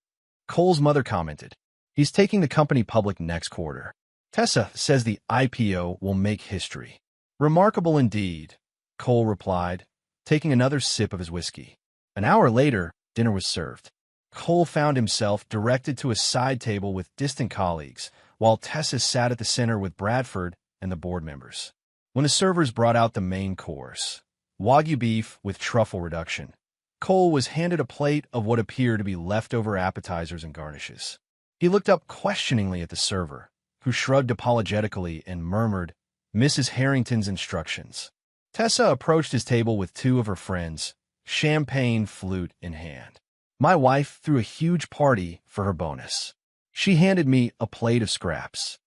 Cole's mother commented. "He's taking the company public next quarter. Tessa says the IPO will make history." "Remarkable indeed," Cole replied, taking another sip of his whiskey. An hour later, dinner was served. Cole found himself directed to a side table with distant colleagues, while Tessa sat at the center with Bradford and the board members. When the servers brought out the main course, Wagyu beef with truffle reduction, Cole was handed a plate of what appeared to be leftover appetizers and garnishes. He looked up questioningly at the server, who shrugged apologetically and murmured, "Mrs. Harrington's instructions." Tessa approached his table with 2 of her friends, champagne flute in hand. "My wife threw a huge party for her bonus. She handed me a plate of scraps.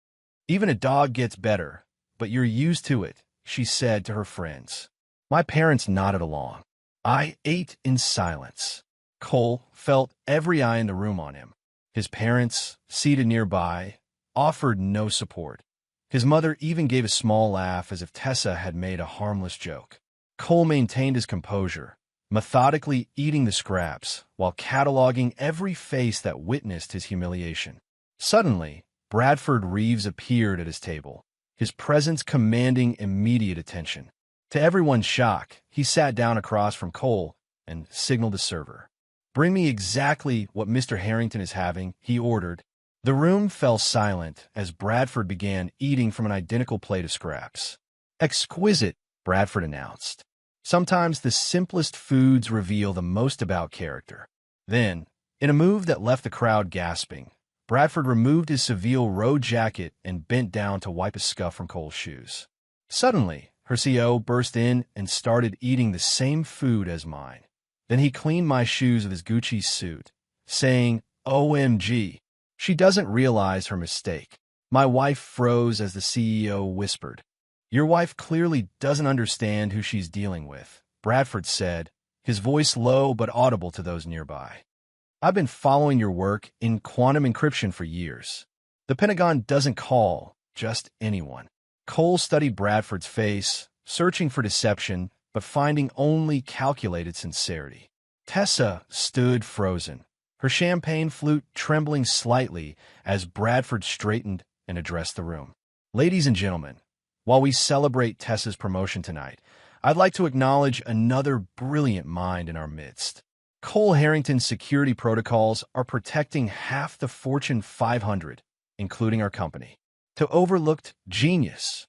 Even a dog gets better, but you're used to it," she said to her friends. My parents nodded along. I ate in silence. Cole felt every eye in the room on him. His parents, seated nearby, offered no support. His mother even gave a small laugh as if Tessa had made a harmless joke. Cole maintained his composure, methodically eating the scraps while cataloging every face that witnessed his humiliation. Suddenly, Bradford Reeves appeared at his table, his presence commanding immediate attention. To everyone's shock, he sat down across from Cole and signaled the server. "Bring me exactly what Mr. Harrington is having," he ordered. The room fell silent as Bradford began eating from an identical plate of scraps. "Exquisite," Bradford announced. Sometimes the simplest foods reveal the most about character. Then, in a move that left the crowd gasping, Bradford removed his Seville road jacket and bent down to wipe a scuff from Cole's shoes. Suddenly, her CO burst in and started eating the same food as mine. Then he cleaned my shoes with his Gucci suit, saying, "OMG, she doesn't realize her mistake." My wife froze as the CEO whispered, "Your wife clearly doesn't understand who she's dealing with," Bradford said, his voice low but audible to those nearby. "I've been following your work in quantum encryption for years. The Pentagon doesn't call just anyone." Cole studied Bradford's face, searching for deception, but finding only calculated sincerity. Tessa stood frozen, her champagne flute trembling slightly as Bradford straightened and addressed the room. "Ladies and gentlemen, while we celebrate Tessa's promotion tonight, I'd like to acknowledge another brilliant mind in our midst. Cole Harrington's security protocols are protecting half the Fortune 500, including our company. To overlooked genius."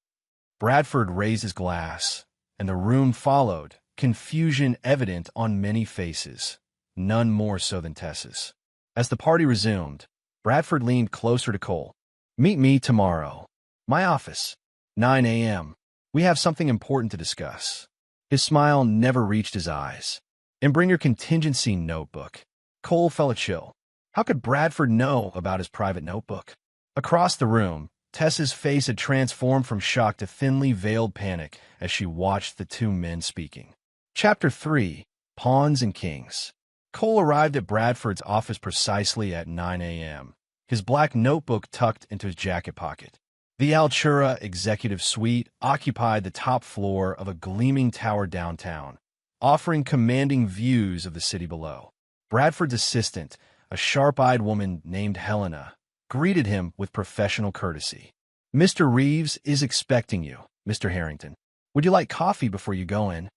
Bradford raised his glass, and the room followed, confusion evident on many faces, none more so than Tessa's. As the party resumed, Bradford leaned closer to Cole. "Meet me tomorrow. My office, 9 a.m. We have something important to discuss." His smile never reached his eyes. And bring your contingency notebook. Cole felt a chill. How could Bradford know about his private notebook? Across the room, Tessa's face had transformed from shock to thinly veiled panic as she watched the two men speaking. Chapter 3. Pawns and Kings. Cole arrived at Bradford's office precisely at 9 a.m., his black notebook tucked into his jacket pocket. The Altura Executive Suite occupied the top floor of a gleaming tower downtown, offering commanding views of the city below. Bradford's assistant, a sharp-eyed woman named Helena, greeted him with professional courtesy. "Mr. Reeves is expecting you, Mr. Harrington. Would you like coffee before you go in?"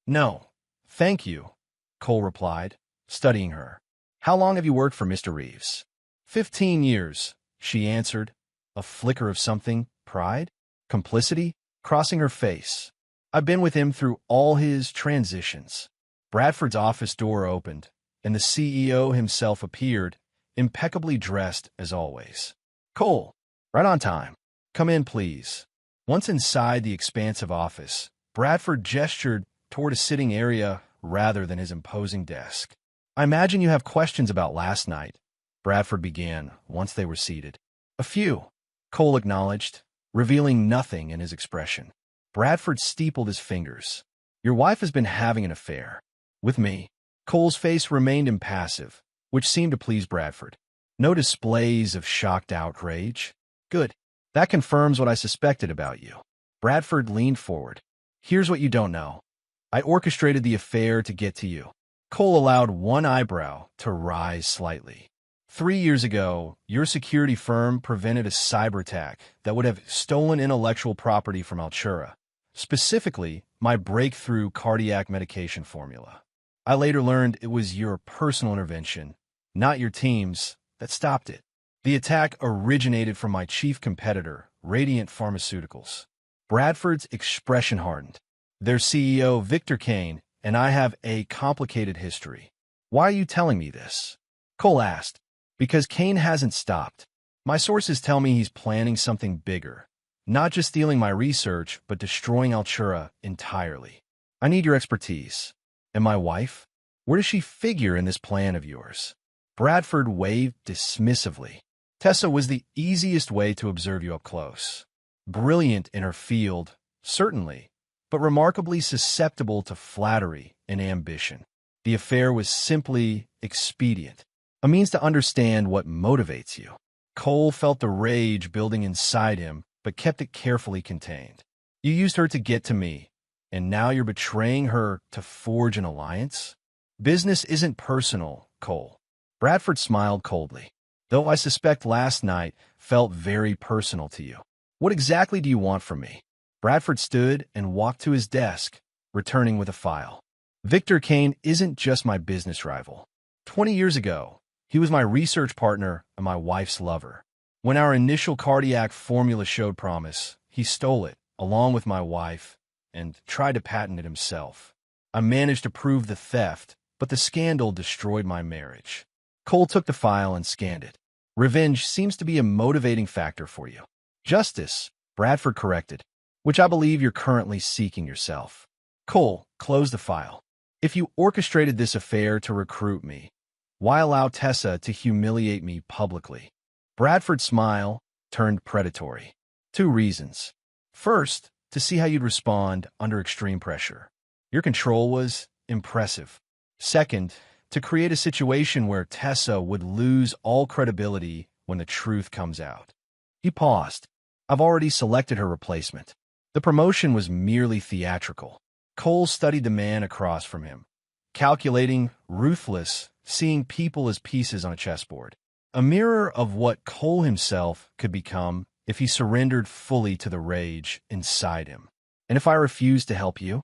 "No, thank you," Cole replied, studying her. "How long have you worked for Mr. Reeves?" 15 years, she answered, a flicker of something, pride, complicity, crossing her face. "I've been with him through all his transitions." Bradford's office door opened, and the CEO himself appeared, impeccably dressed as always. "Cole, right on time. Come in, please." Once inside the expansive office, Bradford gestured toward a sitting area rather than his imposing desk. "I imagine you have questions about last night," Bradford began once they were seated. "A few," Cole acknowledged, revealing nothing in his expression. Bradford steepled his fingers. "Your wife has been having an affair." "With me?" Cole's face remained impassive, which seemed to please Bradford. No displays of shocked outrage. "Good. That confirms what I suspected about you." Bradford leaned forward. "Here's what you don't know. I orchestrated the affair to get to you." Cole allowed one eyebrow to rise slightly. 3 years ago, your security firm prevented a cyber attack that would have stolen intellectual property from Altura, specifically my breakthrough cardiac medication formula. I later learned it was your personal intervention, not your team's, that stopped it. The attack originated from my chief competitor, Radiant Pharmaceuticals. Bradford's expression hardened. Their CEO, Victor Kane, and I have a complicated history. "Why are you telling me this?" Cole asked. "Because Kane hasn't stopped. My sources tell me he's planning something bigger, not just stealing my research, but destroying Altura entirely. I need your expertise." "And my wife? Where does she figure in this plan of yours?" Bradford waved dismissively. "Tessa was the easiest way to observe you up close. Brilliant in her field, certainly, but remarkably susceptible to flattery and ambition. The affair was simply expedient, a means to understand what motivates you." Cole felt the rage building inside him, but kept it carefully contained. "You used her to get to me, and now you're betraying her to forge an alliance?" "Business isn't personal, Cole." Bradford smiled coldly. "Though I suspect last night felt very personal to you. What exactly do you want from me?" Bradford stood and walked to his desk, returning with a file. "Victor Kane isn't just my business rival. 20 years ago, he was my research partner and my wife's lover. When our initial cardiac formula showed promise, he stole it, along with my wife, and tried to patent it himself. I managed to prove the theft, but the scandal destroyed my marriage." Cole took the file and scanned it. "Revenge seems to be a motivating factor for you." "Justice," Bradford corrected, "which I believe you're currently seeking yourself." Cole closed the file. "If you orchestrated this affair to recruit me, why allow Tessa to humiliate me publicly?" Bradford's smile turned predatory. "2 reasons. First, to see how you'd respond under extreme pressure. Your control was impressive. Second, to create a situation where Tessa would lose all credibility when the truth comes out." He paused. "I've already selected her replacement." The promotion was merely theatrical. Cole studied the man across from him, calculating, ruthless, seeing people as pieces on a chessboard. A mirror of what Cole himself could become if he surrendered fully to the rage inside him. "And if I refuse to help you?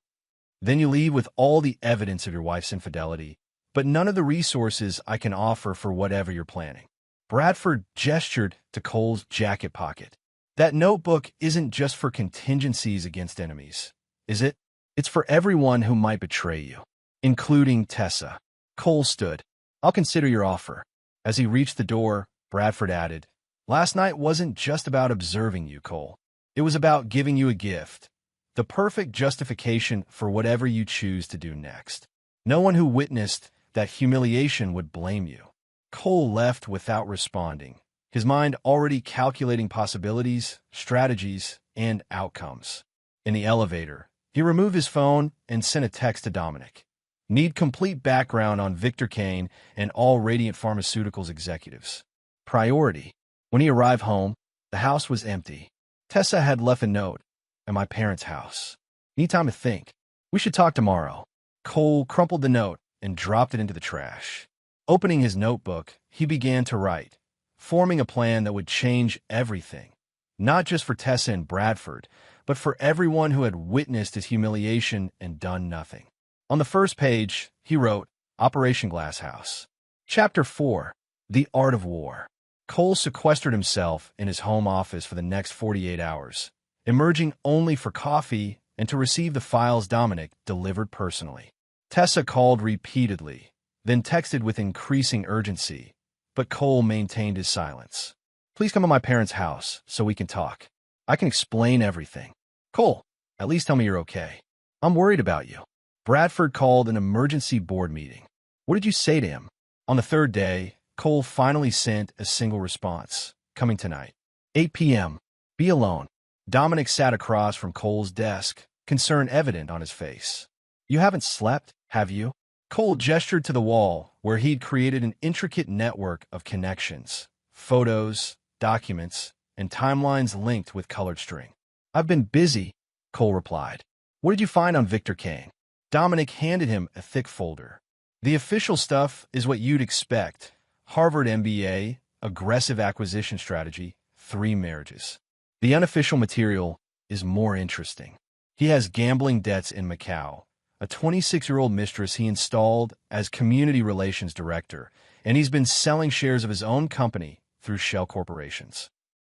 Then you leave with all the evidence of your wife's infidelity, but none of the resources I can offer for whatever you're planning." Bradford gestured to Cole's jacket pocket. "That notebook isn't just for contingencies against enemies, is it? It's for everyone who might betray you, including Tessa." Cole stood. "I'll consider your offer." As he reached the door, Bradford added, "Last night wasn't just about observing you, Cole. It was about giving you a gift, the perfect justification for whatever you choose to do next." No one who witnessed that humiliation would blame you. Cole left without responding, his mind already calculating possibilities, strategies, and outcomes. In the elevator, he removed his phone and sent a text to Dominic. Need complete background on Victor Kane and all Radiant Pharmaceuticals executives. Priority. When he arrived home, the house was empty. Tessa had left a note. At my parents' house. Need time to think. We should talk tomorrow. Cole crumpled the note and dropped it into the trash. Opening his notebook, he began to write, forming a plan that would change everything. Not just for Tessa and Bradford, but for everyone who had witnessed his humiliation and done nothing. On the first page, he wrote, Operation Glasshouse. Chapter 4. The Art of War. Cole sequestered himself in his home office for the next 48 hours, emerging only for coffee and to receive the files Dominic delivered personally. Tessa called repeatedly, then texted with increasing urgency, but Cole maintained his silence. Please come to my parents' house so we can talk. I can explain everything. Cole, at least tell me you're okay. I'm worried about you. Bradford called an emergency board meeting. What did you say to him? On the third day, Cole finally sent a single response. Coming tonight. 8 p.m. Be alone. Dominic sat across from Cole's desk, concern evident on his face. You haven't slept, have you? Cole gestured to the wall, where he'd created an intricate network of connections, photos, documents, and timelines linked with colored string. I've been busy, Cole replied. What did you find on Victor Kane? Dominic handed him a thick folder. The official stuff is what you'd expect. Harvard MBA, aggressive acquisition strategy, 3 marriages. The unofficial material is more interesting. He has gambling debts in Macau, a 26-year-old mistress he installed as community relations director, and he's been selling shares of his own company through shell corporations.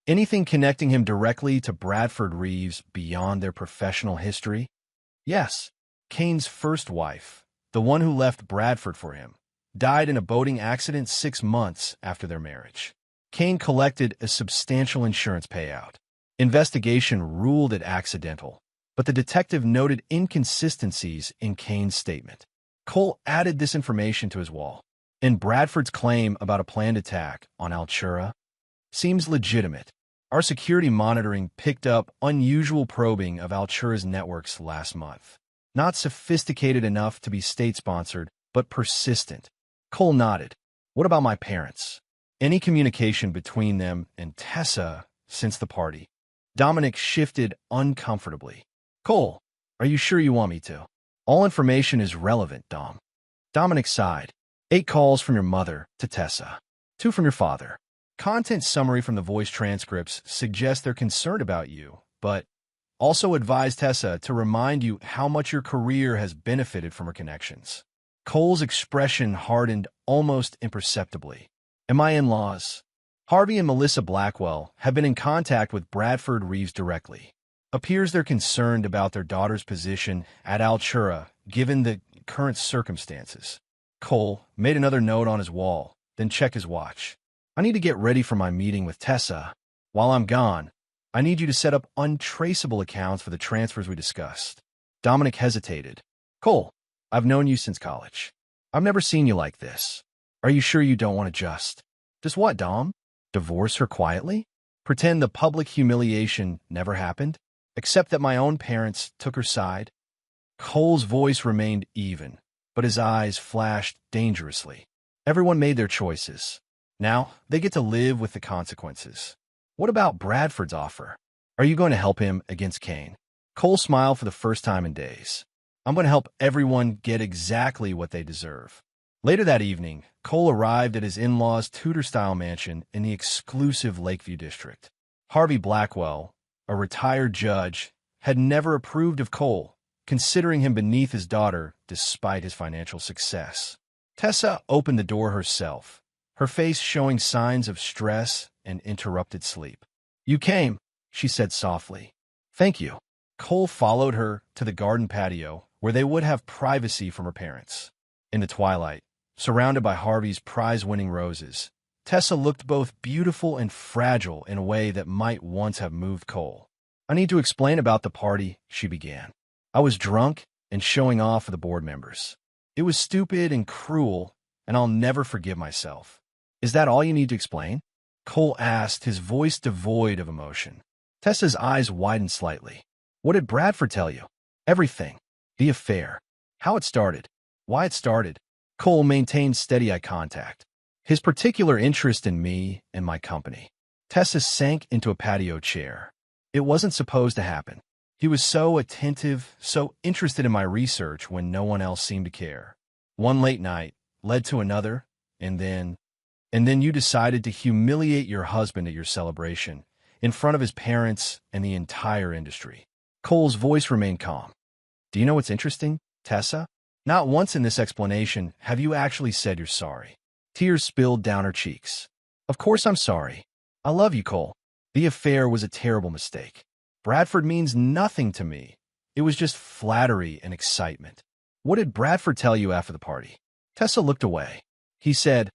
Anything connecting him directly to Bradford Reeves beyond their professional history? Yes. Kane's first wife, the one who left Bradford for him, died in a boating accident 6 months after their marriage. Kane collected a substantial insurance payout. Investigation ruled it accidental, but the detective noted inconsistencies in Kane's statement. Cole added this information to his wall. And Bradford's claim about a planned attack on Altura seems legitimate. Our security monitoring picked up unusual probing of Altura's networks last month. Not sophisticated enough to be state-sponsored, but persistent. Cole nodded. What about my parents? Any communication between them and Tessa since the party? Dominic shifted uncomfortably. Cole, are you sure you want me to? All information is relevant, Dom. Dominic sighed. 8 calls from your mother to Tessa. 2 from your father. Content summary from the voice transcripts suggests they're concerned about you, but also advise Tessa to remind you how much your career has benefited from her connections. Cole's expression hardened almost imperceptibly. And my in-laws, Harvey and Melissa Blackwell, have been in contact with Bradford Reeves directly. Appears they're concerned about their daughter's position at Altura, given the current circumstances. Cole made another note on his wall, then checked his watch. I need to get ready for my meeting with Tessa. While I'm gone, I need you to set up untraceable accounts for the transfers we discussed. Dominic hesitated. Cole, I've known you since college. I've never seen you like this. Are you sure you don't want to just what, Dom? Divorce her quietly? Pretend the public humiliation never happened? Except that my own parents took her side? Cole's voice remained even, but his eyes flashed dangerously. Everyone made their choices. Now, they get to live with the consequences. What about Bradford's offer? Are you going to help him against Kane? Cole smiled for the first time in days. I'm going to help everyone get exactly what they deserve. Later that evening, Cole arrived at his in-laws' Tudor-style mansion in the exclusive Lakeview district. Harvey Blackwell, a retired judge, had never approved of Cole, considering him beneath his daughter despite his financial success. Tessa opened the door herself, her face showing signs of stress and interrupted sleep. You came, she said softly. Thank you. Cole followed her to the garden patio, where they would have privacy from her parents. In the twilight, surrounded by Harvey's prize-winning roses, Tessa looked both beautiful and fragile in a way that might once have moved Cole. I need to explain about the party, she began. I was drunk and showing off for the board members. It was stupid and cruel, and I'll never forgive myself. Is that all you need to explain? Cole asked, his voice devoid of emotion. Tessa's eyes widened slightly. What did Bradford tell you? Everything. The affair. How it started. Why it started. Cole maintained steady eye contact. His particular interest in me and my company. Tessa sank into a patio chair. It wasn't supposed to happen. He was so attentive, so interested in my research when no one else seemed to care. One late night led to another, and then you decided to humiliate your husband at your celebration, in front of his parents and the entire industry. Cole's voice remained calm. Do you know what's interesting, Tessa? Not once in this explanation have you actually said you're sorry. Tears spilled down her cheeks. Of course I'm sorry. I love you, Cole. The affair was a terrible mistake. Bradford means nothing to me. It was just flattery and excitement. What did Bradford tell you after the party? Tessa looked away. He said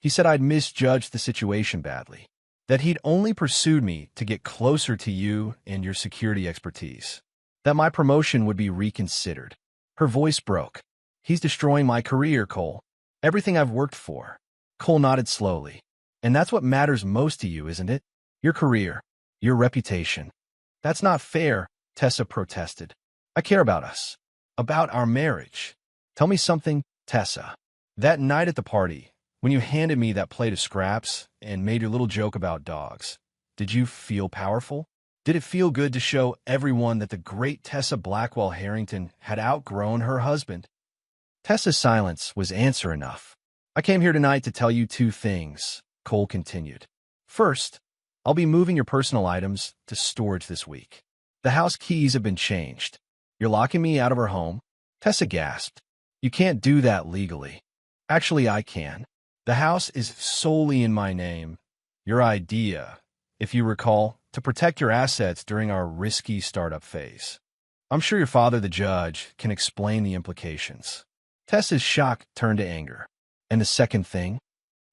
I'd misjudged the situation badly, that he'd only pursued me to get closer to you and your security expertise, that my promotion would be reconsidered. Her voice broke. He's destroying my career, Cole. Everything I've worked for. Cole nodded slowly. And that's what matters most to you, isn't it? Your career, your reputation. That's not fair, Tessa protested. I care about us, about our marriage. Tell me something, Tessa. That night at the party, when you handed me that plate of scraps and made your little joke about dogs, did you feel powerful? Did it feel good to show everyone that the great Tessa Blackwell Harrington had outgrown her husband? Tessa's silence was answer enough. I came here tonight to tell you two things, Cole continued. First, I'll be moving your personal items to storage this week. The house keys have been changed. You're locking me out of her home? Tessa gasped. You can't do that legally. Actually, I can. The house is solely in my name. Your idea, if you recall, to protect your assets during our risky startup phase. I'm sure your father, the judge, can explain the implications. Tessa's shock turned to anger. And the second thing?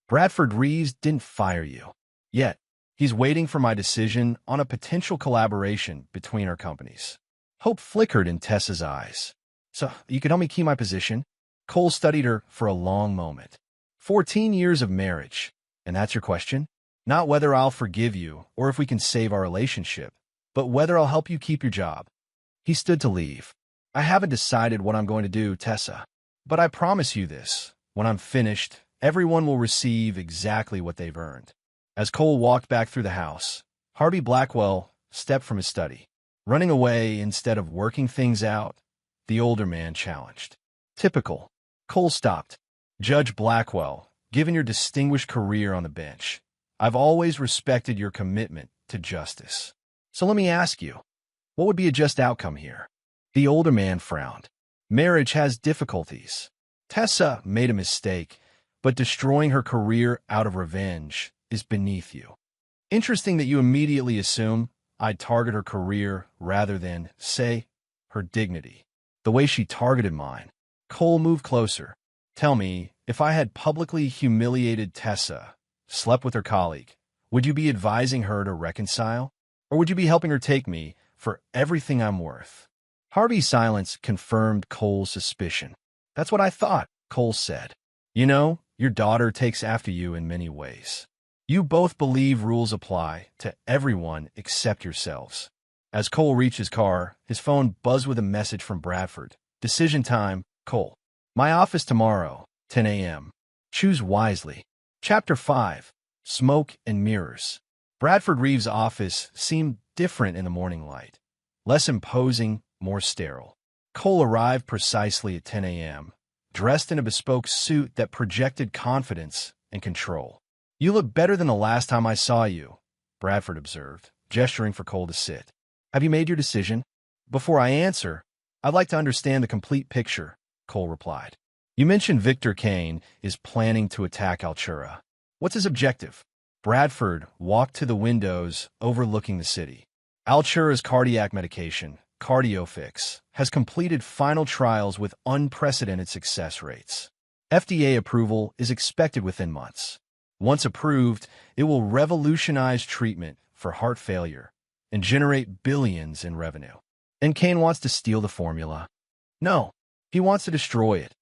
Bradford Reeves didn't fire you. Yet, he's waiting for my decision on a potential collaboration between our companies. Hope flickered in Tessa's eyes. So, you can help me keep my position? Cole studied her for a long moment. 14 years of marriage. And that's your question? Not whether I'll forgive you or if we can save our relationship, but whether I'll help you keep your job. He stood to leave. I haven't decided what I'm going to do, Tessa. But I promise you this. When I'm finished, everyone will receive exactly what they've earned. As Cole walked back through the house, Harvey Blackwell stepped from his study. Running away instead of working things out, the older man challenged. Typical. Cole stopped. Judge Blackwell, given your distinguished career on the bench, I've always respected your commitment to justice. So let me ask you, what would be a just outcome here? The older man frowned. Marriage has difficulties. Tessa made a mistake, but destroying her career out of revenge is beneath you. Interesting that you immediately assume I'd target her career rather than, say, her dignity. The way she targeted mine. Cole moved closer. Tell me, if I had publicly humiliated Tessa, slept with her colleague, would you be advising her to reconcile? Or would you be helping her take me for everything I'm worth? Harvey's silence confirmed Cole's suspicion. That's what I thought, Cole said. You know, your daughter takes after you in many ways. You both believe rules apply to everyone except yourselves. As Cole reached his car, his phone buzzed with a message from Bradford. Decision time, Cole. My office tomorrow, 10 a.m. Choose wisely. Chapter 5. Smoke and Mirrors. Bradford Reeves' office seemed different in the morning light. Less imposing, more sterile. Cole arrived precisely at 10 a.m., dressed in a bespoke suit that projected confidence and control. You look better than the last time I saw you, Bradford observed, gesturing for Cole to sit. Have you made your decision? Before I answer, I'd like to understand the complete picture, Cole replied. You mentioned Victor Kane is planning to attack Altura. What's his objective? Bradford walked to the windows overlooking the city. Altura's cardiac medication, CardioFix, has completed final trials with unprecedented success rates. FDA approval is expected within months. Once approved, it will revolutionize treatment for heart failure and generate billions in revenue. And Kane wants to steal the formula. No, he wants to destroy it.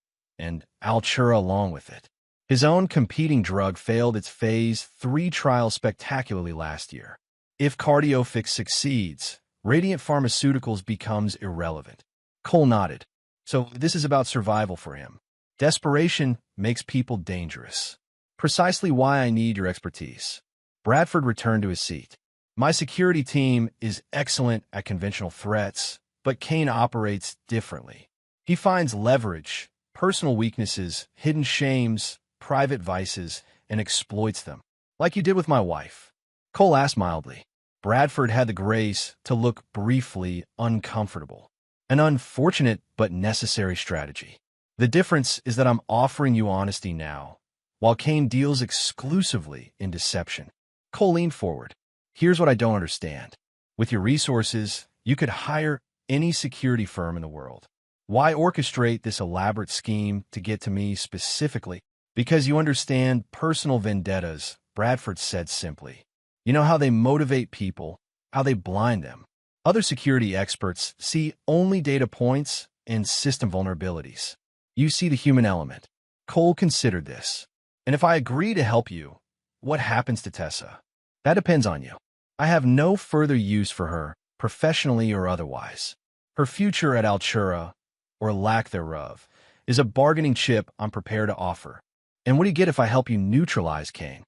and Altura along with it. His own competing drug failed its phase 3 trial spectacularly last year. If CardioFix succeeds, Radiant Pharmaceuticals becomes irrelevant. Cole nodded. So this is about survival for him. Desperation makes people dangerous. Precisely why I need your expertise. Bradford returned to his seat. My security team is excellent at conventional threats, but Kane operates differently. He finds leverage, personal weaknesses, hidden shames, private vices, and exploits them, like you did with my wife. Cole asked mildly. Bradford had the grace to look briefly uncomfortable. An unfortunate but necessary strategy. The difference is that I'm offering you honesty now, while Kane deals exclusively in deception. Cole leaned forward. Here's what I don't understand. With your resources, you could hire any security firm in the world. Why orchestrate this elaborate scheme to get to me specifically? Because you understand personal vendettas, Bradford said simply. You know how they motivate people, how they blind them. Other security experts see only data points and system vulnerabilities. You see the human element. Cole considered this. And if I agree to help you, what happens to Tessa? That depends on you. I have no further use for her, professionally or otherwise. Her future at Altura, or lack thereof, is a bargaining chip I'm prepared to offer. And what do you get if I help you neutralize Kane?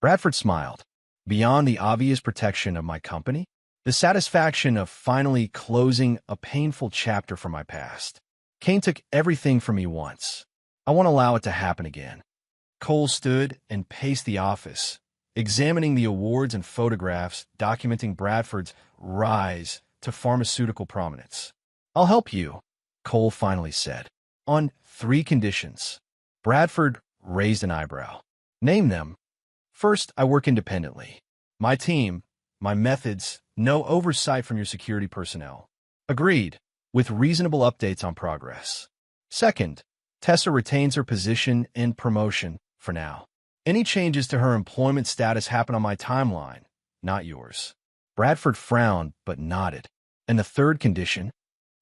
Bradford smiled. Beyond the obvious protection of my company, the satisfaction of finally closing a painful chapter from my past. Kane took everything from me once. I won't allow it to happen again. Cole stood and paced the office, examining the awards and photographs documenting Bradford's rise to pharmaceutical prominence. I'll help you, Cole finally said, on 3 conditions. Bradford raised an eyebrow. Name them. First, I work independently. My team, my methods, no oversight from your security personnel. Agreed, with reasonable updates on progress. Second, Tessa retains her position and promotion for now. Any changes to her employment status happen on my timeline, not yours. Bradford frowned but nodded. And the third condition?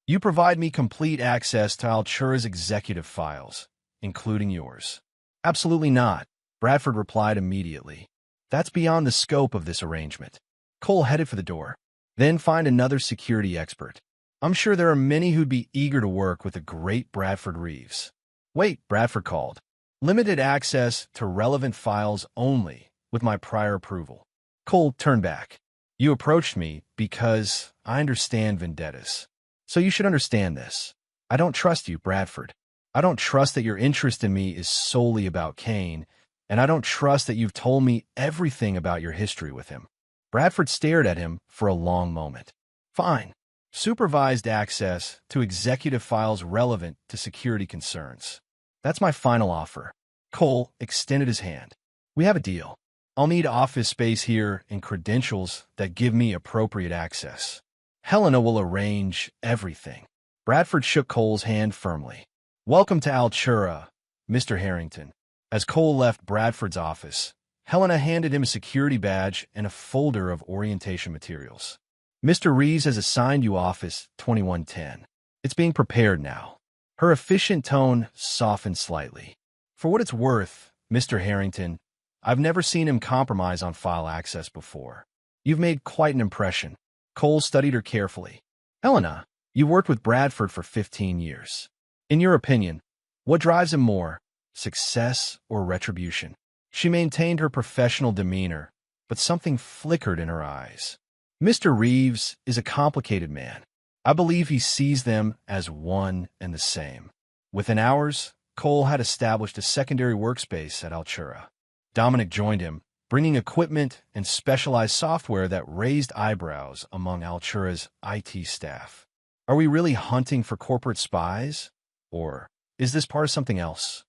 You provide me complete access to Altura's executive files, including yours. Absolutely not, Bradford replied immediately. That's beyond the scope of this arrangement. Cole headed for the door. Then find another security expert. I'm sure there are many who'd be eager to work with the great Bradford Reeves. Wait, Bradford called. Limited access to relevant files only, with my prior approval. Cole turned back. You approached me because I understand vendettas. So you should understand this. I don't trust you, Bradford. I don't trust that your interest in me is solely about Kane, and I don't trust that you've told me everything about your history with him. Bradford stared at him for a long moment. Fine. Supervised access to executive files relevant to security concerns. That's my final offer. Cole extended his hand. We have a deal. I'll need office space here and credentials that give me appropriate access. Helena will arrange everything. Bradford shook Cole's hand firmly. Welcome to Altura, Mr. Harrington. As Cole left Bradford's office, Helena handed him a security badge and a folder of orientation materials. Mr. Reeves has assigned you Office 2110. It's being prepared now. Her efficient tone softened slightly. For what it's worth, Mr. Harrington, I've never seen him compromise on file access before. You've made quite an impression. Cole studied her carefully. Helena, you worked with Bradford for 15 years. In your opinion, what drives him more, success or retribution? She maintained her professional demeanor, but something flickered in her eyes. Mr. Reeves is a complicated man. I believe he sees them as one and the same. Within hours, Cole had established a secondary workspace at Altura. Dominic joined him, bringing equipment and specialized software that raised eyebrows among Altura's IT staff. Are we really hunting for corporate spies? Or is this part of something else?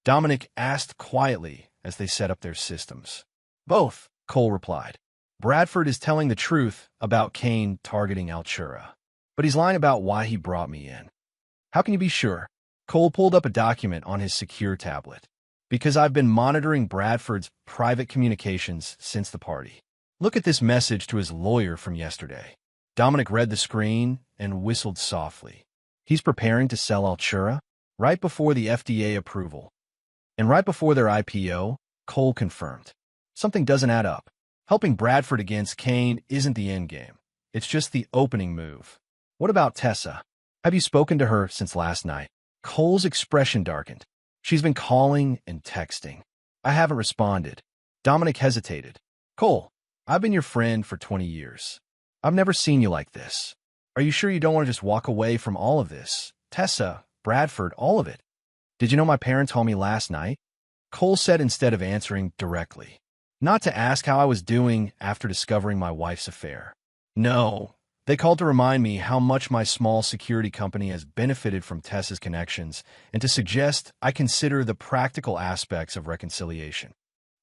Dominic asked quietly as they set up their systems. Both, Cole replied. Bradford is telling the truth about Kane targeting Altura, but he's lying about why he brought me in. How can you be sure? Cole pulled up a document on his secure tablet. Because I've been monitoring Bradford's private communications since the party. Look at this message to his lawyer from yesterday. Dominic read the screen and whistled softly. He's preparing to sell Altura? right before the FDA approval. And right before their IPO, Cole confirmed. Something doesn't add up. Helping Bradford against Kane isn't the end game. It's just the opening move. What about Tessa? Have you spoken to her since last night? Cole's expression darkened. She's been calling and texting. I haven't responded. Dominic hesitated. Cole, I've been your friend for 20 years. I've never seen you like this. Are you sure you don't want to just walk away from all of this? Tessa, Bradford, all of it. Did you know my parents told me last night? Cole said instead of answering directly. Not to ask how I was doing after discovering my wife's affair. No, they called to remind me how much my small security company has benefited from Tessa's connections and to suggest I consider the practical aspects of reconciliation.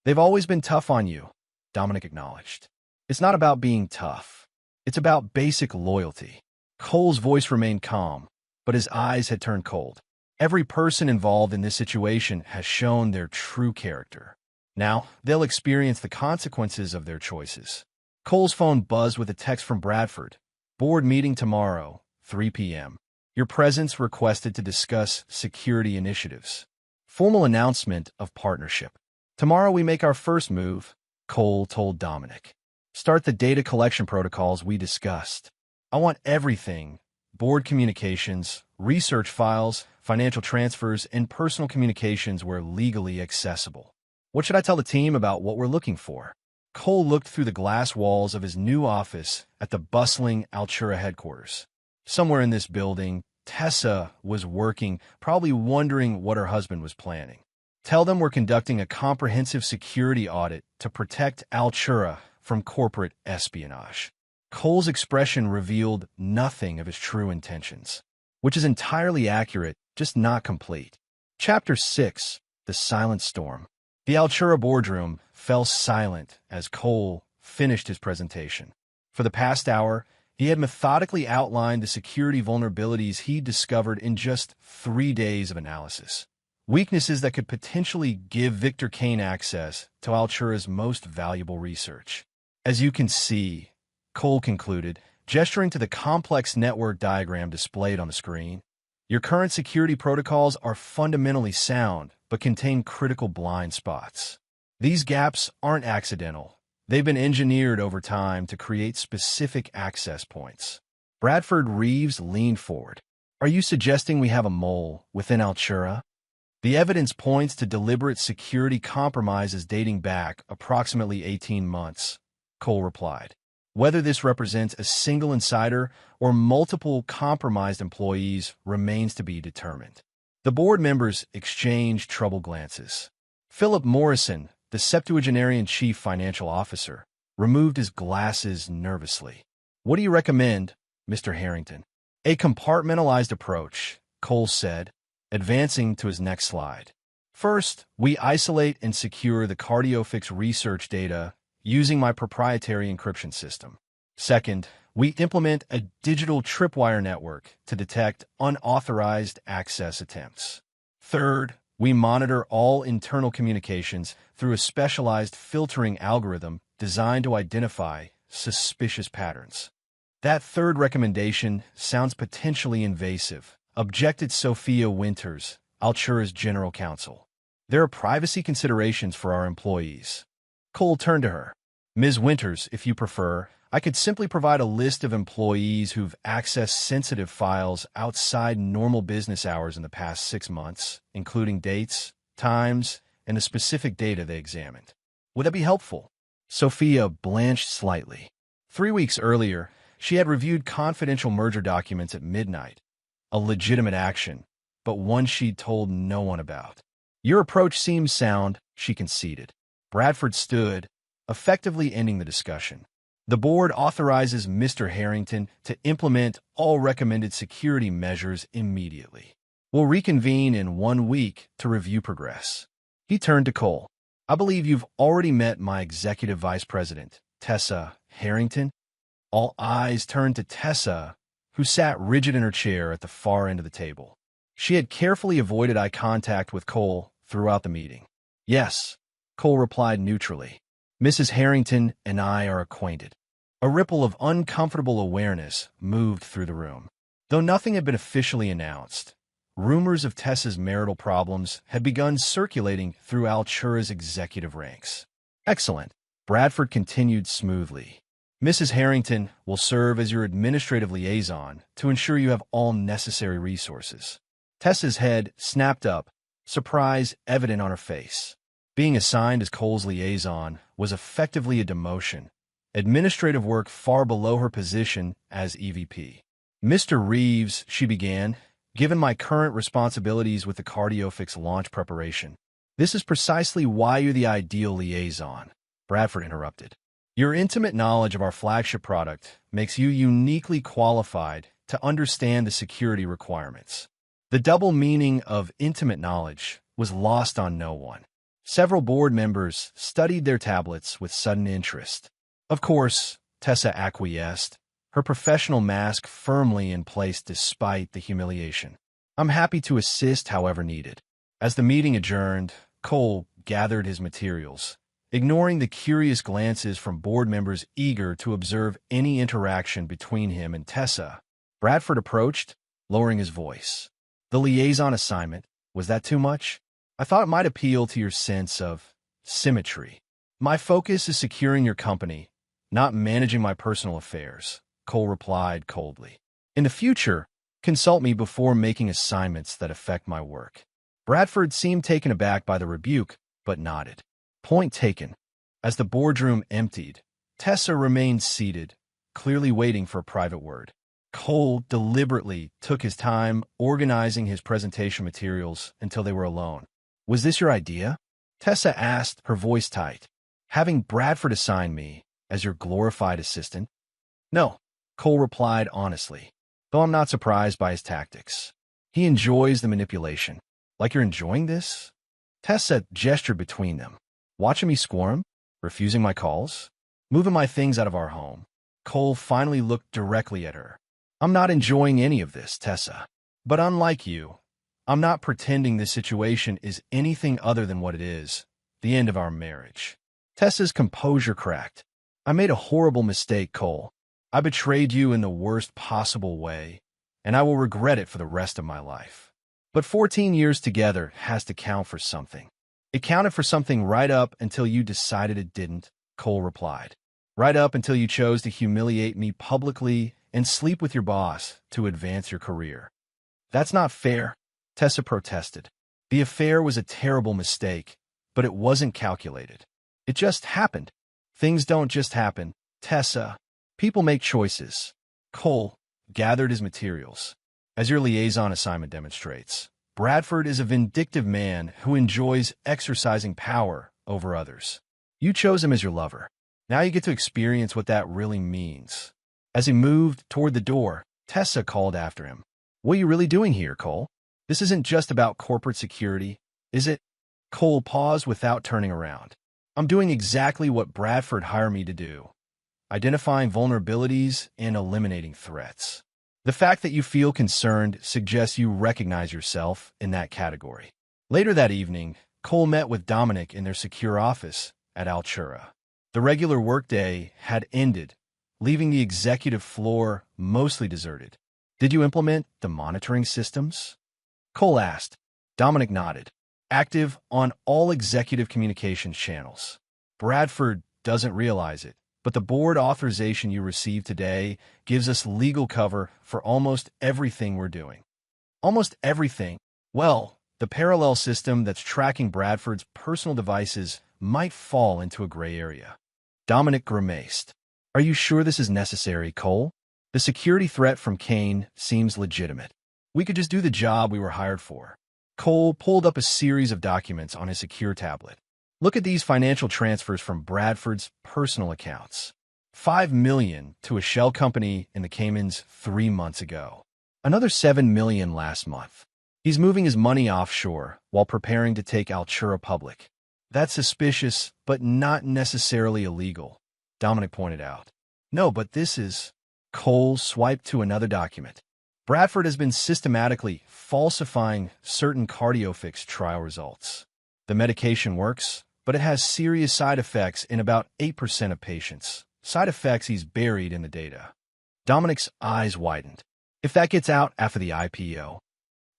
They've always been tough on you, Dominic acknowledged. It's not about being tough. It's about basic loyalty. Cole's voice remained calm, but his eyes had turned cold. Every person involved in this situation has shown their true character. Now, they'll experience the consequences of their choices. Cole's phone buzzed with a text from Bradford. Board meeting tomorrow, 3 p.m. Your presence requested to discuss security initiatives. Formal announcement of partnership. Tomorrow we make our first move, Cole told Dominic. Start the data collection protocols we discussed. I want everything. Board communications, research files, financial transfers, and personal communications where legally accessible. What should I tell the team about what we're looking for? Cole looked through the glass walls of his new office at the bustling Altura headquarters. Somewhere in this building, Tessa was working, probably wondering what her husband was planning. Tell them we're conducting a comprehensive security audit to protect Altura from corporate espionage. Cole's expression revealed nothing of his true intentions, which is entirely accurate, just not complete. Chapter 6. The Silent Storm. The Altura boardroom fell silent as Cole finished his presentation. For the past hour, he had methodically outlined the security vulnerabilities he'd discovered in just 3 days of analysis. Weaknesses that could potentially give Victor Kane access to Altura's most valuable research. As you can see, Cole concluded, gesturing to the complex network diagram displayed on the screen, your current security protocols are fundamentally sound, but contain critical blind spots. These gaps aren't accidental. They've been engineered over time to create specific access points. Bradford Reeves leaned forward. Are you suggesting we have a mole within Altura? The evidence points to deliberate security compromises dating back approximately 18 months, Cole replied. Whether this represents a single insider or multiple compromised employees remains to be determined. The board members exchanged troubled glances. Philip Morrison, the septuagenarian chief financial officer, removed his glasses nervously. What do you recommend, Mr. Harrington? A compartmentalized approach, Cole said, advancing to his next slide. First, we isolate and secure the CardioFix research data using my proprietary encryption system. Second, we implement a digital tripwire network to detect unauthorized access attempts. Third, we monitor all internal communications through a specialized filtering algorithm designed to identify suspicious patterns. That third recommendation sounds potentially invasive, objected Sophia Winters, Altura's general counsel. There are privacy considerations for our employees. Cole turned to her. Ms. Winters, if you prefer, I could simply provide a list of employees who've accessed sensitive files outside normal business hours in the past 6 months, including dates, times, and the specific data they examined. Would that be helpful? Sophia blanched slightly. 3 weeks earlier, she had reviewed confidential merger documents at midnight, a legitimate action, but one she'd told no one about. Your approach seems sound, she conceded. Bradford stood, effectively ending the discussion. The board authorizes Mr. Harrington to implement all recommended security measures immediately. We'll reconvene in 1 week to review progress. He turned to Cole. I believe you've already met my executive vice president, Tessa Harrington. All eyes turned to Tessa, who sat rigid in her chair at the far end of the table. She had carefully avoided eye contact with Cole throughout the meeting. Yes, Cole replied neutrally. Mrs. Harrington and I are acquainted. A ripple of uncomfortable awareness moved through the room. Though nothing had been officially announced, Rumors of Tessa's marital problems had begun circulating through Altura's executive ranks. Excellent. Bradford continued smoothly. Mrs. Harrington will serve as your administrative liaison to ensure you have all necessary resources. Tessa's head snapped up, surprise evident on her face. Being assigned as Cole's liaison was effectively a demotion, administrative work far below her position as EVP. Mr. Reeves, she began, given my current responsibilities with the CardioFix launch preparation. This is precisely why you're the ideal liaison, Bradford interrupted. Your intimate knowledge of our flagship product makes you uniquely qualified to understand the security requirements. The double meaning of intimate knowledge was lost on no one. Several board members studied their tablets with sudden interest. Of course, Tessa acquiesced, her professional mask firmly in place despite the humiliation. I'm happy to assist however needed. As the meeting adjourned, Cole gathered his materials, ignoring the curious glances from board members eager to observe any interaction between him and Tessa. Bradford approached, lowering his voice. The liaison assignment, was that too much? I thought it might appeal to your sense of symmetry. My focus is securing your company, not managing my personal affairs, Cole replied coldly. In the future, consult me before making assignments that affect my work. Bradford seemed taken aback by the rebuke, but nodded. Point taken. As the boardroom emptied, Tessa remained seated, clearly waiting for a private word. Cole deliberately took his time organizing his presentation materials until they were alone. Was this your idea? Tessa asked, her voice tight. Having Bradford assign me as your glorified assistant? No, Cole replied honestly, though I'm not surprised by his tactics. He enjoys the manipulation. Like you're enjoying this? Tessa gestured between them. Watching me squirm? Refusing my calls? Moving my things out of our home? Cole finally looked directly at her. I'm not enjoying any of this, Tessa. But unlike you, I'm not pretending this situation is anything other than what it is, the end of our marriage. Tessa's composure cracked. I made a horrible mistake, Cole. I betrayed you in the worst possible way, and I will regret it for the rest of my life. But 14 years together has to count for something. It counted for something right up until you decided it didn't, Cole replied. Right up until you chose to humiliate me publicly and sleep with your boss to advance your career. That's not fair, Tessa protested. The affair was a terrible mistake, but it wasn't calculated. It just happened. Things don't just happen, Tessa. People make choices. Cole gathered his materials. As your liaison assignment demonstrates, Bradford is a vindictive man who enjoys exercising power over others. You chose him as your lover. Now you get to experience what that really means. As he moved toward the door, Tessa called after him. What are you really doing here, Cole? This isn't just about corporate security, is it? Cole paused without turning around. I'm doing exactly what Bradford hired me to do. Identifying vulnerabilities and eliminating threats. The fact that you feel concerned suggests you recognize yourself in that category. Later that evening, Cole met with Dominic in their secure office at Altura. The regular workday had ended, leaving the executive floor mostly deserted. Did you implement the monitoring systems? Cole asked. Dominic nodded. Active on all executive communications channels. Bradford doesn't realize it, but the board authorization you received today gives us legal cover for almost everything we're doing. Almost everything. Well, the parallel system that's tracking Bradford's personal devices might fall into a gray area. Dominic grimaced. Are you sure this is necessary, Cole? The security threat from Kane seems legitimate. We could just do the job we were hired for. Cole pulled up a series of documents on his secure tablet. Look at these financial transfers from Bradford's personal accounts. $5 million to a shell company in the Caymans 3 months ago. Another $7 million last month. He's moving his money offshore while preparing to take Altura public. That's suspicious, but not necessarily illegal, Dominic pointed out. No, but this is... Cole swiped to another document. Bradford has been systematically falsifying certain CardioFix trial results. The medication works, but it has serious side effects in about 8% of patients. Side effects he's buried in the data. Dominic's eyes widened. If that gets out after the IPO,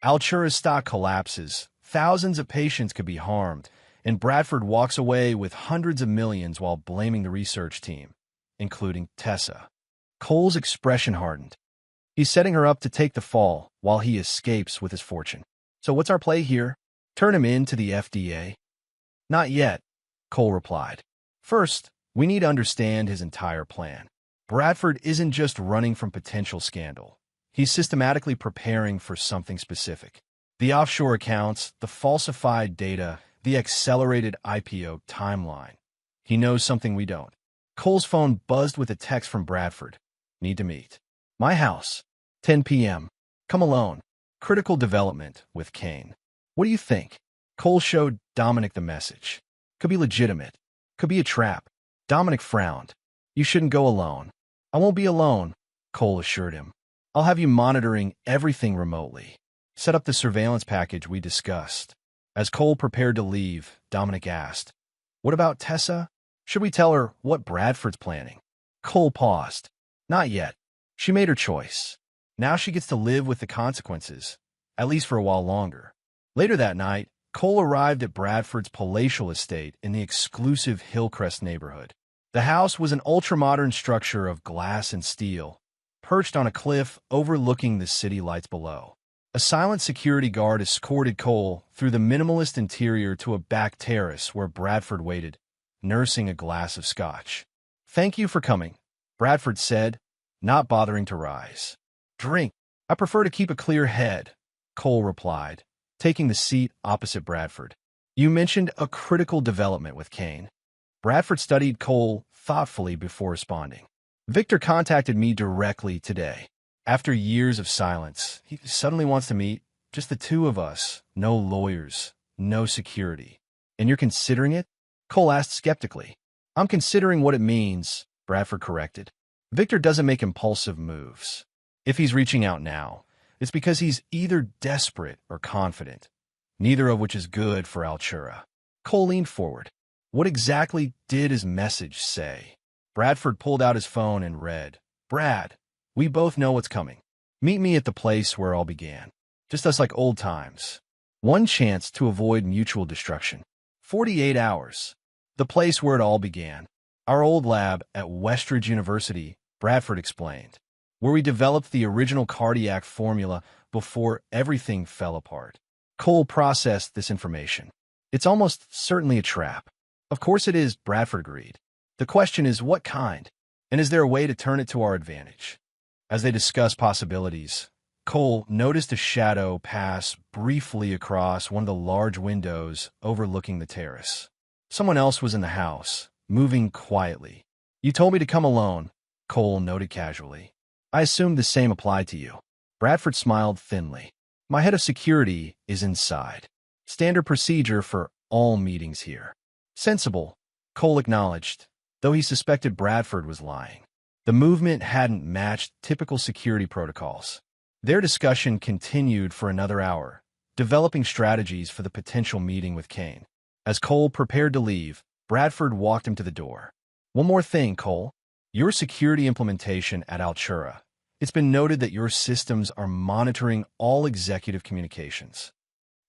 Altura's stock collapses, thousands of patients could be harmed, and Bradford walks away with hundreds of millions while blaming the research team, including Tessa. Cole's expression hardened. He's setting her up to take the fall while he escapes with his fortune. So what's our play here? Turn him in to the FDA? Not yet, Cole replied. First, we need to understand his entire plan. Bradford isn't just running from potential scandal. He's systematically preparing for something specific. The offshore accounts, the falsified data, the accelerated IPO timeline. He knows something we don't. Cole's phone buzzed with a text from Bradford. Need to meet. My house. 10 p.m. Come alone. Critical development with Kane. What do you think? Cole showed Dominic the message. Could be legitimate. Could be a trap. Dominic frowned. You shouldn't go alone. I won't be alone, Cole assured him. I'll have you monitoring everything remotely. Set up the surveillance package we discussed. As Cole prepared to leave, Dominic asked, What about Tessa? Should we tell her what Bradford's planning? Cole paused. Not yet. She made her choice. Now she gets to live with the consequences, at least for a while longer. Later that night, Cole arrived at Bradford's palatial estate in the exclusive Hillcrest neighborhood. The house was an ultra-modern structure of glass and steel, perched on a cliff overlooking the city lights below. A silent security guard escorted Cole through the minimalist interior to a back terrace where Bradford waited, nursing a glass of scotch. Thank you for coming, Bradford said, not bothering to rise. Drink. I prefer to keep a clear head, Cole replied, taking the seat opposite Bradford. You mentioned a critical development with Kane. Bradford studied Cole thoughtfully before responding. Victor contacted me directly today. After years of silence, he suddenly wants to meet, just the two of us, no lawyers, no security. And you're considering it? Cole asked skeptically. I'm considering what it means, Bradford corrected. Victor doesn't make impulsive moves. If he's reaching out now, it's because he's either desperate or confident, neither of which is good for Altura. Cole leaned forward. What exactly did his message say? Bradford pulled out his phone and read, Brad, we both know what's coming. Meet me at the place where it all began. Just us like old times. One chance to avoid mutual destruction. 48 hours. The place where it all began. Our old lab at Westridge University, Bradford explained, where we developed the original cardiac formula before everything fell apart. Cole processed this information. It's almost certainly a trap. Of course it is, Bradford agreed. The question is, what kind? And is there a way to turn it to our advantage? As they discussed possibilities, Cole noticed a shadow pass briefly across one of the large windows overlooking the terrace. Someone else was in the house, moving quietly. You told me to come alone, Cole noted casually. I assumed the same applied to you. Bradford smiled thinly. My head of security is inside. Standard procedure for all meetings here. Sensible, Cole acknowledged, though he suspected Bradford was lying. The movement hadn't matched typical security protocols. Their discussion continued for another hour, developing strategies for the potential meeting with Kane. As Cole prepared to leave, Bradford walked him to the door. One more thing, Cole. Your security implementation at Altura. It's been noted that your systems are monitoring all executive communications.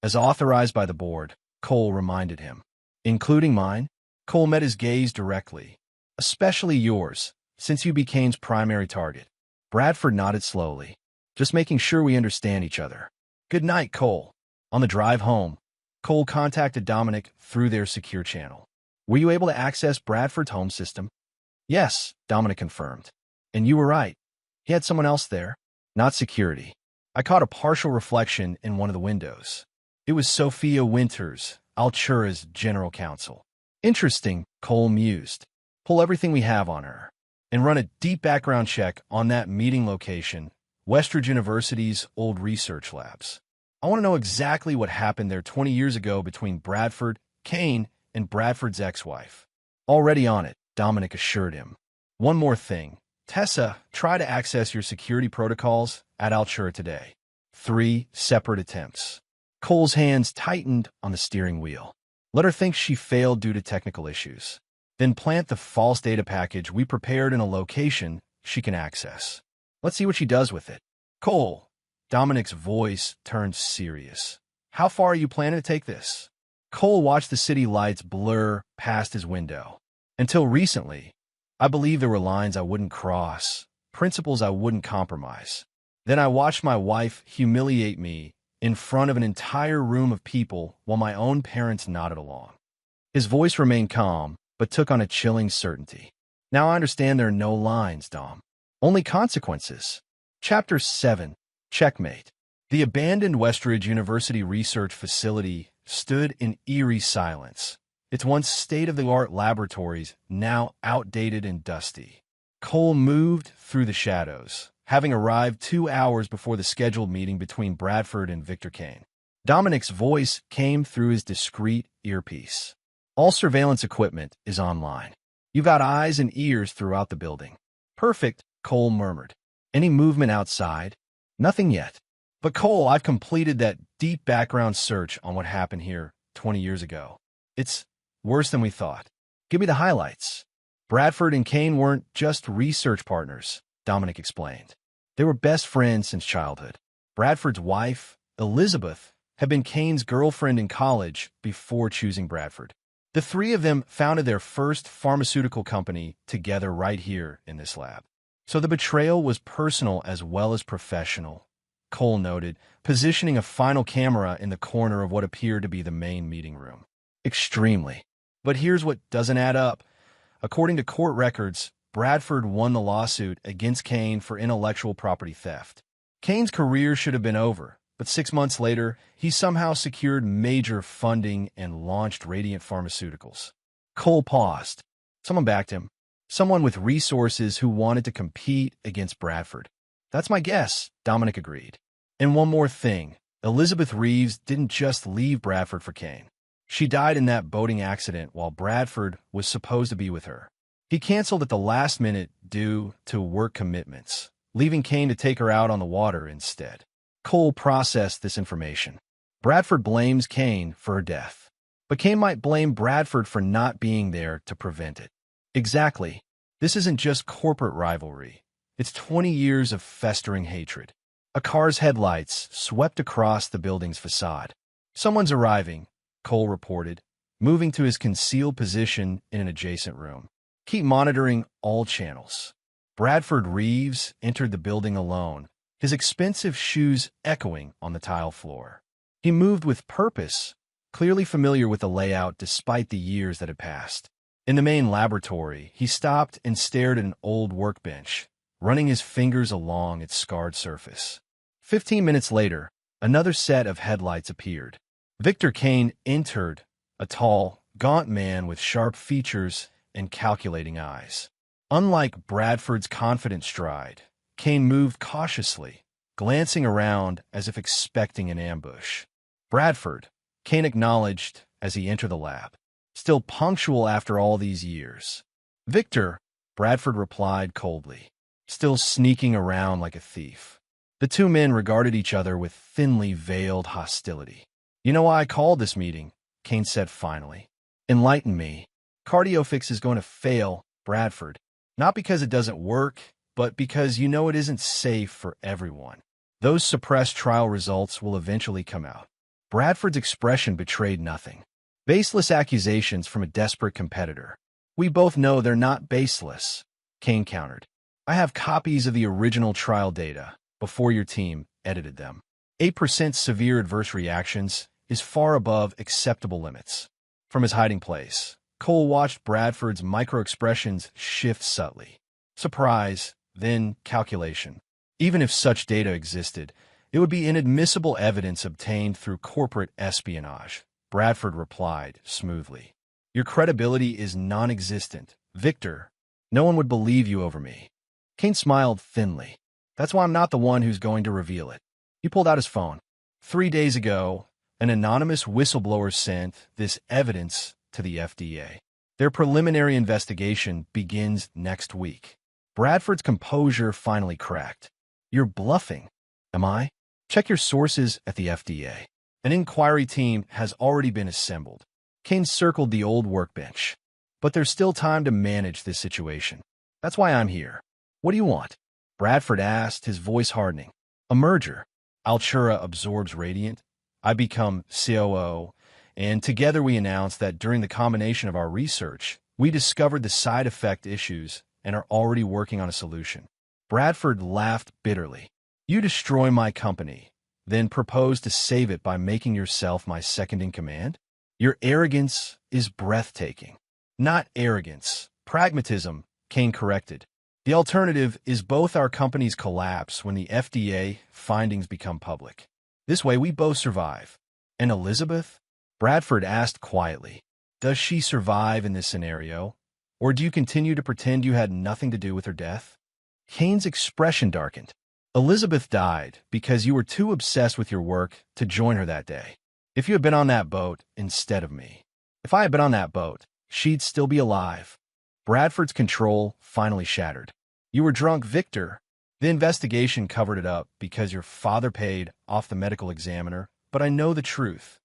As authorized by the board, Cole reminded him. Including mine? Cole met his gaze directly. Especially yours, since you became Kane's primary target. Bradford nodded slowly. Just making sure we understand each other. Good night, Cole. On the drive home, Cole contacted Dominic through their secure channel. Were you able to access Bradford's home system? Yes, Dominic confirmed. And you were right. He had someone else there. Not security. I caught a partial reflection in one of the windows. It was Sophia Winters, Altura's general counsel. Interesting, Cole mused. Pull everything we have on her. And run a deep background check on that meeting location, Westridge University's old research labs. I want to know exactly what happened there 20 years ago between Bradford, Kane, and Bradford's ex-wife. Already on it, Dominic assured him. One more thing. Tessa, try to access your security protocols at Altura today. 3 separate attempts. Cole's hands tightened on the steering wheel. Let her think she failed due to technical issues. Then plant the false data package we prepared in a location she can access. Let's see what she does with it. Cole, Dominic's voice turned serious. How far are you planning to take this? Cole watched the city lights blur past his window. Until recently, I believed there were lines I wouldn't cross, principles I wouldn't compromise. Then I watched my wife humiliate me in front of an entire room of people while my own parents nodded along. His voice remained calm, but took on a chilling certainty. Now I understand there are no lines, Dom. Only consequences. Chapter 7. Checkmate. The abandoned Westridge University research facility stood in eerie silence, its once state-of-the-art laboratories now outdated and dusty. Cole moved through the shadows, having arrived 2 hours before the scheduled meeting between Bradford and Victor Kane. Dominic's voice came through his discreet earpiece. All surveillance equipment is online. You've got eyes and ears throughout the building. Perfect, Cole murmured. Any movement outside? Nothing yet. But Cole, I've completed that deep background search on what happened here 20 years ago. It's worse than we thought. Give me the highlights. Bradford and Kane weren't just research partners, Dominic explained. They were best friends since childhood. Bradford's wife, Elizabeth, had been Kane's girlfriend in college before choosing Bradford. The three of them founded their first pharmaceutical company together right here in this lab. So the betrayal was personal as well as professional, Cole noted, positioning a final camera in the corner of what appeared to be the main meeting room. Extremely. But here's what doesn't add up. According to court records, Bradford won the lawsuit against Kane for intellectual property theft. Kane's career should have been over, but 6 months later, he somehow secured major funding and launched Radiant Pharmaceuticals. Cole paused. Someone backed him. Someone with resources who wanted to compete against Bradford. That's my guess, Dominic agreed. And one more thing. Elizabeth Reeves didn't just leave Bradford for Kane. She died in that boating accident while Bradford was supposed to be with her. He canceled at the last minute due to work commitments, leaving Kane to take her out on the water instead. Cole processed this information. Bradford blames Kane for her death, but Kane might blame Bradford for not being there to prevent it. Exactly. This isn't just corporate rivalry. It's 20 years of festering hatred. A car's headlights swept across the building's facade. Someone's arriving, Cole reported, moving to his concealed position in an adjacent room. Keep monitoring all channels. Bradford Reeves entered the building alone, his expensive shoes echoing on the tile floor. He moved with purpose, clearly familiar with the layout despite the years that had passed. In the main laboratory, he stopped and stared at an old workbench, running his fingers along its scarred surface. 15 minutes later, another set of headlights appeared. Victor Kane entered, a tall, gaunt man with sharp features and calculating eyes. Unlike Bradford's confident stride, Kane moved cautiously, glancing around as if expecting an ambush. Bradford, Kane acknowledged as he entered the lab. Still punctual after all these years. Victor, Bradford replied coldly, still sneaking around like a thief. The two men regarded each other with thinly veiled hostility. You know why I called this meeting, Kane said finally. Enlighten me. CardioFix is going to fail, Bradford. Not because it doesn't work, but because you know it isn't safe for everyone. Those suppressed trial results will eventually come out. Bradford's expression betrayed nothing. Baseless accusations from a desperate competitor. We both know they're not baseless, Kane countered. I have copies of the original trial data before your team edited them. 8% severe adverse reactions is far above acceptable limits. From his hiding place, Cole watched Bradford's micro-expressions shift subtly. Surprise, then calculation. Even if such data existed, it would be inadmissible evidence obtained through corporate espionage. Bradford replied smoothly. Your credibility is non-existent, Victor. No one would believe you over me. Kane smiled thinly. That's why I'm not the one who's going to reveal it. He pulled out his phone. 3 days ago, an anonymous whistleblower sent this evidence to the FDA. Their preliminary investigation begins next week. Bradford's composure finally cracked. You're bluffing. Am I? Check your sources at the FDA. An inquiry team has already been assembled. Kane circled the old workbench. But there's still time to manage this situation. That's why I'm here. What do you want? Bradford asked, his voice hardening. A merger. Altura absorbs radiant. I become COO, and together we announce that during the combination of our research, we discovered the side effect issues and are already working on a solution. Bradford laughed bitterly. You destroy my company, then propose to save it by making yourself my second in command? Your arrogance is breathtaking. Not arrogance, pragmatism, Kane corrected. The alternative is both our companies collapse when the FDA findings become public. This way we both survive. And Elizabeth? Bradford asked quietly. Does she survive in this scenario? Or do you continue to pretend you had nothing to do with her death? Kane's expression darkened. Elizabeth died because you were too obsessed with your work to join her that day. If you had been on that boat instead of me. If I had been on that boat, she'd still be alive. Bradford's control finally shattered. You were drunk, Victor. The investigation covered it up because your father paid off the medical examiner, but I know the truth.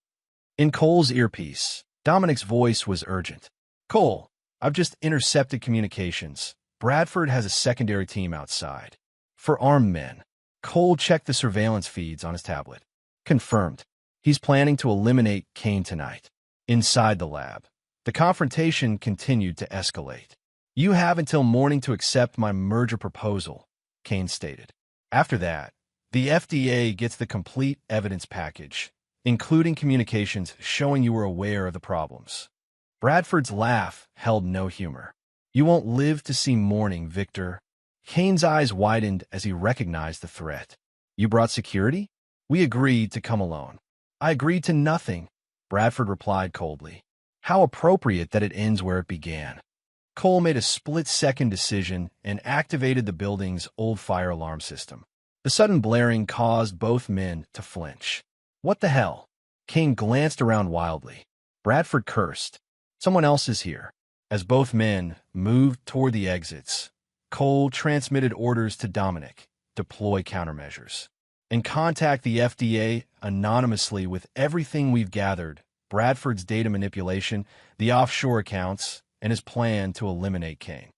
In Cole's earpiece, Dominic's voice was urgent. Cole, I've just intercepted communications. Bradford has a secondary team outside. For armed men. Cole checked the surveillance feeds on his tablet. Confirmed. He's planning to eliminate Kane tonight. Inside the lab, the confrontation continued to escalate. You have until morning to accept my merger proposal, Kane stated. After that, the FDA gets the complete evidence package, including communications showing you were aware of the problems. Bradford's laugh held no humor. You won't live to see morning, Victor. Kane's eyes widened as he recognized the threat. You brought security? We agreed to come alone. I agreed to nothing, Bradford replied coldly. How appropriate that it ends where it began. Cole made a split-second decision and activated the building's old fire alarm system. The sudden blaring caused both men to flinch. What the hell? Kane glanced around wildly. Bradford cursed. Someone else is here. As both men moved toward the exits, Cole transmitted orders to Dominic, deploy countermeasures, and contact the FDA anonymously with everything we've gathered, Bradford's data manipulation, the offshore accounts, and his plan to eliminate Kane.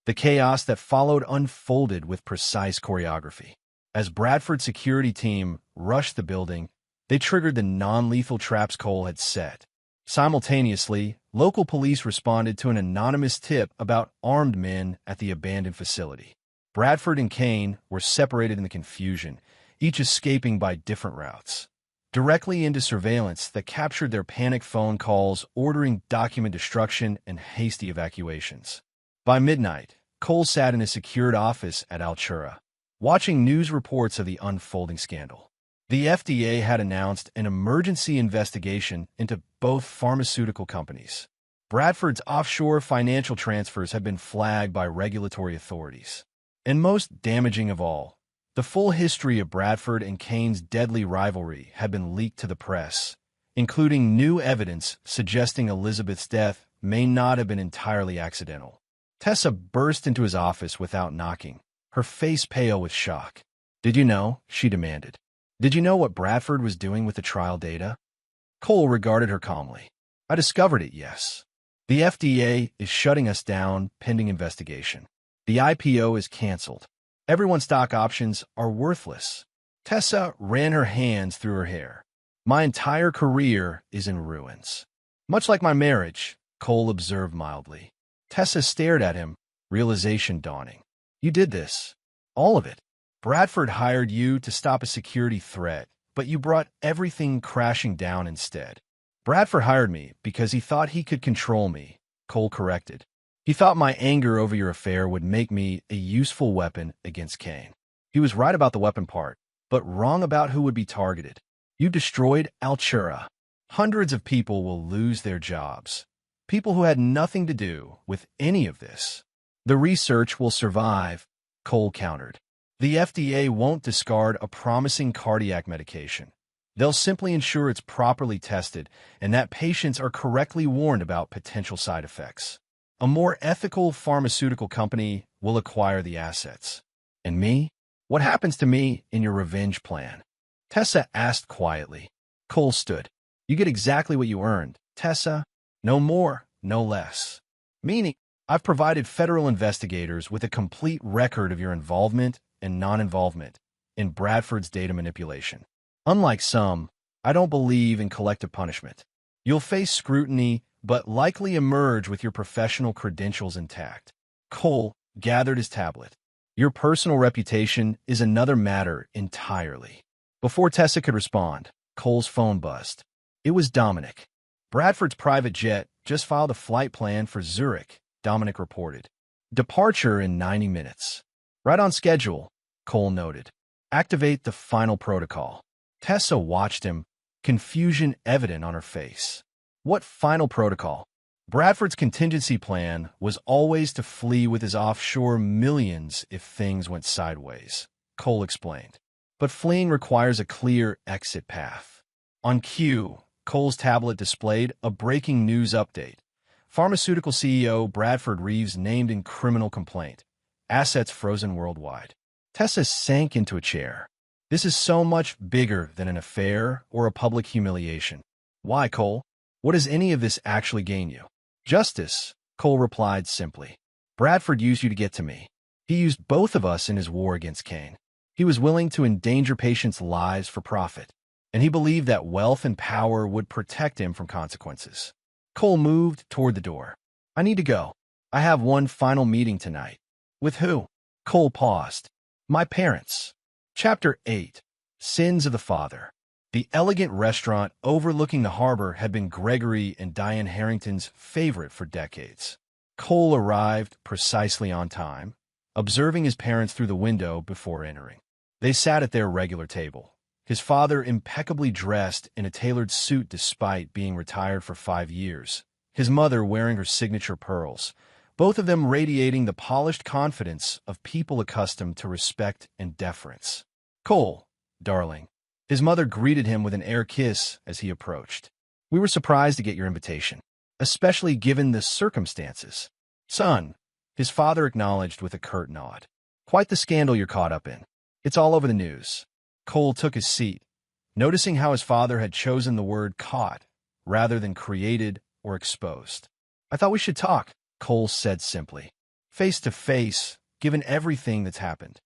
The chaos that followed unfolded with precise choreography. As Bradford's security team rushed the building, they triggered the non-lethal traps Cole had set. Simultaneously, local police responded to an anonymous tip about armed men at the abandoned facility. Bradford and Kane were separated in the confusion, each escaping by different routes. Directly into surveillance that captured their panic phone calls ordering document destruction and hasty evacuations. By midnight, Cole sat in a secured office at Altura, watching news reports of the unfolding scandal. The FDA had announced an emergency investigation into both pharmaceutical companies. Bradford's offshore financial transfers had been flagged by regulatory authorities. And most damaging of all, the full history of Bradford and Kane's deadly rivalry had been leaked to the press, including new evidence suggesting Elizabeth's death may not have been entirely accidental. Tessa burst into his office without knocking, her face pale with shock. Did you know? She demanded. Did you know what Bradford was doing with the trial data? Cole regarded her calmly. I discovered it, yes. The FDA is shutting us down pending investigation. The IPO is canceled. Everyone's stock options are worthless. Tessa ran her hands through her hair. My entire career is in ruins. Much like my marriage, Cole observed mildly. Tessa stared at him, realization dawning. You did this. All of it. Bradford hired you to stop a security threat, but you brought everything crashing down instead. Bradford hired me because he thought he could control me, Cole corrected. He thought my anger over your affair would make me a useful weapon against Kane. He was right about the weapon part, but wrong about who would be targeted. You destroyed Altura. Hundreds of people will lose their jobs. People who had nothing to do with any of this. The research will survive, Cole countered. The FDA won't discard a promising cardiac medication. They'll simply ensure it's properly tested and that patients are correctly warned about potential side effects. A more ethical pharmaceutical company will acquire the assets. And me? What happens to me in your revenge plan? Tessa asked quietly. Cole stood. You get exactly what you earned, Tessa. No more, no less. Meaning, I've provided federal investigators with a complete record of your involvement and non-involvement in Bradford's data manipulation. Unlike some, I don't believe in collective punishment. You'll face scrutiny, but likely emerge with your professional credentials intact. Cole gathered his tablet. Your personal reputation is another matter entirely. Before Tessa could respond, Cole's phone buzzed. It was Dominic. Bradford's private jet just filed a flight plan for Zurich, Dominic reported. Departure in 90 minutes. Right on schedule, Cole noted. Activate the final protocol. Tessa watched him, confusion evident on her face. What final protocol? Bradford's contingency plan was always to flee with his offshore millions if things went sideways, Cole explained. But fleeing requires a clear exit path. On cue, Cole's tablet displayed a breaking news update. Pharmaceutical CEO Bradford Reeves named in criminal complaint. Assets frozen worldwide. Tessa sank into a chair. This is so much bigger than an affair or a public humiliation. Why, Cole? What does any of this actually gain you? Justice, Cole replied simply. Bradford used you to get to me. He used both of us in his war against Cain. He was willing to endanger patients' lives for profit, and he believed that wealth and power would protect him from consequences. Cole moved toward the door. I need to go. I have one final meeting tonight. With who? Cole paused. My parents. Chapter 8. Sins of the Father. The elegant restaurant overlooking the harbor had been Gregory and Diane Harrington's favorite for decades. Cole arrived precisely on time, observing his parents through the window before entering. They sat at their regular table, his father impeccably dressed in a tailored suit despite being retired for 5 years, his mother wearing her signature pearls, both of them radiating the polished confidence of people accustomed to respect and deference. Cole, darling. His mother greeted him with an air kiss as he approached. We were surprised to get your invitation, especially given the circumstances. Son, his father acknowledged with a curt nod. Quite the scandal you're caught up in. It's all over the news. Cole took his seat, noticing how his father had chosen the word caught rather than created or exposed. I thought we should talk, Cole said simply. Face to face, given everything that's happened.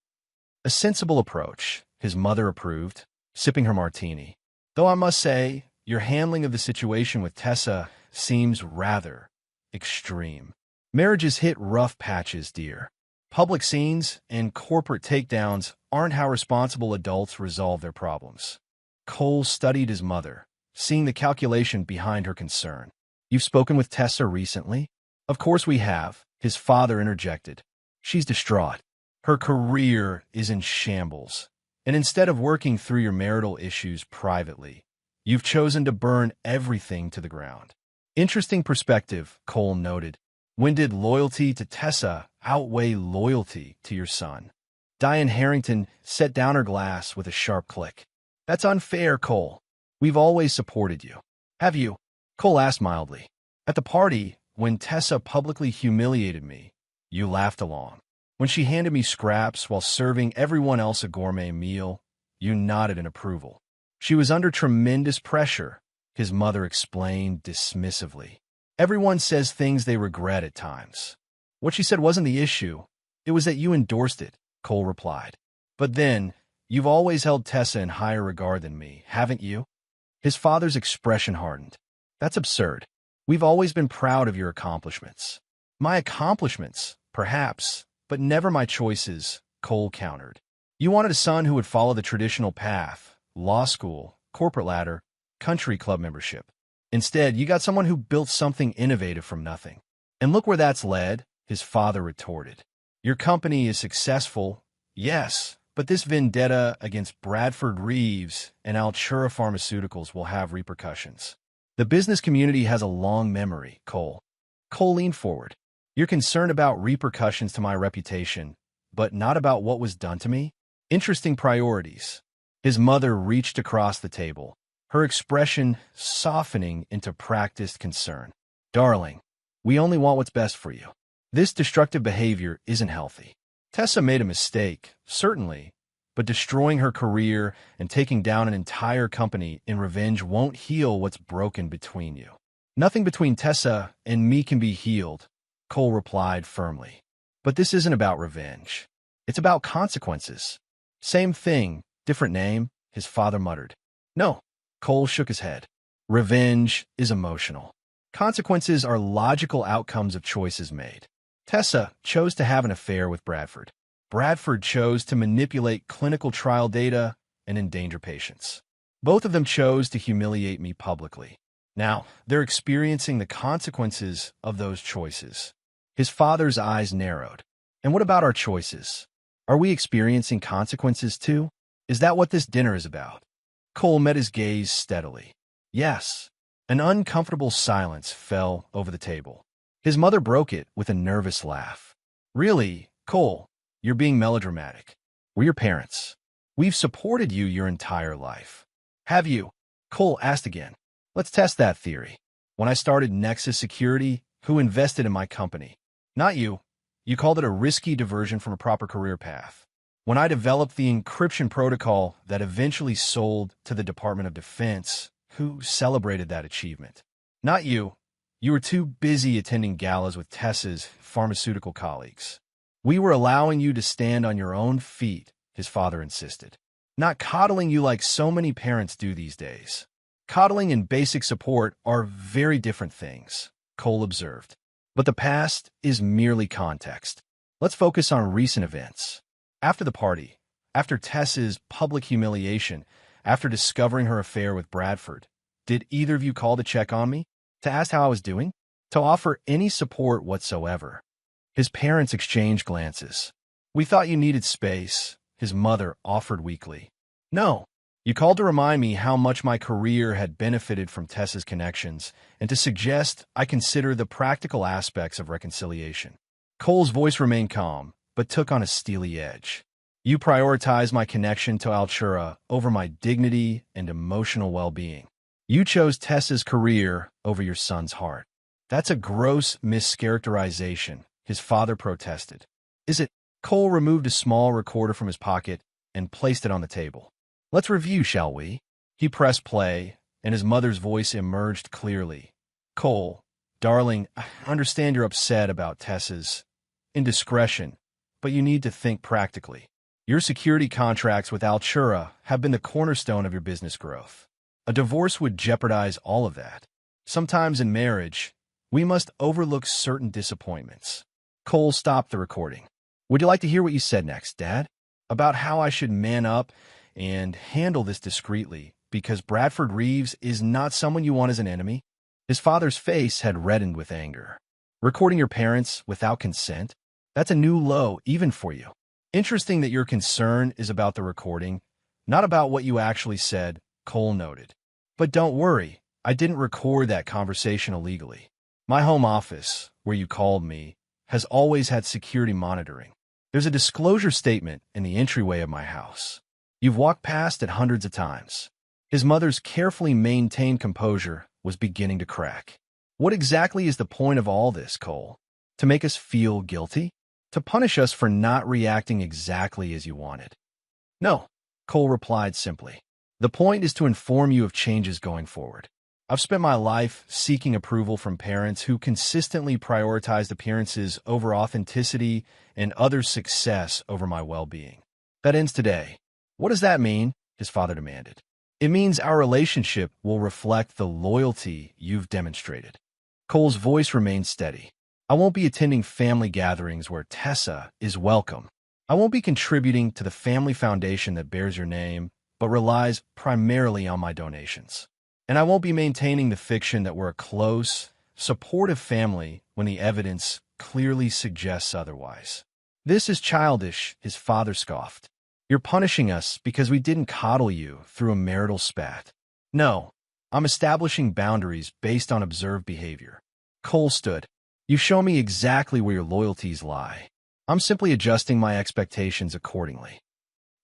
A sensible approach, his mother approved, sipping her martini. Though I must say, your handling of the situation with Tessa seems rather extreme. Marriages hit rough patches, dear. Public scenes and corporate takedowns aren't how responsible adults resolve their problems. Cole studied his mother, seeing the calculation behind her concern. You've spoken with Tessa recently? Of course we have, his father interjected. She's distraught. Her career is in shambles. And instead of working through your marital issues privately, you've chosen to burn everything to the ground. Interesting perspective, Cole noted. When did loyalty to Tessa outweigh loyalty to your son? Diane Harrington set down her glass with a sharp click. That's unfair, Cole. We've always supported you. Have you? Cole asked mildly. At the party, when Tessa publicly humiliated me, you laughed along. When she handed me scraps while serving everyone else a gourmet meal, you nodded in approval. She was under tremendous pressure, his mother explained dismissively. Everyone says things they regret at times. What she said wasn't the issue. It was that you endorsed it, Cole replied. But then, you've always held Tessa in higher regard than me, haven't you? His father's expression hardened. That's absurd. We've always been proud of your accomplishments. My accomplishments, perhaps, but never my choices, Cole countered. You wanted a son who would follow the traditional path, law school, corporate ladder, country club membership. Instead, you got someone who built something innovative from nothing. And look where that's led, his father retorted. Your company is successful, yes, but this vendetta against Bradford Reeves and Altura Pharmaceuticals will have repercussions. The business community has a long memory, Cole. Cole leaned forward. You're concerned about repercussions to my reputation, but not about what was done to me? Interesting priorities. His mother reached across the table, her expression softening into practiced concern. Darling, we only want what's best for you. This destructive behavior isn't healthy. Tessa made a mistake, certainly, but destroying her career and taking down an entire company in revenge won't heal what's broken between you. Nothing between Tessa and me can be healed, Cole replied firmly. But this isn't about revenge. It's about consequences. Same thing, different name, his father muttered. No. Cole shook his head. Revenge is emotional. Consequences are logical outcomes of choices made. Tessa chose to have an affair with Bradford. Bradford chose to manipulate clinical trial data and endanger patients. Both of them chose to humiliate me publicly. Now, they're experiencing the consequences of those choices. His father's eyes narrowed. And what about our choices? Are we experiencing consequences too? Is that what this dinner is about? Cole met his gaze steadily. Yes. An uncomfortable silence fell over the table. His mother broke it with a nervous laugh. Really, Cole, you're being melodramatic. We're your parents. We've supported you your entire life. Have you? Cole asked again. Let's test that theory. When I started Nexus Security, who invested in my company? Not you. You called it a risky diversion from a proper career path. When I developed the encryption protocol that eventually sold to the Department of Defense, who celebrated that achievement? Not you. You were too busy attending galas with Tessa's pharmaceutical colleagues. We were allowing you to stand on your own feet, his father insisted. Not coddling you like so many parents do these days. Coddling and basic support are very different things, Cole observed. But the past is merely context. Let's focus on recent events. After the party, after Tessa's public humiliation, after discovering her affair with Bradford, did either of you call to check on me? To ask how I was doing? To offer any support whatsoever? His parents exchanged glances. We thought you needed space, his mother offered weakly. No. You called to remind me how much my career had benefited from Tessa's connections and to suggest I consider the practical aspects of reconciliation. Cole's voice remained calm, but took on a steely edge. You prioritize my connection to Altura over my dignity and emotional well-being. You chose Tessa's career over your son's heart. That's a gross mischaracterization, his father protested. Is it? Cole removed a small recorder from his pocket and placed it on the table. Let's review, shall we? He pressed play, and his mother's voice emerged clearly. Cole, darling, I understand you're upset about Tessa's indiscretion, but you need to think practically. Your security contracts with Altura have been the cornerstone of your business growth. A divorce would jeopardize all of that. Sometimes in marriage, we must overlook certain disappointments. Cole stopped the recording. Would you like to hear what you said next, Dad? About how I should man up and handle this discreetly, because Bradford Reeves is not someone you want as an enemy? His father's face had reddened with anger. Recording your parents without consent? That's a new low, even for you. Interesting that your concern is about the recording, not about what you actually said, Cole noted. But don't worry, I didn't record that conversation illegally. My home office, where you called me, has always had security monitoring. There's a disclosure statement in the entryway of my house. You've walked past it hundreds of times. His mother's carefully maintained composure was beginning to crack. What exactly is the point of all this, Cole? To make us feel guilty? To punish us for not reacting exactly as you wanted? No, Cole replied simply. The point is to inform you of changes going forward. I've spent my life seeking approval from parents who consistently prioritized appearances over authenticity and others' success over my well-being. That ends today. What does that mean? His father demanded. It means our relationship will reflect the loyalty you've demonstrated. Cole's voice remained steady. I won't be attending family gatherings where Tessa is welcome. I won't be contributing to the family foundation that bears your name, but relies primarily on my donations. And I won't be maintaining the fiction that we're a close, supportive family when the evidence clearly suggests otherwise. This is childish, his father scoffed. You're punishing us because we didn't coddle you through a marital spat. No, I'm establishing boundaries based on observed behavior. Cole stood. You show me exactly where your loyalties lie. I'm simply adjusting my expectations accordingly.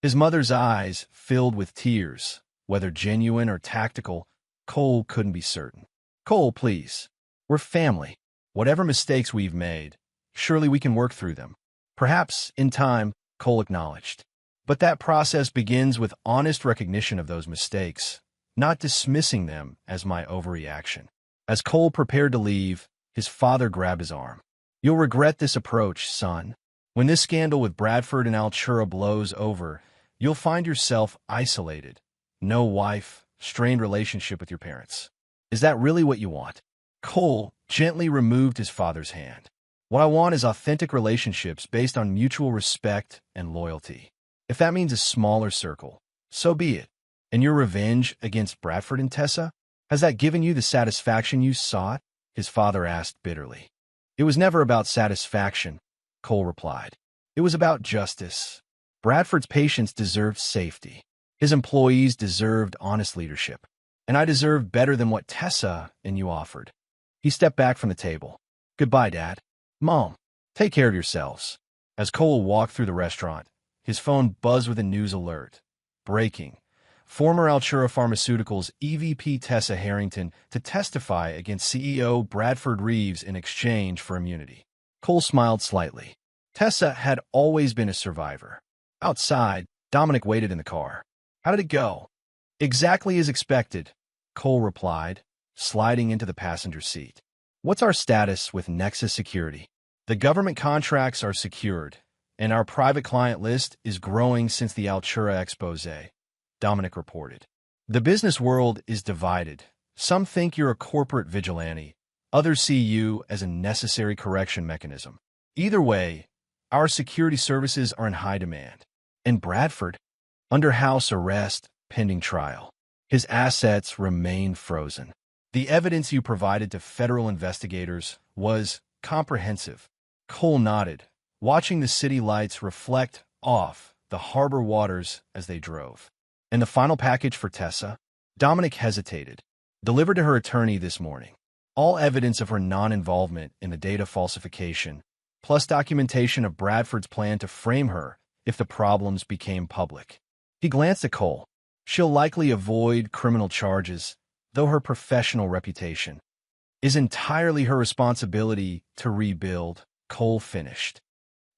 His mother's eyes filled with tears. Whether genuine or tactical, Cole couldn't be certain. Cole, please. We're family. Whatever mistakes we've made, surely we can work through them. Perhaps, in time, Cole acknowledged. But that process begins with honest recognition of those mistakes, not dismissing them as my overreaction. As Cole prepared to leave, his father grabbed his arm. You'll regret this approach, son. When this scandal with Bradford and Altura blows over, you'll find yourself isolated. No wife, strained relationship with your parents. Is that really what you want? Cole gently removed his father's hand. What I want is authentic relationships based on mutual respect and loyalty. If that means a smaller circle, so be it. And your revenge against Bradford and Tessa? Has that given you the satisfaction you sought? His father asked bitterly. It was never about satisfaction, Cole replied. It was about justice. Bradford's patients deserved safety. His employees deserved honest leadership. And I deserve better than what Tessa and you offered. He stepped back from the table. Goodbye, Dad. Mom, take care of yourselves. As Cole walked through the restaurant, his phone buzzed with a news alert. Breaking. Former Altura Pharmaceuticals EVP Tessa Harrington to testify against CEO Bradford Reeves in exchange for immunity. Cole smiled slightly. Tessa had always been a survivor. Outside, Dominic waited in the car. How did it go? Exactly as expected, Cole replied, sliding into the passenger seat. What's our status with Nexus Security? The government contracts are secured, and our private client list is growing since the Altura expose, Dominic reported. The business world is divided. Some think you're a corporate vigilante. Others see you as a necessary correction mechanism. Either way, our security services are in high demand. And Bradford, under house arrest, pending trial. His assets remain frozen. The evidence you provided to federal investigators was comprehensive. Cole nodded, watching the city lights reflect off the harbor waters as they drove. And the final package for Tessa? Dominic hesitated. Delivered to her attorney this morning. All evidence of her non-involvement in the data falsification, plus documentation of Bradford's plan to frame her if the problems became public. He glanced at Cole. She'll likely avoid criminal charges, though her professional reputation is entirely her responsibility to rebuild, Cole finished.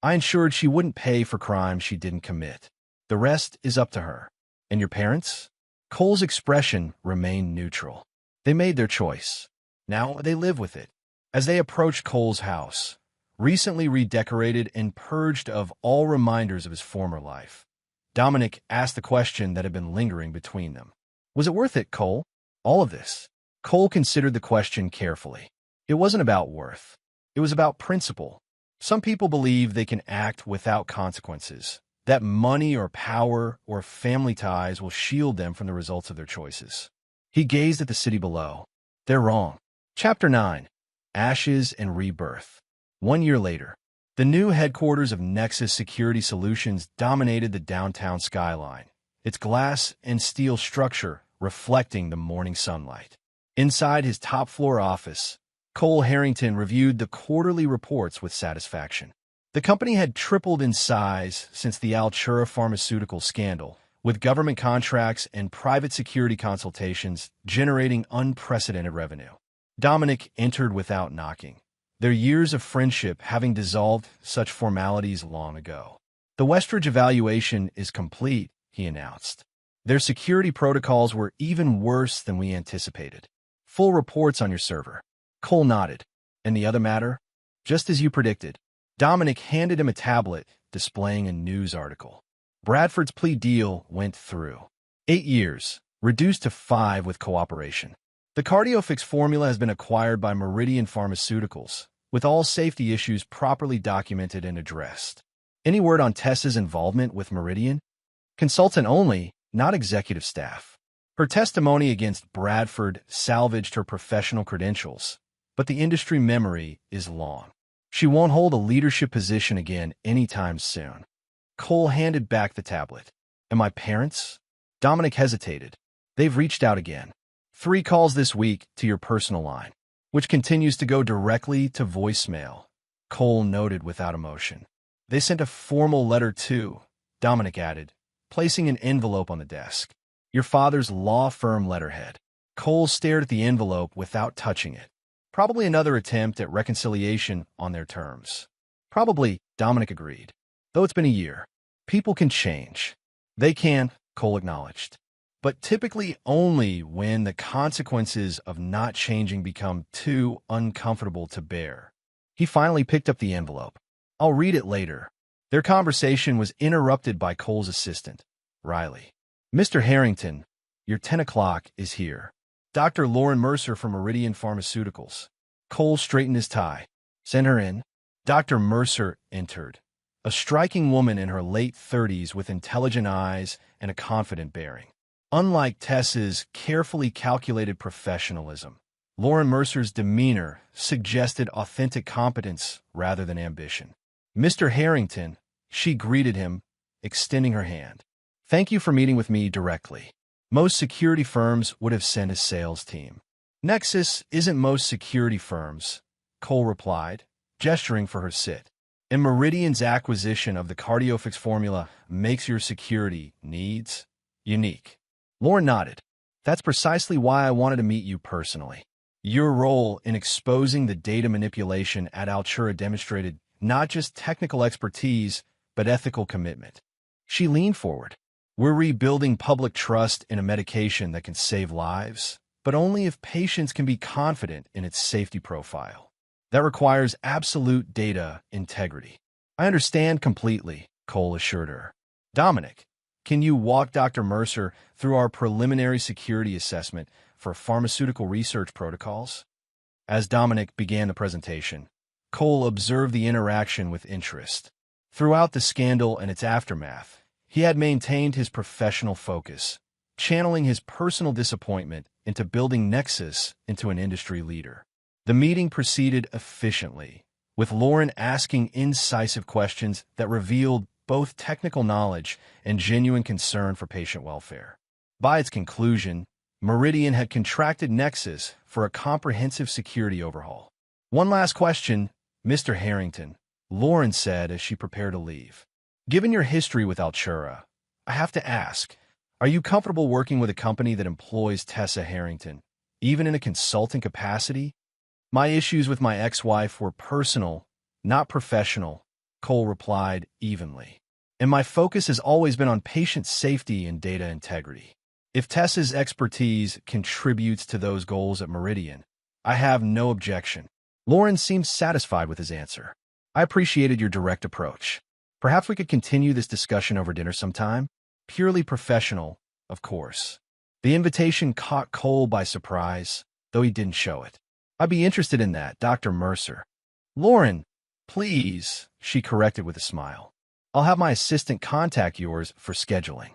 I ensured she wouldn't pay for crimes she didn't commit. The rest is up to her. And your parents? Cole's expression remained neutral. They made their choice. Now they live with it. As they approached Cole's house, recently redecorated and purged of all reminders of his former life, Dominic asked the question that had been lingering between them. Was it worth it, Cole? All of this? Cole considered the question carefully. It wasn't about worth. It was about principle. Some people believe they can act without consequences, that money or power or family ties will shield them from the results of their choices. He gazed at the city below. They're wrong. Chapter 9. Ashes and Rebirth. 1 year later, the new headquarters of Nexus Security Solutions dominated the downtown skyline, its glass and steel structure reflecting the morning sunlight. Inside his top-floor office, Cole Harrington reviewed the quarterly reports with satisfaction. The company had tripled in size since the Altura Pharmaceutical scandal, with government contracts and private security consultations generating unprecedented revenue. Dominic entered without knocking, their years of friendship having dissolved such formalities long ago. The Westridge evaluation is complete, he announced. Their security protocols were even worse than we anticipated. Full reports on your server. Cole nodded. And the other matter? Just as you predicted. Dominic handed him a tablet displaying a news article. Bradford's plea deal went through. 8 years, reduced to 5 with cooperation. The CardioFix formula has been acquired by Meridian Pharmaceuticals, with all safety issues properly documented and addressed. Any word on Tessa's involvement with Meridian? Consultant only, not executive staff. Her testimony against Bradford salvaged her professional credentials, but the industry memory is long. She won't hold a leadership position again anytime soon. Cole handed back the tablet. And my parents? Dominic hesitated. They've reached out again. 3 calls this week to your personal line, which continues to go directly to voicemail, Cole noted without emotion. They sent a formal letter too, Dominic added, placing an envelope on the desk. Your father's law firm letterhead. Cole stared at the envelope without touching it. Probably another attempt at reconciliation on their terms. Probably, Dominic agreed. Though it's been a year. People can change. They can, Cole acknowledged. But typically only when the consequences of not changing become too uncomfortable to bear. He finally picked up the envelope. I'll read it later. Their conversation was interrupted by Cole's assistant, Riley. Mr. Harrington, Your 10 o'clock is here. Dr. Lauren Mercer from Meridian Pharmaceuticals. Cole straightened his tie. Send her in. Dr. Mercer entered. A striking woman in her late 30s with intelligent eyes and a confident bearing. Unlike Tess's carefully calculated professionalism, Lauren Mercer's demeanor suggested authentic competence rather than ambition. Mr. Harrington, she greeted him, extending her hand. Thank you for meeting with me directly. Most security firms would have sent a sales team. Nexus isn't most security firms, Cole replied, gesturing for her sit. And Meridian's acquisition of the CardioFix formula makes your security needs unique. Lauren nodded. That's precisely why I wanted to meet you personally. Your role in exposing the data manipulation at Altura demonstrated not just technical expertise, but ethical commitment. She leaned forward. We're rebuilding public trust in a medication that can save lives, but only if patients can be confident in its safety profile. That requires absolute data integrity. I understand completely, Cole assured her. Dominic, can you walk Dr. Mercer through our preliminary security assessment for pharmaceutical research protocols? As Dominic began the presentation, Cole observed the interaction with interest. Throughout the scandal and its aftermath, he had maintained his professional focus, channeling his personal disappointment into building Nexus into an industry leader. The meeting proceeded efficiently, with Lauren asking incisive questions that revealed both technical knowledge and genuine concern for patient welfare. By its conclusion, Meridian had contracted Nexus for a comprehensive security overhaul. One last question, Mr. Harrington, Lauren said as she prepared to leave. Given your history with Altura, I have to ask, are you comfortable working with a company that employs Tessa Harrington, even in a consulting capacity? My issues with my ex-wife were personal, not professional, Cole replied evenly. And my focus has always been on patient safety and data integrity. If Tessa's expertise contributes to those goals at Meridian, I have no objection. Lauren seemed satisfied with his answer. I appreciated your direct approach. Perhaps we could continue this discussion over dinner sometime? Purely professional, of course. The invitation caught Cole by surprise, though he didn't show it. I'd be interested in that, Dr. Mercer. Lauren, please, she corrected with a smile. I'll have my assistant contact yours for scheduling.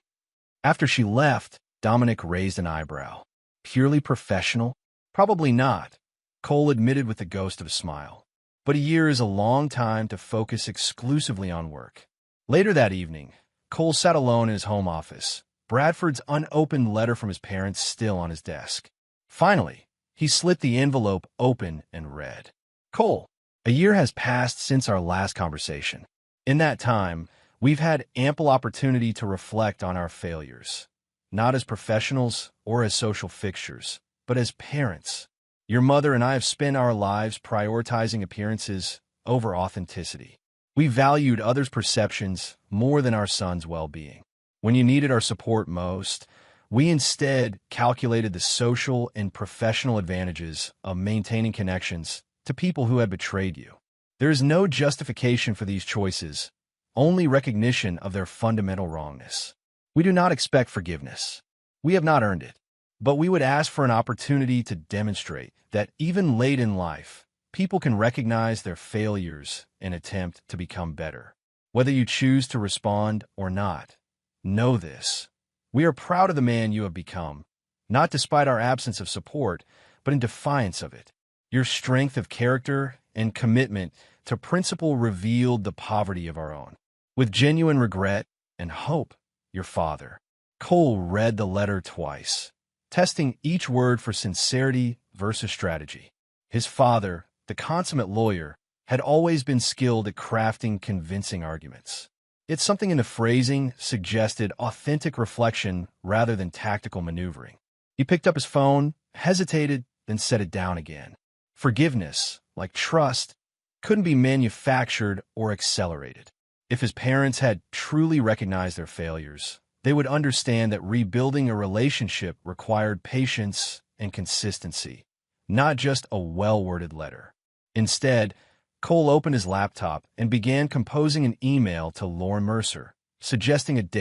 After she left, Dominic raised an eyebrow. Purely professional? Probably not, Cole admitted with the ghost of a smile. But a year is a long time to focus exclusively on work. Later that evening, Cole sat alone in his home office, Bradford's unopened letter from his parents still on his desk. Finally, he slit the envelope open and read. Cole, a year has passed since our last conversation. In that time, we've had ample opportunity to reflect on our failures, not as professionals or as social fixtures, but as parents. Your mother and I have spent our lives prioritizing appearances over authenticity. We valued others' perceptions more than our son's well-being. When you needed our support most, we instead calculated the social and professional advantages of maintaining connections to people who had betrayed you. There is no justification for these choices, only recognition of their fundamental wrongness. We do not expect forgiveness. We have not earned it. But we would ask for an opportunity to demonstrate that even late in life, people can recognize their failures and attempt to become better. Whether you choose to respond or not, know this. We are proud of the man you have become, not despite our absence of support, but in defiance of it. Your strength of character and commitment to principle revealed the poverty of our own. With genuine regret and hope, your father. Cole read the letter twice, testing each word for sincerity versus strategy. His father, the consummate lawyer, had always been skilled at crafting convincing arguments. Yet something in the phrasing suggested authentic reflection rather than tactical maneuvering. He picked up his phone, hesitated, then set it down again. Forgiveness, like trust, couldn't be manufactured or accelerated. If his parents had truly recognized their failures, they would understand that rebuilding a relationship required patience and consistency, not just a well-worded letter. Instead, Cole opened his laptop and began composing an email to Lauren Mercer, suggesting a date